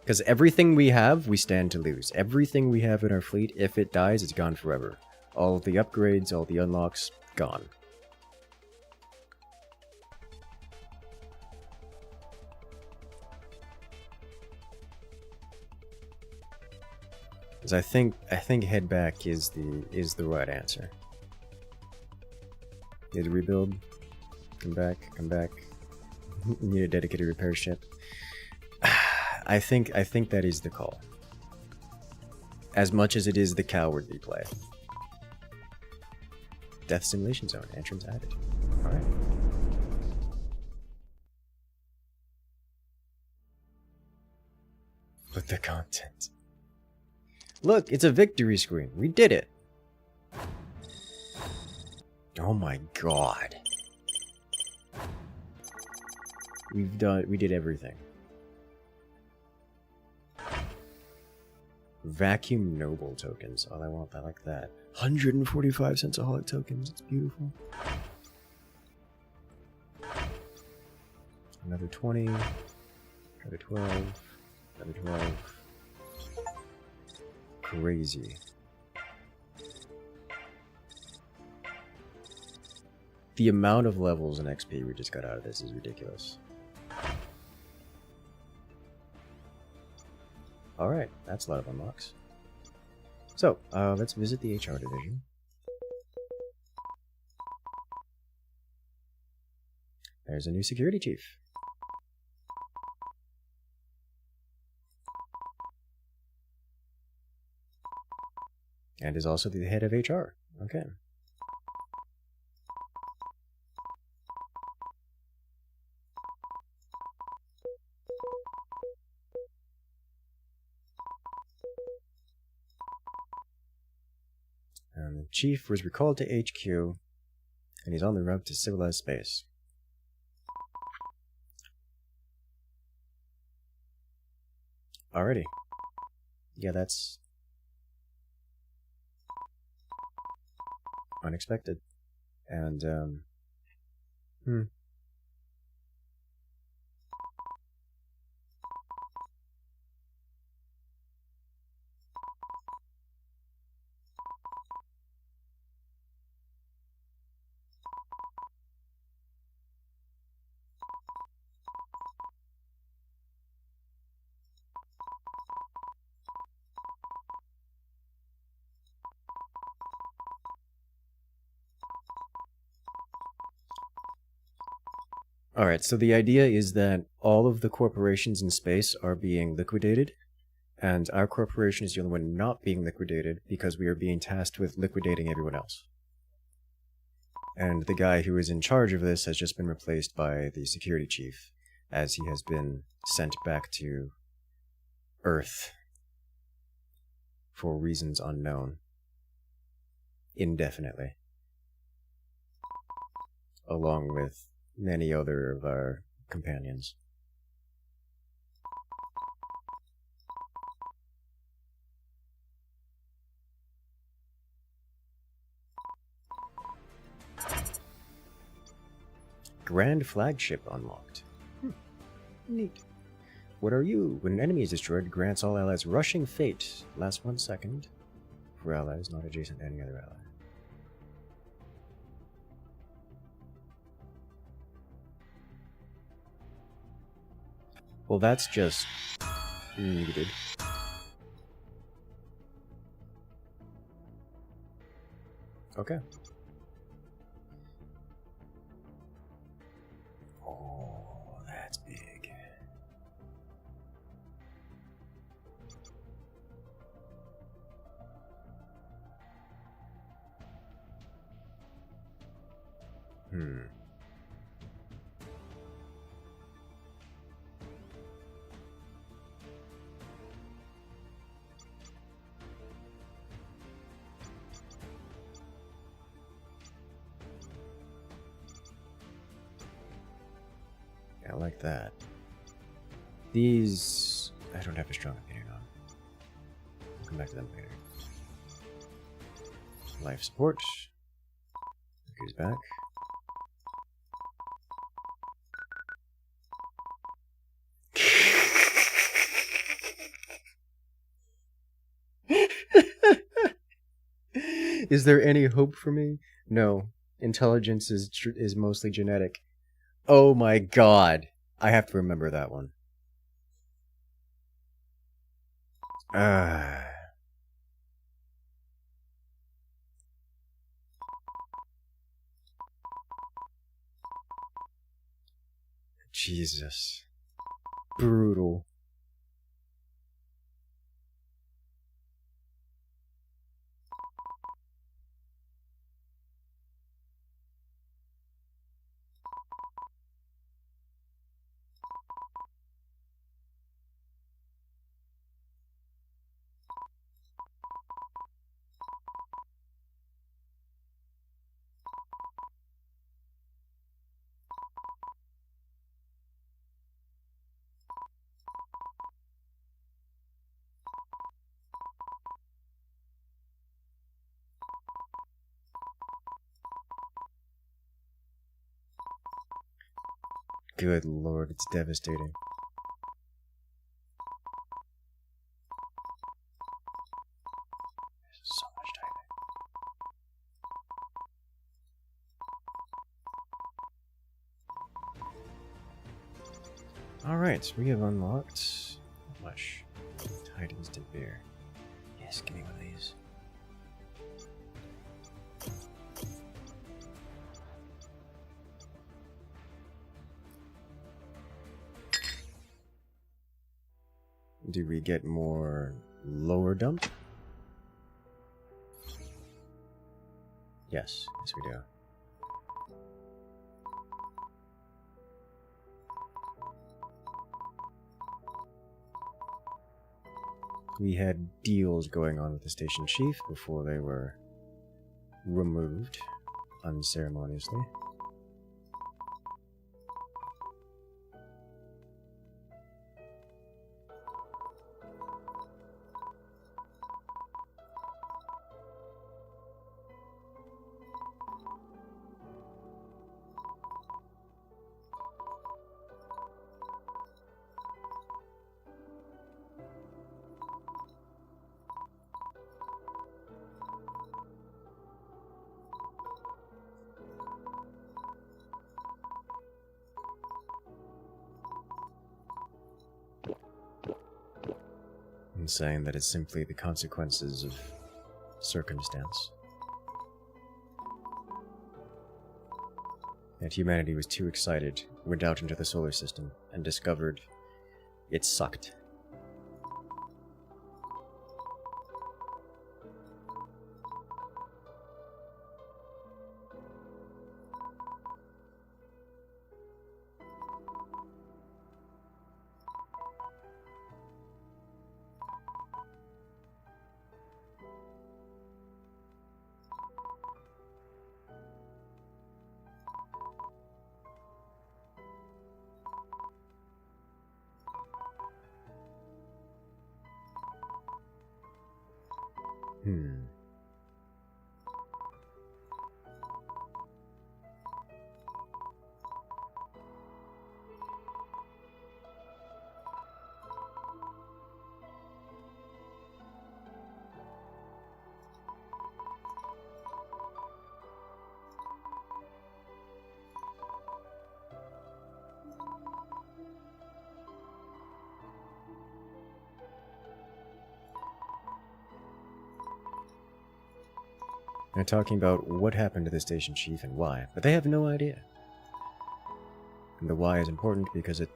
Because everything we have, we stand to lose. Everything we have in our fleet, if it dies, it's gone forever. All the upgrades, all the unlocks, gone. Because I think head back is the right answer. Need to rebuild. Come back, come back. Need a dedicated repair ship. I think that is the call. As much as it is the cowardly play. Death Simulation Zone, entrance added. Alright. But the content. Look, it's a victory screen. We did it. Oh my god. We did everything. Vacuum Noble tokens. Oh, I want that. I like that. 145 cents a holic tokens. It's beautiful. Another 20. Another 12. Another 12. Crazy. The amount of levels and XP we just got out of this is ridiculous. Alright, that's a lot of unlocks. So, let's visit the HR division. There's a new security chief. And is also the head of HR. Okay. The chief was recalled to HQ, and he's on the road to civilized space. Alrighty. Yeah, that's unexpected. And, Alright, so the idea is that all of the corporations in space are being liquidated, and our corporation is the only one not being liquidated because we are being tasked with liquidating everyone else. And the guy who is in charge of this has just been replaced by the security chief, as he has been sent back to Earth for reasons unknown. Indefinitely. Along with many other of our companions. Grand flagship unlocked. Neat. What are you? When an enemy is destroyed, grants all allies rushing fate. Lasts 1 second. For allies not adjacent to any other ally. Well, that's just needed. Okay. Oh, that's big. I like that. These I don't have a strong opinion on. I'll come back to them later. Life support. Goes back. Is there any hope for me? No. Intelligence is mostly genetic. Oh my god. I have to remember that one. Ah. Jesus. Brutal. Good lord, it's devastating. There's so much typing. Alright, we have unlocked... How much? Titan's to bear. Yes, give me one of these. Do we get more lower dump? Yes, yes we do. We had deals going on with the station chief before they were removed unceremoniously. And saying that it's simply the consequences of circumstance. That humanity was too excited, went out into the solar system, and discovered it sucked. They're talking about what happened to the station chief and why, but they have no idea. And the why is important because it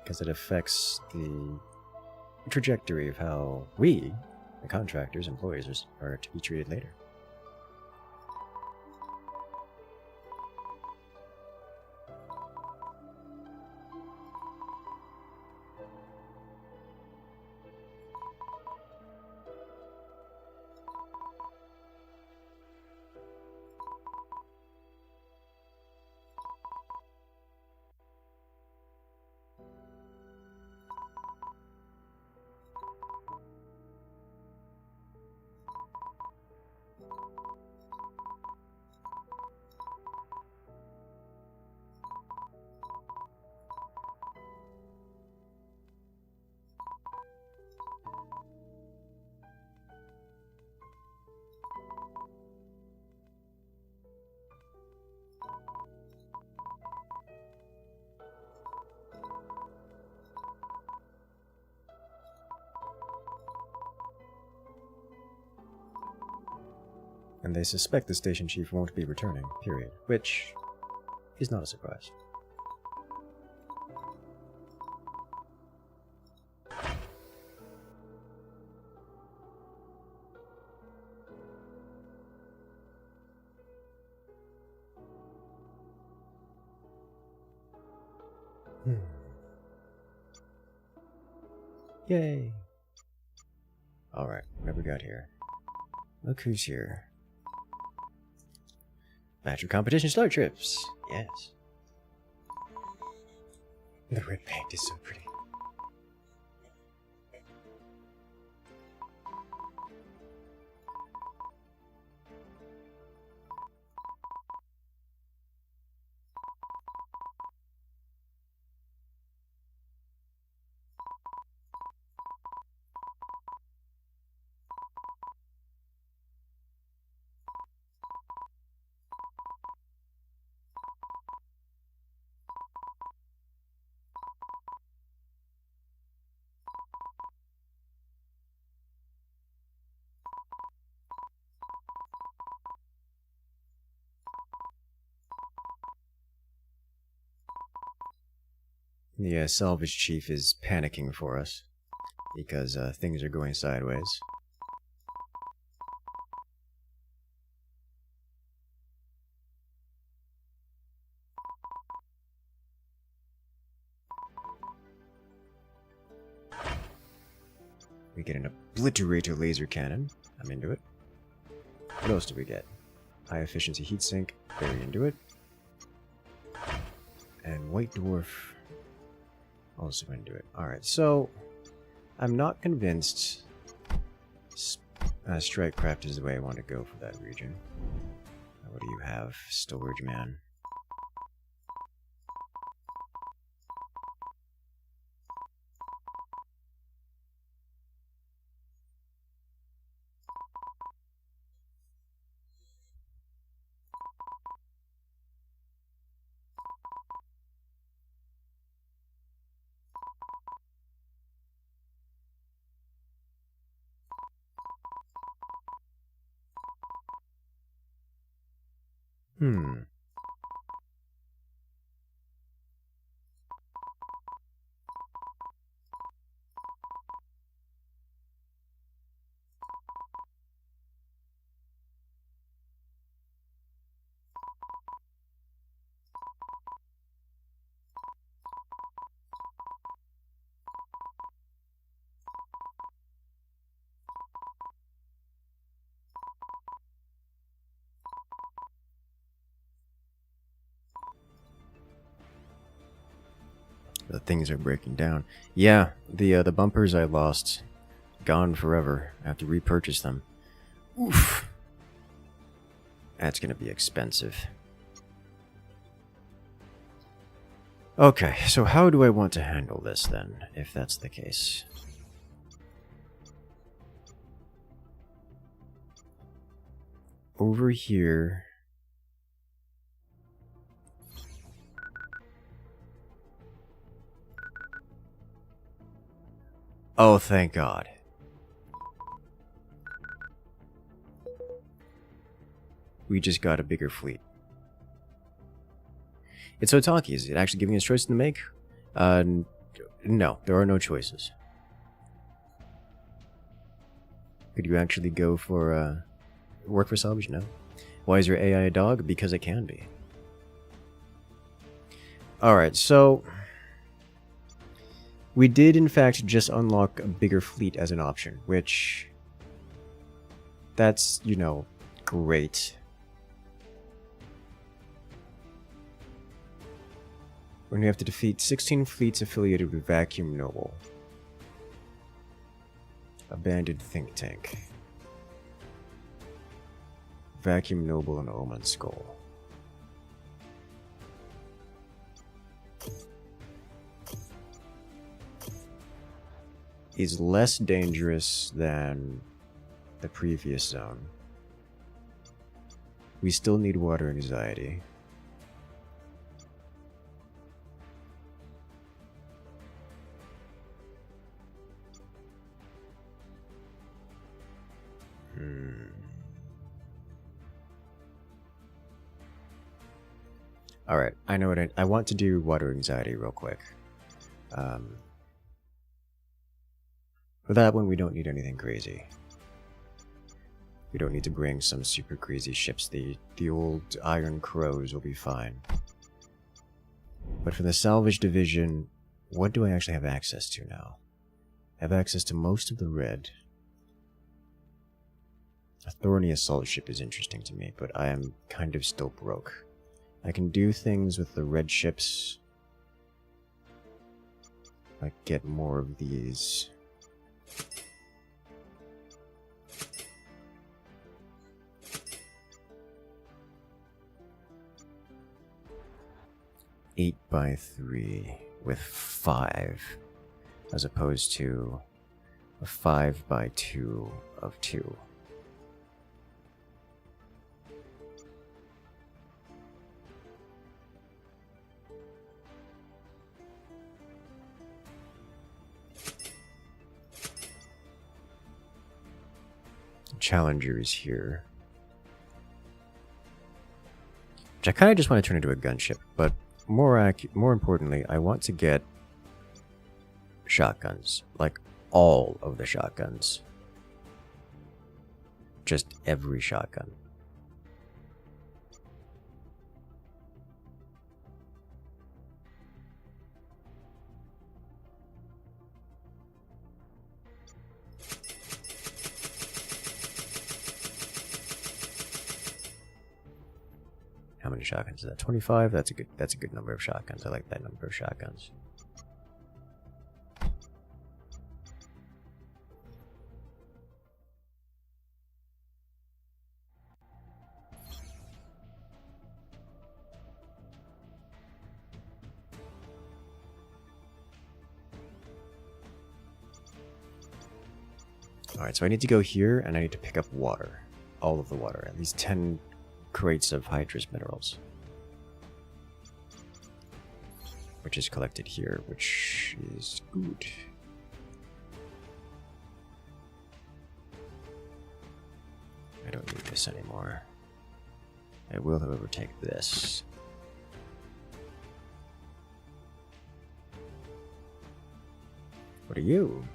affects the trajectory of how we, the contractors, employees, are to be treated later. And they suspect the station chief won't be returning, period. Which is not a surprise. Yay! Alright, what have we got here? Look who's here. Match of competition star trips! Yes. The red paint is so pretty. The salvage chief is panicking for us because things are going sideways. We get an obliterator laser cannon. I'm into it. What else do we get? High efficiency heatsink. Very into it. And white dwarf. Also into it. Alright, so I'm not convinced Strikecraft is the way I want to go for that region. What do you have, Storage Man? The things are breaking down. Yeah, the bumpers I lost, gone forever. I have to repurchase them. Oof. That's gonna be expensive. Okay, so how do I want to handle this then, if that's the case? Over here... Oh, thank God. We just got a bigger fleet. It's Otaki. Is it actually giving us choices to make? No, there are no choices. Could you actually go for, work for salvage? No. Why is your AI a dog? Because it can be. Alright, so... we did, in fact, just unlock a bigger fleet as an option, which... that's, you know, great. When we have to defeat 16 fleets affiliated with Vacuum Noble. Abandoned Think Tank. Vacuum Noble and Omen Skull. Is less dangerous than the previous zone. We still need water anxiety. Alright, I know what I want to do water anxiety real quick. For that one, we don't need anything crazy. We don't need to bring some super crazy ships. The old Iron Crows will be fine. But for the salvage division, what do I actually have access to now? I have access to most of the red. A thorny assault ship is interesting to me, but I am kind of still broke. I can do things with the red ships. Like get more of these. Eight by 3 with 5, as opposed to a 5 by 2 of 2. Challenger is here. Which I kind of just want to turn into a gunship, but more importantly, I want to get shotguns. Like, all of the shotguns. Just every shotgun. How many shotguns is that? 25? That's a good number of shotguns. I like that number of shotguns. Alright, so I need to go here and I need to pick up water. All of the water. At least 10 crates of hydrous minerals, which is collected here, which is good. I don't need this anymore. I will, however, take this. What are you?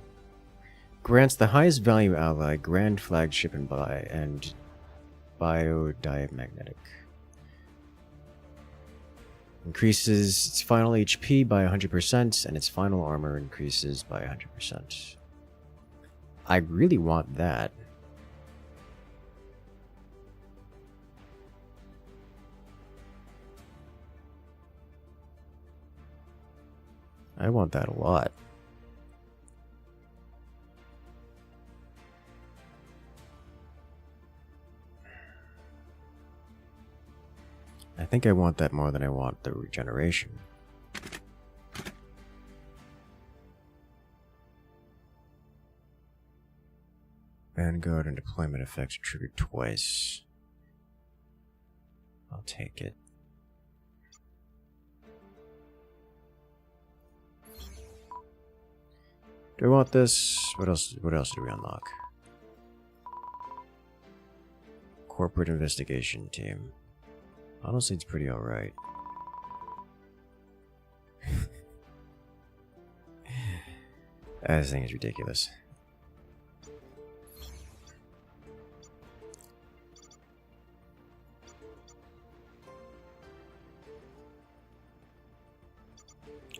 Grants the highest value ally grand flagship and biodiamagnetic. Increases its final HP by 100% and its final armor increases by 100%. I really want that. I want that a lot. I think I want that more than I want the regeneration. Vanguard and deployment effects triggered twice. I'll take it. Do I want this? What else do we unlock? Corporate investigation team. Honestly, it's pretty alright. This thing is ridiculous.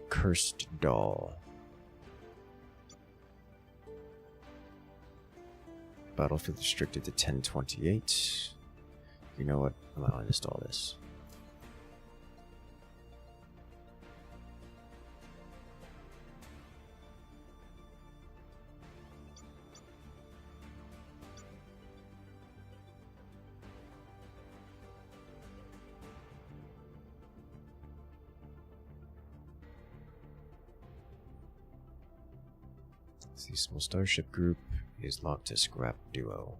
Cursed doll. Battlefield restricted to 1028. You know what? I'm gonna uninstall this. The small starship group is locked to scrap duo.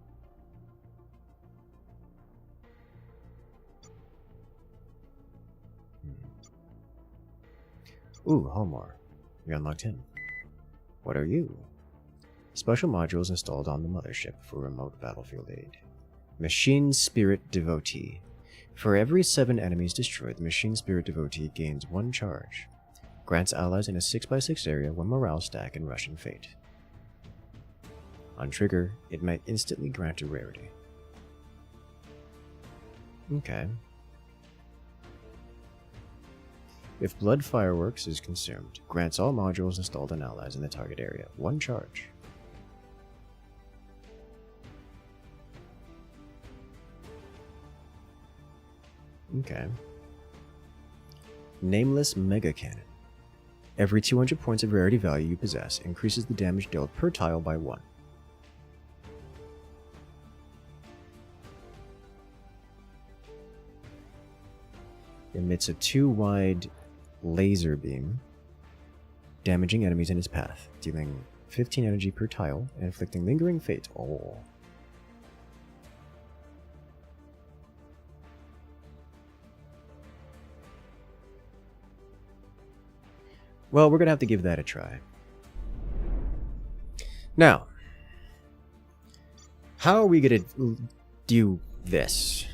Ooh, Homar. We unlocked him. What are you? Special modules installed on the mothership for remote battlefield aid. Machine Spirit Devotee. For every 7 enemies destroyed, the Machine Spirit Devotee gains 1 charge. Grants allies in a 6x6 area 1 morale stack and Rushing Fate. On trigger, it might instantly grant a rarity. Okay. If Blood Fireworks is consumed, grants all modules installed on allies in the target area 1 charge. Okay. Nameless Mega Cannon. Every 200 points of rarity value you possess increases the damage dealt per tile by 1. Emits a 2-wide laser beam, damaging enemies in its path, dealing 15 energy per tile and inflicting lingering fate. Oh. Well, we're going to have to give that a try. Now, how are we going to do this?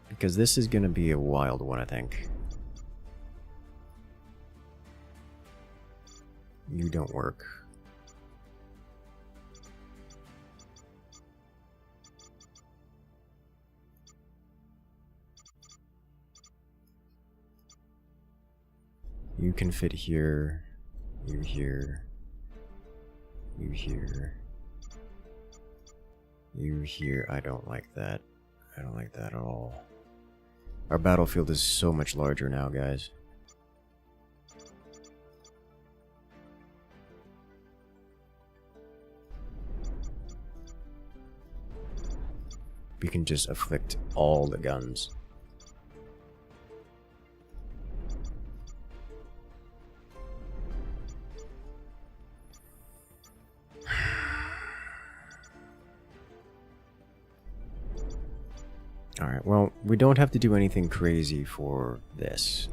Because this is going to be a wild one, I think. You don't work. You can fit here, you here, you here, you here. I don't like that. I don't like that at all. Our battlefield is so much larger now, guys. We can just afflict all the guns. Alright, well, we don't have to do anything crazy for this.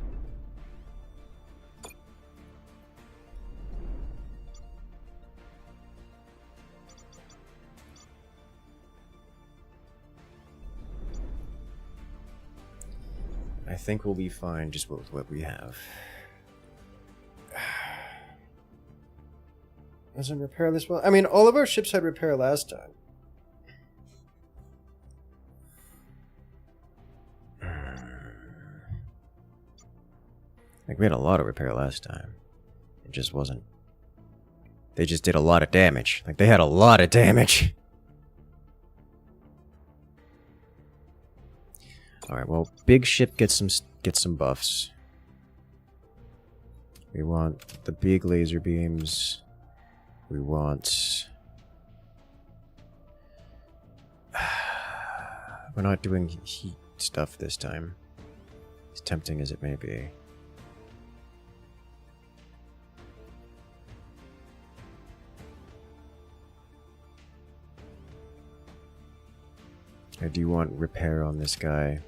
I think we'll be fine just with what we have. Doesn't repair this well? I mean, all of our ships had repair last time. Like, we had a lot of repair last time. It just wasn't. They just did a lot of damage. Like, they had a lot of damage. Alright, well, big ship gets some buffs. We want the big laser beams. We want... We're not doing heat stuff this time. As tempting as it may be. I do want repair on this guy.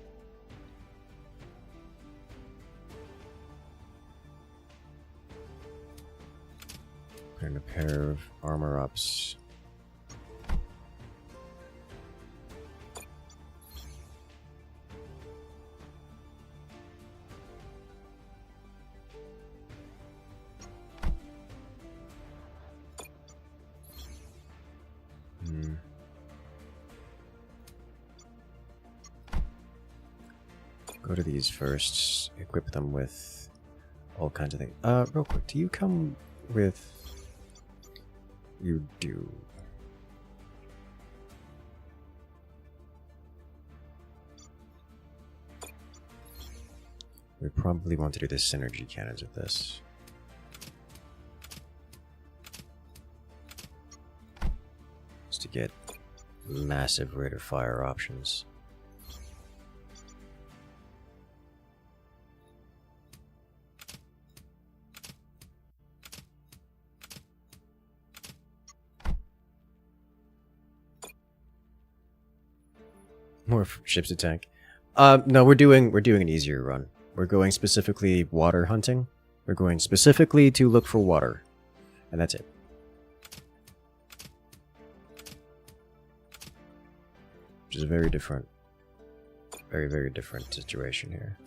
And a pair of armor ups. Go to these first, equip them with all kinds of things. Real quick, do you come with... You do. We probably want to do the synergy cannons with this. Just to get massive rate of fire options. More ships attack. No, we're doing an easier run. We're going specifically water hunting. We're going specifically to look for water. And that's it. Which is very different. Very, very different situation here.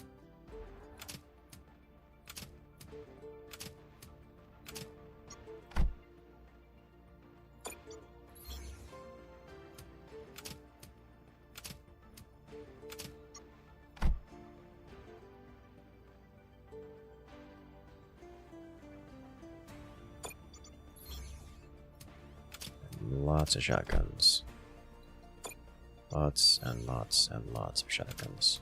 Lots of shotguns. Lots and lots and lots of shotguns.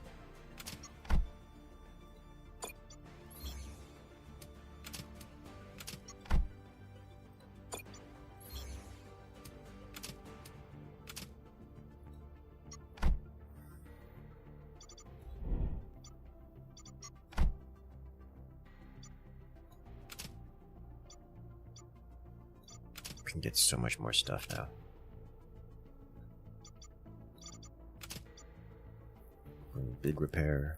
We can get so much more stuff now. Big repair.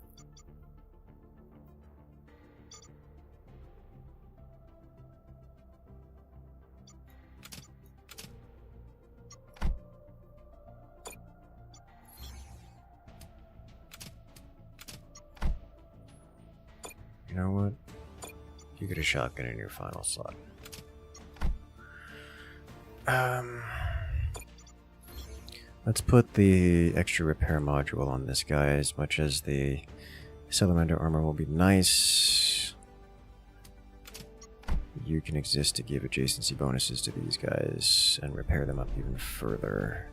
You know what? You get a shotgun in your final slot. Let's put the extra repair module on this guy, as much as the Salamander armor will be nice. You can exist to give adjacency bonuses to these guys and repair them up even further.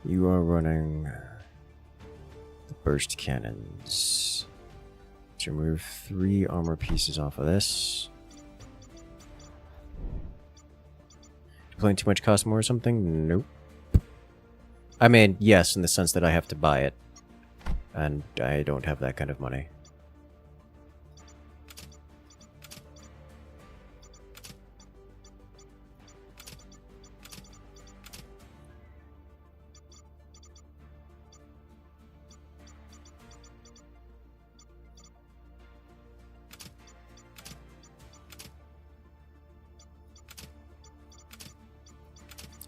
You are running the burst cannons. Let's remove 3 armor pieces off of this. Playing too much cost more or something? Nope. I mean, yes, in the sense that I have to buy it. And I don't have that kind of money.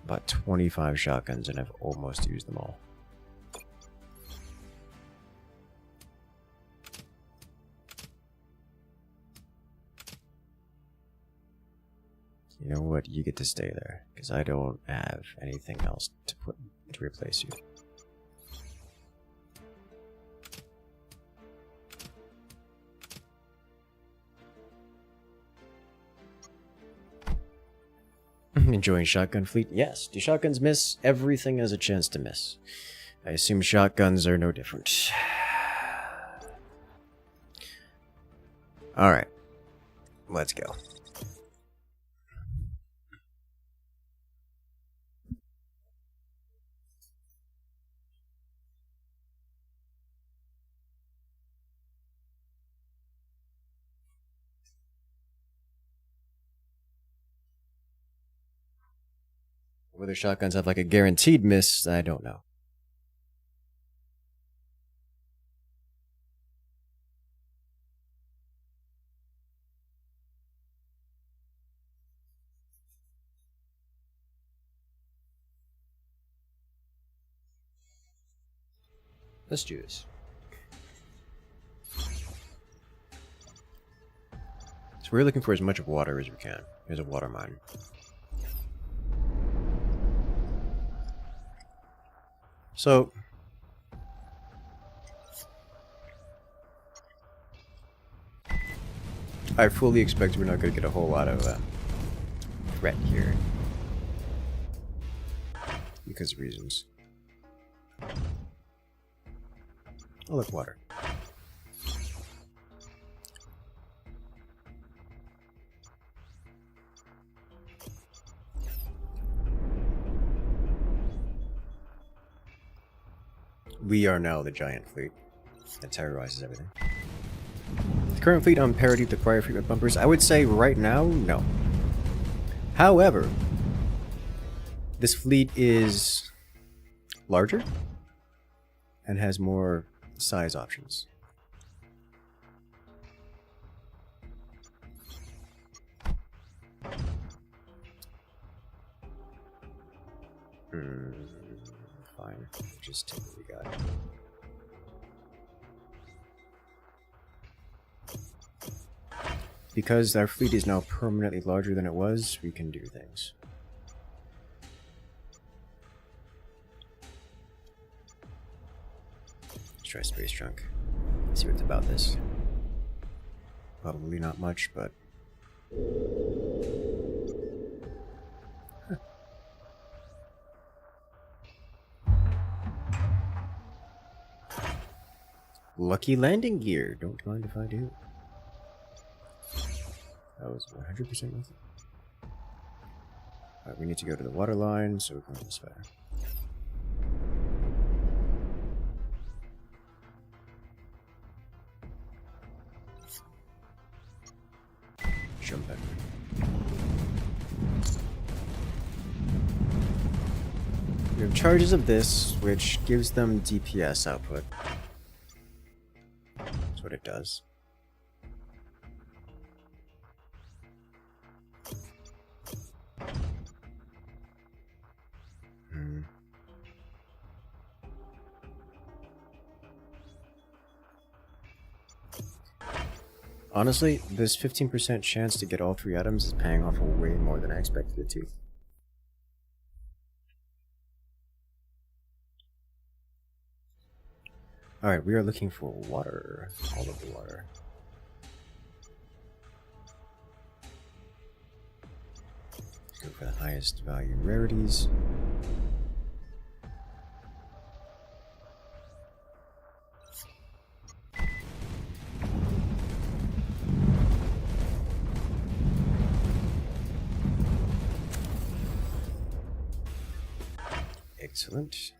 About 25 shotguns, and I've almost used them all. You know what? You get to stay there, because I don't have anything else to put to replace you. Enjoying shotgun fleet? Yes. Do shotguns miss? Everything has a chance to miss. I assume shotguns are no different. Alright. Let's go. Whether shotguns have like a guaranteed miss, I don't know. Let's do this. So we're looking for as much water as we can. Here's a water mine. So, I fully expect we're not going to get a whole lot of threat here. Because of reasons. Oh, look, water. We are now the giant fleet that terrorizes everything. The current fleet on parity with the prior fleet with bumpers, I would say right now, no. However, this fleet is larger and has more size options. Fine. Just take what we got. Because our fleet is now permanently larger than it was, we can do things. Let's try Space Trunk. See what's about this. Probably not much, but... Huh. Lucky landing gear. Don't mind if I do. That was 100% worth it. Alright, we need to go to the water line, so we're going this way. Jump in. We have charges of this, which gives them DPS output. That's what it does. Honestly, this 15% chance to get all 3 items is paying off way more than I expected it to. Alright, we are looking for water. All of the water. Let's go for the highest value rarities. Excellent.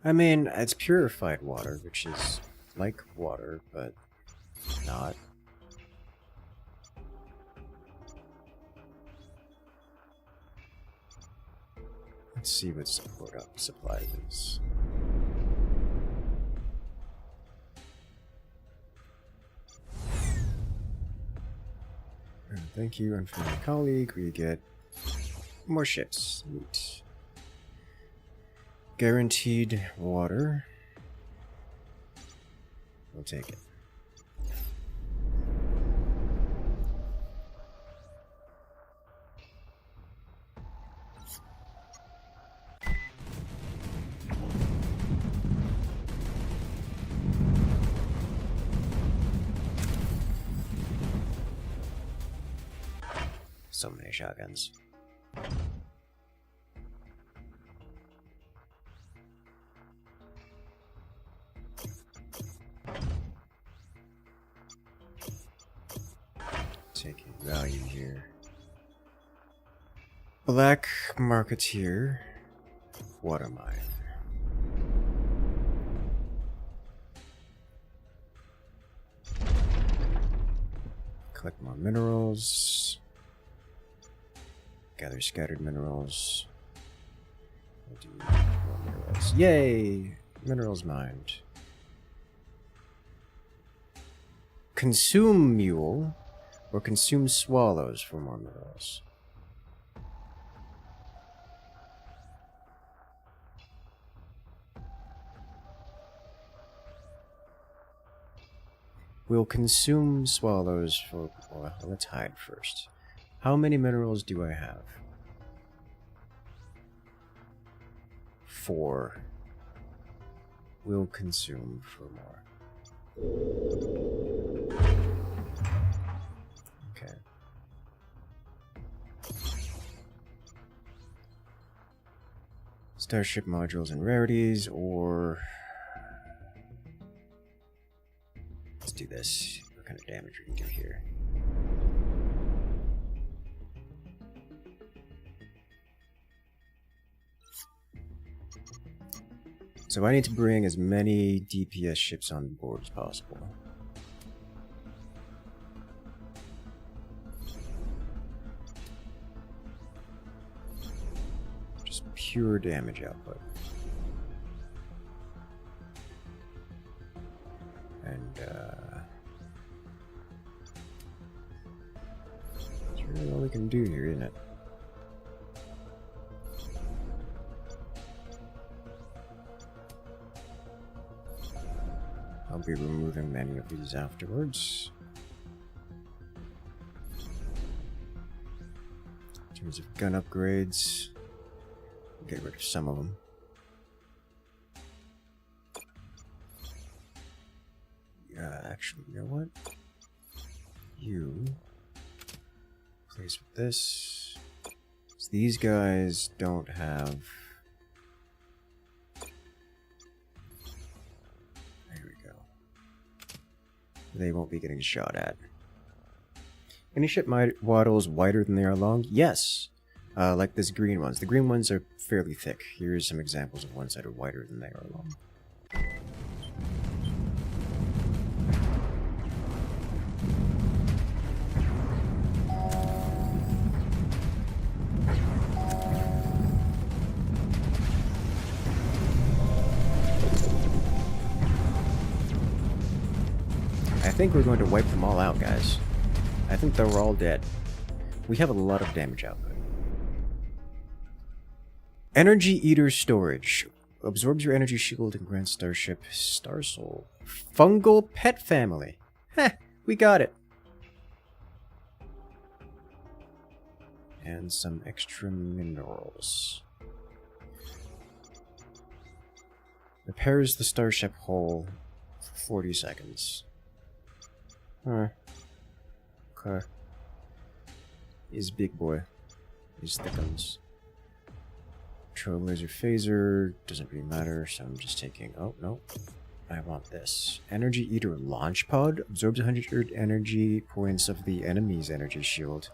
I mean, it's purified water, which is like water, but not. Let's see what support up supply is. Thank you, and from my colleague, we get more ships. Neat. Guaranteed water. We'll take it. So many shotguns. Taking value here. Black Marketeer. Water mine. Collect more minerals. Gather scattered minerals. We'll do more minerals. Yay! Minerals mined. Consume mule or consume swallows for more minerals. We'll consume swallows for... Well, let's hide first. How many minerals do I have? 4. We'll consume for more. Okay. Starship modules and rarities, or... Let's do this. What kind of damage we can do here? So I need to bring as many DPS ships on board as possible. Just pure damage output. And, it's really all we can do here, isn't it? I'll be removing many of these afterwards. In terms of gun upgrades, get rid of some of them. Actually, you know what? You place with this. So these guys don't have. There we go. They won't be getting shot at. Any ship waddles wider than they are long? Yes. Like this green ones. The green ones are fairly thick. Here's some examples of ones that are wider than they are long. I think we're going to wipe them all out, guys. I think they're all dead. We have a lot of damage output. Energy Eater Storage. Absorbs your energy shield and grants Starship Star Soul. Fungal Pet Family. Heh, we got it. And some extra minerals. Repairs the Starship hull for 40 seconds. Okay. Is big boy. Is thickums. Trailblazer phaser. Doesn't really matter, so I'm just taking. Oh, no. I want this. Energy Eater Launch Pod. Absorbs 100 energy points of the enemy's energy shield.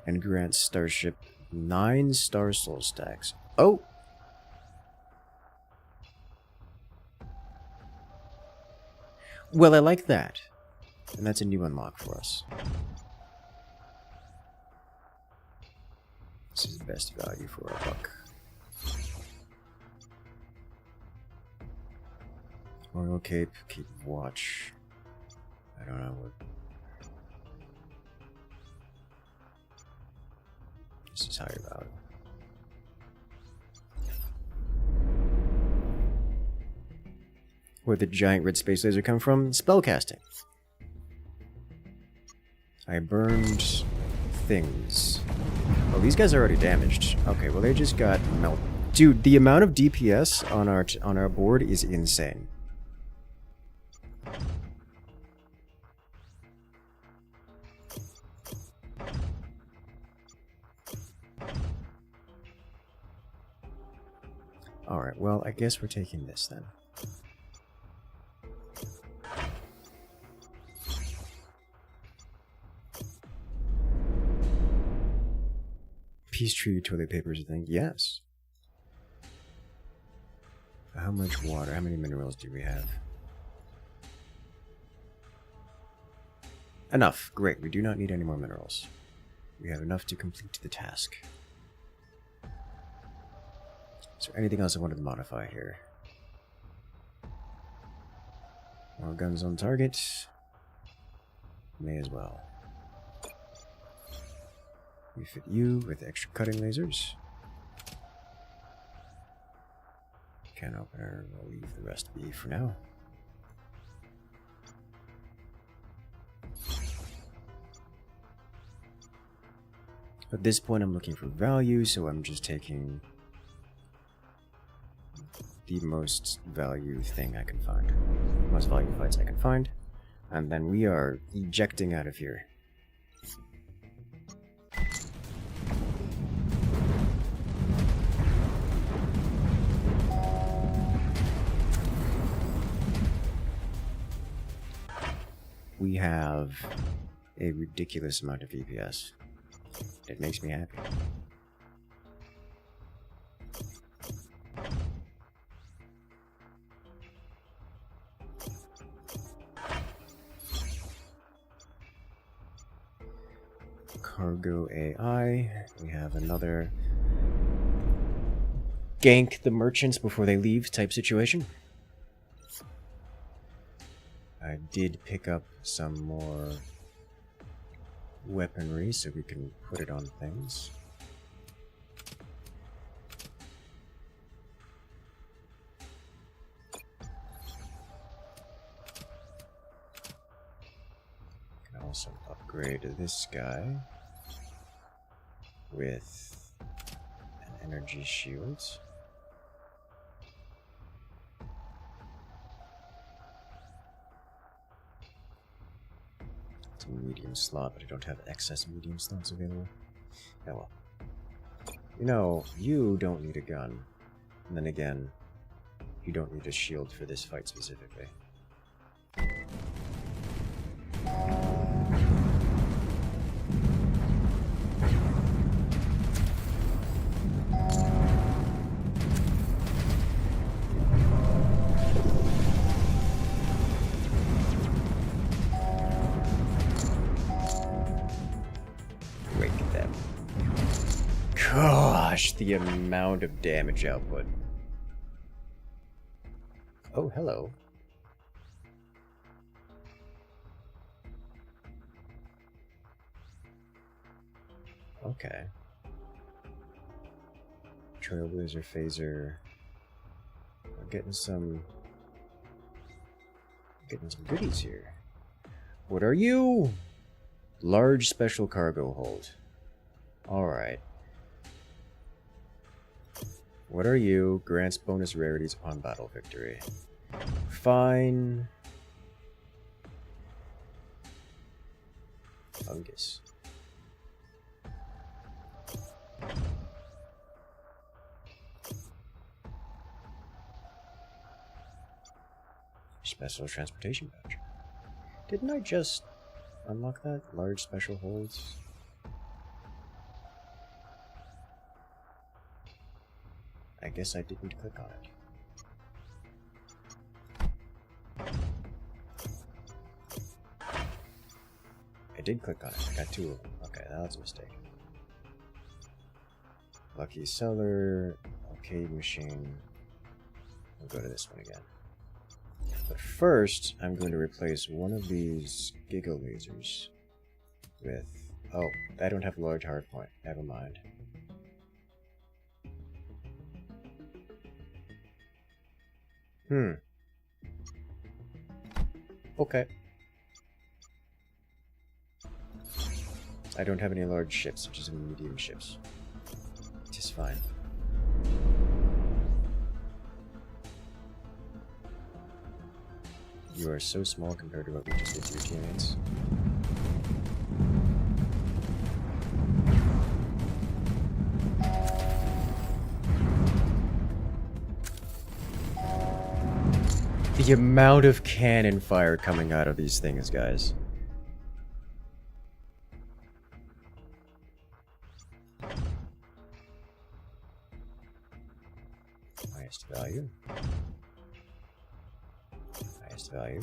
And grants Starship 9 Star Soul stacks. Oh! Well, I like that. And that's a new unlock for us. This is the best value for our buck. Royal Cape, Keep Watch. I don't know what. This is higher value. Where'd the giant red space laser come from? Spellcasting. I burned things. Oh, these guys are already damaged. Okay, well they just got melted. Dude, the amount of DPS on our board is insane. Alright, well, I guess we're taking this then. Peachtree toilet paper is a thing? Yes. How much water? How many minerals do we have? Enough. Great. We do not need any more minerals. We have enough to complete the task. Is there anything else I wanted to modify here? More guns on target. May as well. Refit you with extra cutting lasers. Can opener, we'll leave the rest be for now. At this point I'm looking for value, so I'm just taking the most value thing I can find. Most value fights I can find. And then we are ejecting out of here. We have a ridiculous amount of DPS. It makes me happy. Cargo AI. We have another gank the merchants before they leave type situation. I did pick up some more weaponry so we can put it on things. Can also upgrade this guy with an energy shield. It's a medium slot, but I don't have excess medium slots available. Oh well. You know, you don't need a gun. And then again, you don't need a shield for this fight specifically. Gosh, the amount of damage output. Oh, hello. Okay. Trailblazer, phaser. We're getting some goodies here. What are you? Large special cargo hold. Alright. What are you? Grants bonus rarities upon battle victory. Fine. Fungus. Special transportation badge. Didn't I just unlock that? Large special holds? I guess I didn't click on it. I did click on it. I got 2 of them. Okay, that's a mistake. Lucky Cellar, Arcade Machine. We'll go to this one again. But first, I'm going to replace one of these Giga Lasers with... Oh, I don't have a large hard point. Never mind. Okay. I don't have any large ships, just medium ships. Just fine. You are so small compared to what we just did to your teammates. The amount of cannon fire coming out of these things, guys. Highest value. Highest value.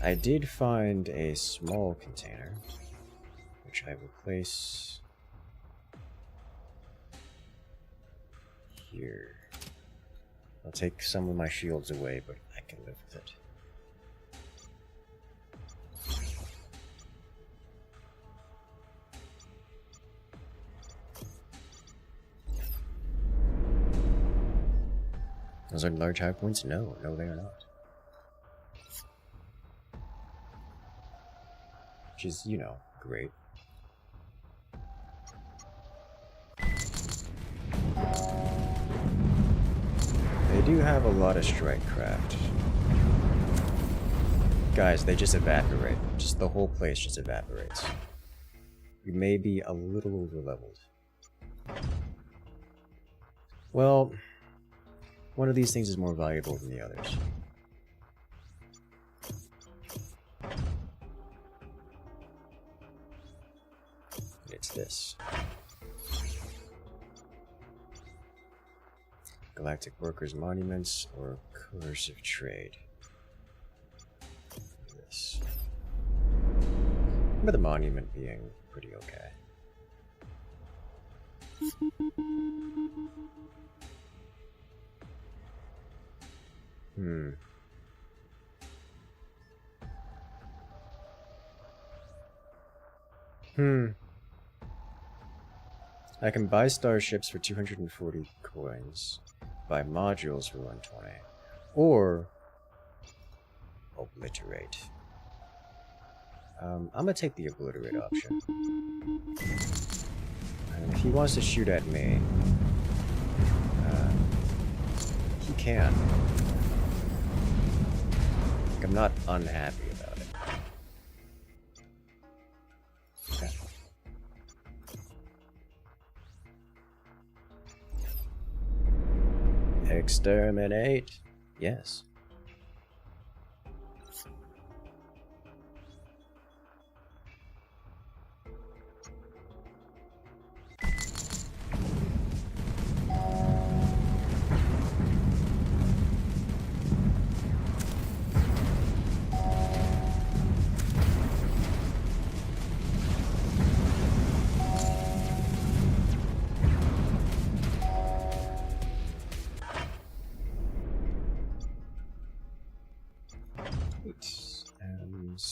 I did find a small container, which I will place here. I'll take some of my shields away, but I can live with it. Those are large high points? No, no they are not. Which is, you know, great. They do have a lot of strike craft. Guys, they just evaporate. Just the whole place just evaporates. You may be a little over-leveled. Well, one of these things is more valuable than the others. It's this. Galactic Workers' Monuments or Coercive Trade. This. Remember the monument being pretty okay. I can buy starships for 240 coins, buy modules for 120, or obliterate. I'm gonna take the obliterate option. And if he wants to shoot at me, he can. Like, I'm not unhappy about it. Okay. Exterminate. Yes. And the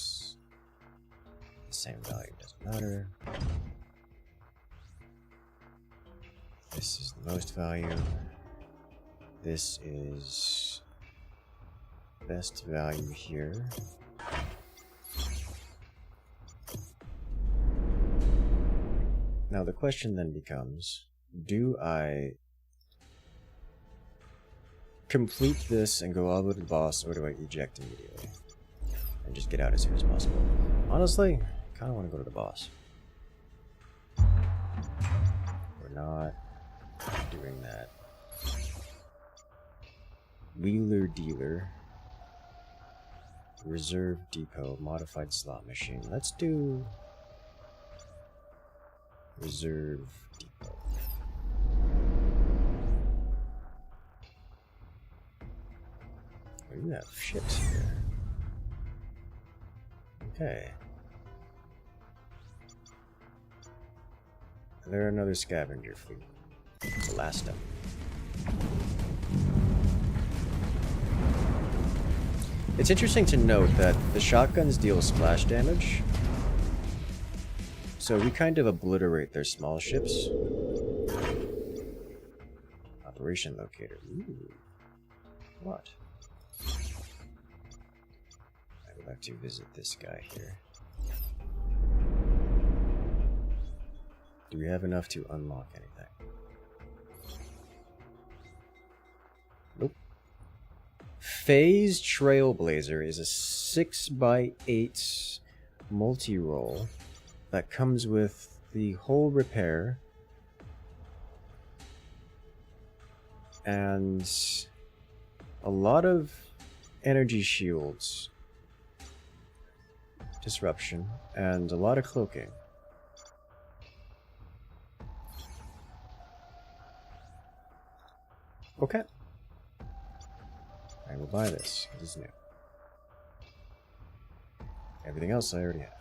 same value doesn't matter. This is the most value. This is best value here. Now the question then becomes, do I complete this and go all the way to the boss, or do I eject immediately and just get out as soon as possible? Honestly, I kind of want to go to the boss. We're not doing that. Wheeler Dealer, Reserve Depot, Modified Slot Machine. Let's do Reserve Depot. We have ships here. Okay. They're another scavenger fleet. Blast them. It's interesting to note that the shotguns deal splash damage, so we kind of obliterate their small ships. Operation locator. Ooh. What? I would like to visit this guy here. Do we have enough to unlock anything? Nope. Phase Trailblazer is a 6x8 multi-roll that comes with the hull repair and a lot of energy shields, disruption, and a lot of cloaking. Okay. I will buy this. It is new. Everything else I already have.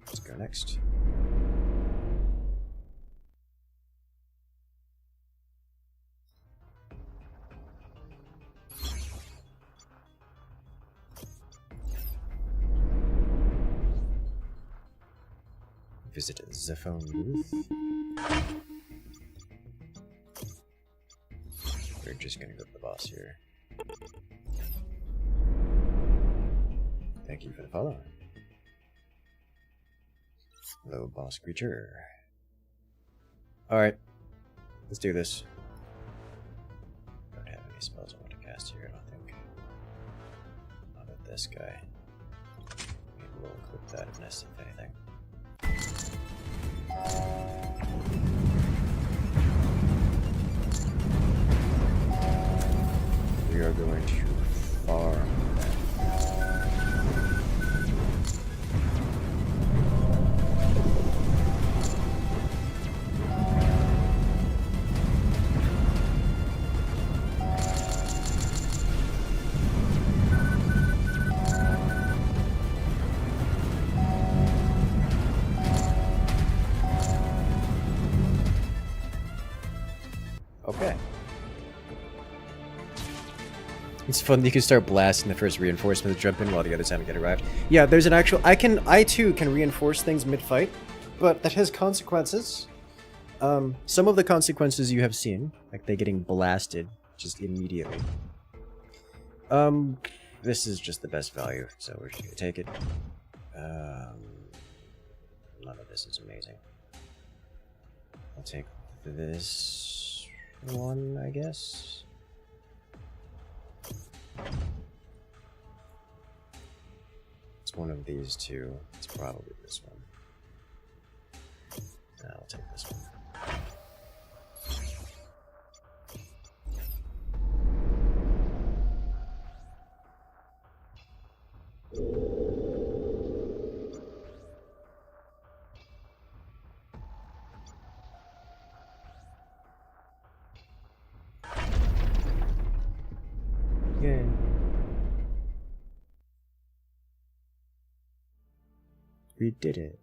Let's go next. Visit Zephone booth. We're just gonna go to the boss here. Thank you for the follow. Hello, boss creature. Alright, let's do this. Don't have any spells I want to cast here, I don't think. Not with this guy. Maybe we'll equip that if necessary, if anything. We are going to farm that. Okay. It's fun that you can start blasting the first reinforcement to jump in while the others haven't yet arrived. Yeah, there's an actual... I too can reinforce things mid-fight, but that has consequences. Some of the consequences you have seen, like they getting blasted just immediately. This is just the best value, so we're just gonna take it. None of this is amazing. I'll take this one, I guess. It's one of these two. It's probably this one. I'll take this one. Yeah. We did it.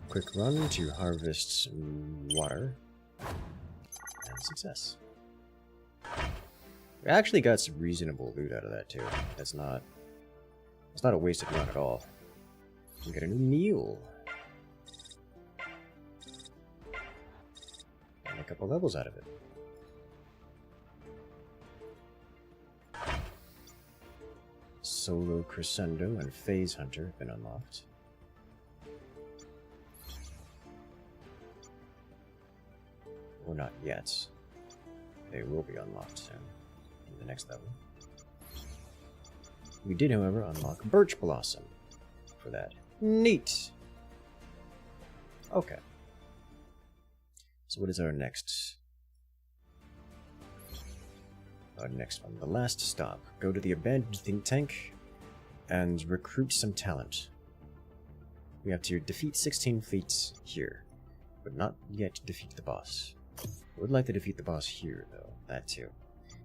Quick run to harvest water. And success. We actually got some reasonable loot out of that too. It's not a wasted run at all. We get a new meal. And a couple levels out of it. Solo Crescendo and Phase Hunter have been unlocked. Or not yet. They will be unlocked soon, in the next level. We did, however, unlock Birch Blossom for that. Neat! Okay. So what is our next? Our next one. The last stop. Go to the abandoned think tank and recruit some talent. We have to defeat 16 fleets here, but not yet defeat the boss. I would like to defeat the boss here, though. That too.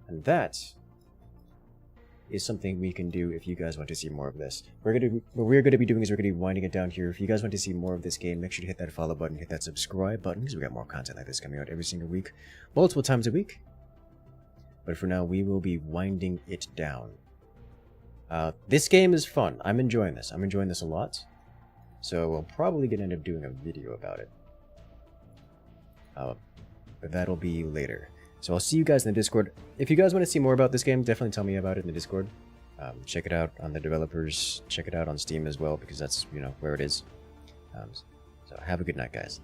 And that is something we can do if you guys want to see more of this. What we're going to be doing is we're going to be winding it down here. If you guys want to see more of this game, make sure to hit that follow button, hit that subscribe button, because we got more content like this coming out every single week, multiple times a week. But for now, we will be winding it down. This game is fun. I'm enjoying this. I'm enjoying this a lot. So we'll probably gonna end up doing a video about it. But that'll be later. So I'll see you guys in the Discord. If you guys want to see more about this game, definitely tell me about it in the Discord. Check it out on the developers. Check it out on Steam as well, because that's, you know, where it is. So have a good night, guys.